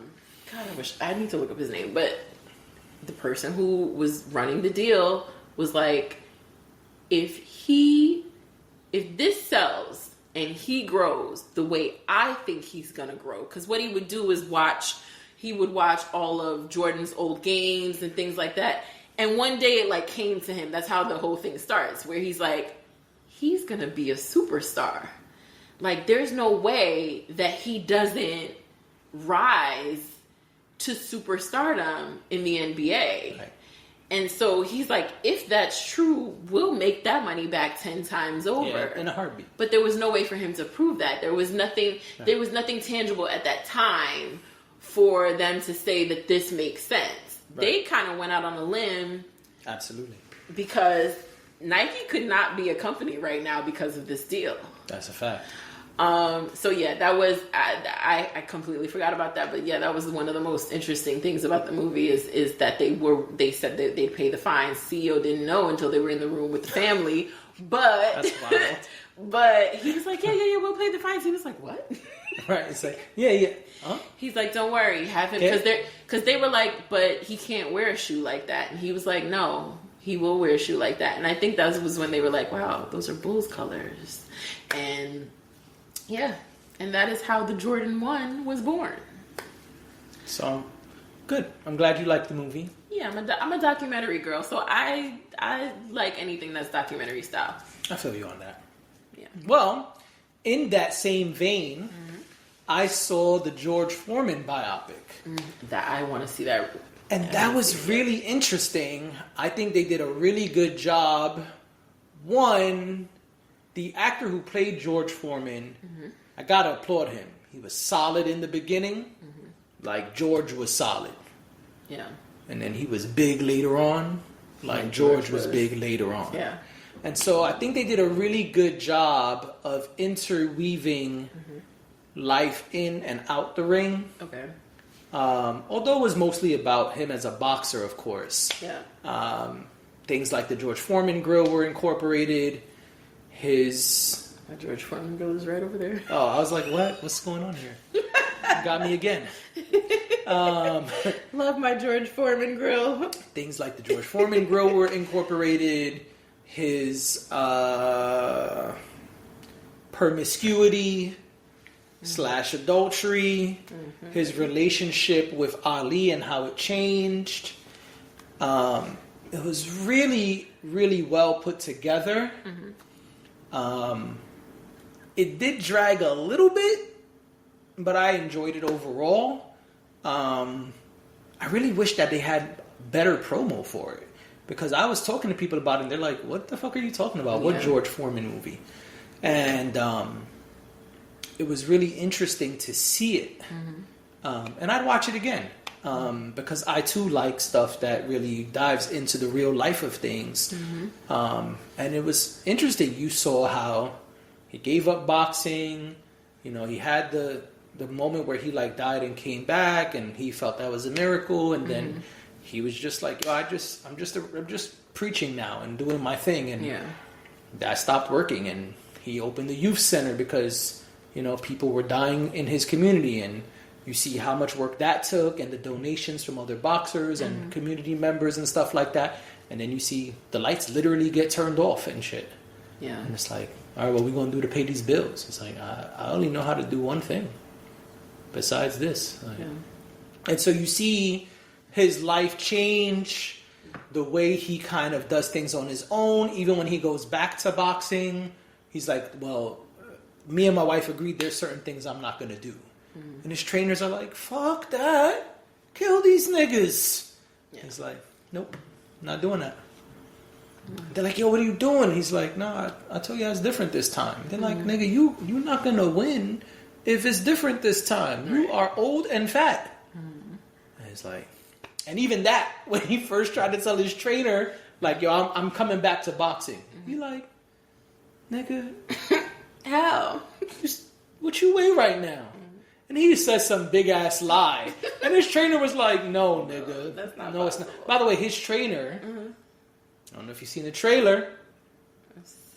I need to look up his name, but the person who was running the deal was like, if this sells and he grows the way I think he's gonna grow, because what he would do is he would watch all of Jordan's old games and things like that. And one day it like came to him. That's how the whole thing starts, where he's like, he's gonna be a superstar. Like, there's no way that he doesn't rise to superstardom in the NBA. Right. And so he's like, if that's true, we'll make that money back 10 times over. Yeah, in a heartbeat. But there was no way for him to prove that. There was nothing tangible at that time for them to say that this makes sense. Right. They kind of went out on a limb. Absolutely. Because Nike could not be a company right now because of this deal. That's a fact. So yeah, that was, I completely forgot about that, but yeah, that was one of the most interesting things about the movie is that they said that they'd pay the fine. CEO didn't know until they were in the room with the family, but, that's wild. But he was like, yeah, we'll pay the fines. He was like, what? Right. It's like, yeah. Huh? He's like, don't worry, have him, because they were like, but he can't wear a shoe like that. And he was like, no, he will wear a shoe like that. And I think that was when they were like, wow, those are Bulls colors. And yeah, and that is how the Jordan 1 was born. So, good. I'm glad you liked the movie. Yeah, I'm a documentary girl, so I like anything that's documentary style. I feel you on that. Yeah. Well, in that same vein, I saw the George Foreman biopic. That I want to see that. And that was really interesting. I think they did a really good job. One, the actor who played George Foreman, I gotta applaud him. He was solid in the beginning, like George was solid. Yeah. And then he was big later on, like George was big later on. Yeah. And so I think they did a really good job of interweaving life in and out the ring. Okay. Although it was mostly about him as a boxer, of course. Yeah. Things like the George Foreman grill were incorporated. My George Foreman grill is right over there. Oh, I was like, what? What's going on here? You got me again. Love my George Foreman grill. Things like the George Foreman grill were incorporated. His promiscuity / adultery. His relationship with Ali and how it changed. It was really, really well put together. It did drag a little bit, but I enjoyed it overall. I really wish that they had better promo for it, because I was talking to people about it and they're like, what the fuck are you talking about? What George Foreman movie? And it was really interesting to see it. And I'd watch it again. Because I too like stuff that really dives into the real life of things. And it was interesting. You saw how he gave up boxing. You know, he had the moment where he like died and came back, and he felt that was a miracle. And then he was just like, I'm just preaching now and doing my thing. And I stopped working, and he opened the youth center because, you know, people were dying in his community, and you see how much work that took, and the donations from other boxers and community members and stuff like that. And then you see the lights literally get turned off and shit. Yeah. And it's like, all right, what are we going to do to pay these bills? It's like, I only know how to do one thing besides this. Like, and so you see his life change, the way he kind of does things on his own. Even when he goes back to boxing, he's like, well, me and my wife agreed there's certain things I'm not going to do. And his trainers are like, fuck that. Kill these niggas. Yeah. He's like, nope, not doing that. They're like, yo, what are you doing? He's like, no, I told you it's different this time. They're like, nigga, you're not going to win if it's different this time. You are old and fat. And he's like, and even that, when he first tried to tell his trainer, like, yo, I'm coming back to boxing. He like, nigga, how? What you weigh right now? And he says some big ass lie. And his trainer was like, no, nigga. That's not no, possible. It's not. By the way, his trainer, I don't know if you've seen the trailer.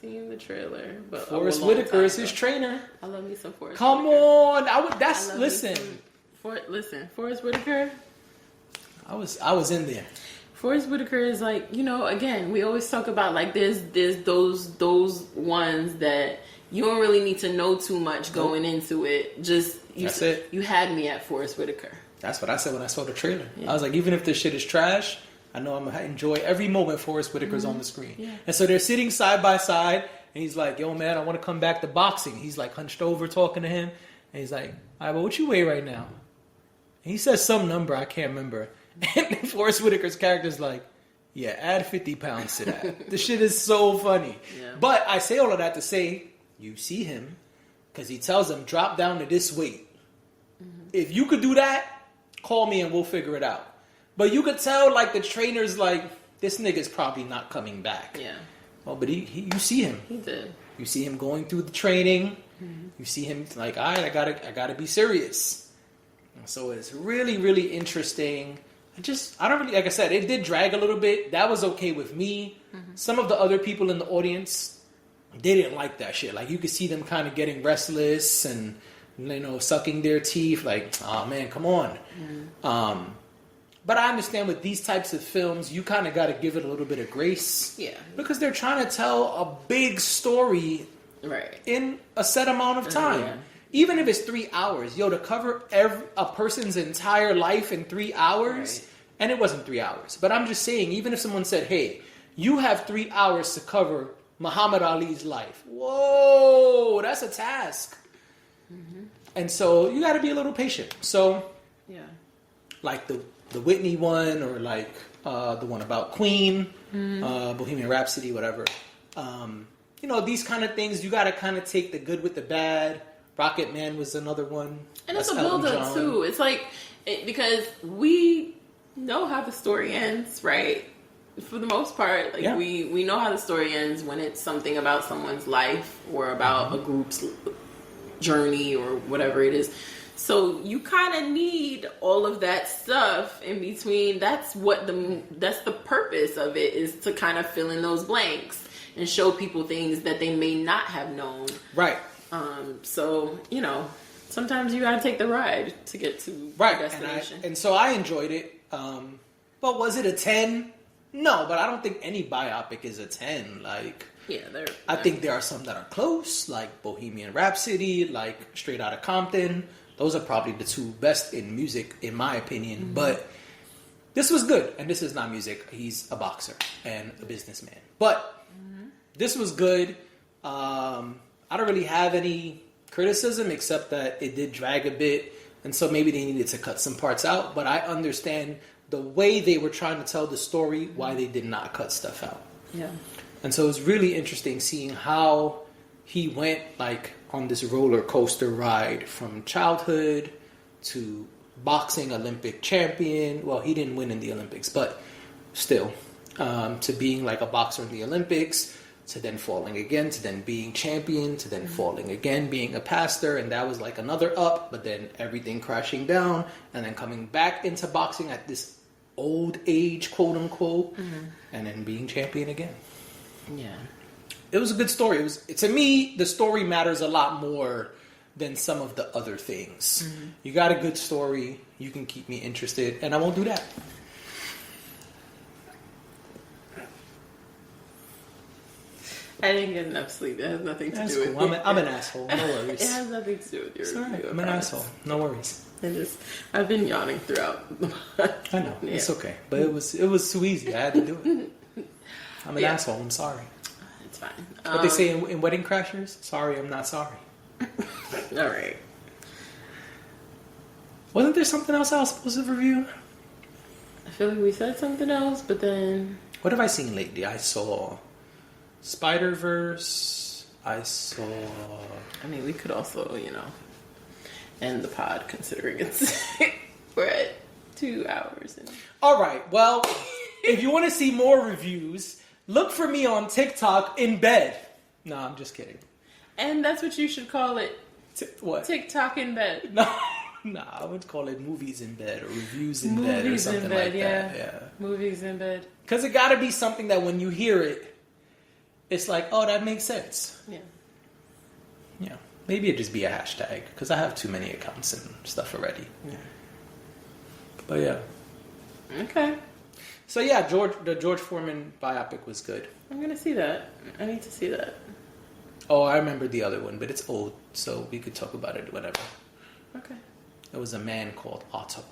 seen the trailer, but Forrest Whitaker is his trainer. I love me some Forrest. Come Whitaker. on, listen. Forrest Whitaker. I was in there. Forrest Whitaker is like, again, we always talk about like there's those ones that you don't really need to know too much going into it. Just That's it. You had me at Forrest Whitaker. That's what I said when I saw the trailer. Yeah. I was like, even if this shit is trash, I know I'm gonna enjoy every moment Forrest Whitaker's on the screen. Yeah. And so they're sitting side by side, and he's like, "Yo, man, I want to come back to boxing." He's like hunched over talking to him, and he's like, "All right, but what you weigh right now?" And he says some number I can't remember, and Forrest Whitaker's character's like, "Yeah, add 50 pounds to that." The shit is so funny. Yeah. But I say all of that to say, you see him because he tells him, "Drop down to this weight. If you could do that, call me and we'll figure it out." But you could tell, like, the trainer's like, this nigga's probably not coming back. Yeah. Well, but you see him. He did. You see him going through the training. Mm-hmm. You see him like, all right, I gotta be serious. So it's really, really interesting. I don't really, like I said, it did drag a little bit. That was okay with me. Mm-hmm. Some of the other people in the audience, they didn't like that shit. Like, you could see them kind of getting restless and, sucking their teeth. Like, oh man, come on. Mm-hmm. But I understand with these types of films, you kind of got to give it a little bit of grace. Yeah. Because they're trying to tell a big story in a set amount of time. Yeah. Even if it's 3 hours. To cover a person's entire life in 3 hours. And it wasn't 3 hours. But I'm just saying, even if someone said, hey, you have 3 hours to cover Muhammad Ali's life. Whoa, that's a task. Mm-hmm. And so you got to be a little patient. So, like the Whitney one, or like the one about Queen, Bohemian Rhapsody, whatever. These kind of things, you got to kind of take the good with the bad. Rocket Man was another one. And it's a build-up, too. It's like, because we know how the story ends, right? For the most part, we know how the story ends when it's something about someone's life or about a group's journey or whatever it is. So you kind of need all of that stuff in between. That's the purpose of it, is to kind of fill in those blanks and show people things that they may not have known. Right. So, sometimes you gotta take the ride to get to the destination. And so I enjoyed it. But was it a 10? No, but I don't think any biopic is a 10. Like, I think there are some that are close, like Bohemian Rhapsody, like Straight Outta Compton. Those are probably the two best in music, in my opinion. Mm-hmm. But this was good. And this is not music. He's a boxer and a businessman. But this was good. I don't really have any criticism, except that it did drag a bit. And so maybe they needed to cut some parts out. But I understand the way they were trying to tell the story, why they did not cut stuff out. Yeah. And so it's really interesting seeing how he went, like, on this roller coaster ride from childhood to boxing Olympic champion. Well, he didn't win in the Olympics, but still, to being like a boxer in the Olympics, to then falling again, to then being champion, to then falling again, being a pastor. And that was like another up, but then everything crashing down, and then coming back into boxing at this old age, quote unquote, and then being champion again. Yeah. It was a good story. To me, the story matters a lot more than some of the other things. Mm-hmm. You got a good story, you can keep me interested, and I won't do that. I didn't get enough sleep. It has nothing to do with you. I'm an asshole. No worries. It has nothing to do with your review. Right. I'm an asshole. No worries. I've been yawning throughout. I know. Yeah. It's okay. But it was too easy. I had to do it. I'm an asshole. I'm sorry. It's fine. What they say in Wedding Crashers? Sorry, I'm not sorry. All right. Wasn't there something else I was supposed to review? I feel like we said something else, but then... What have I seen lately? I saw Spider-Verse. I mean, we could also, end the pod, considering we're at 2 hours. All right. Well, if you want to see more reviews, look for me on TikTok in bed. No, I'm just kidding. And that's what you should call it. What? TikTok in bed. No, I would call it movies in bed or reviews in bed or something like that. Yeah. Movies in bed. Because it got to be something that when you hear it, it's like, oh, that makes sense. Yeah. Yeah. Maybe it'd just be a hashtag because I have too many accounts and stuff already. Yeah. But yeah. Okay. So yeah, the George Foreman biopic was good. I'm gonna see that. I need to see that. Oh, I remember the other one, but it's old, so we could talk about it whenever. Okay. There was a man called Otto,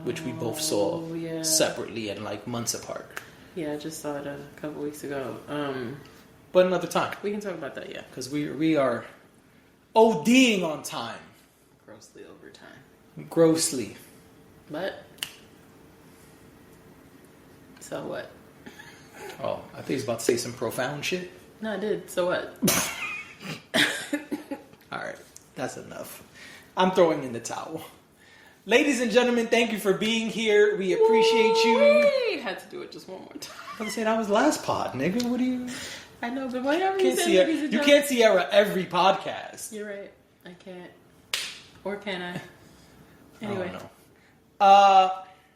which we both saw separately and like months apart. Yeah, I just saw it a couple weeks ago. But another time. We can talk about that, yeah. Because we are ODing on time. Grossly over time. Grossly. But so what? Oh, I think he's about to say some profound shit. No, I did. So what? Alright, that's enough. I'm throwing in the towel. Ladies and gentlemen, thank you for being here. We appreciate you. We had to do it just one more time. I was saying that was last pod, nigga. What do you... I know, but whenever You can't see Sierra every podcast. You're right. I can't. Or can I? Anyway. I don't know.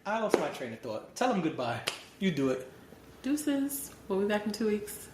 I lost my train of thought. Tell them goodbye. You do it. Deuces. We'll be back in 2 weeks.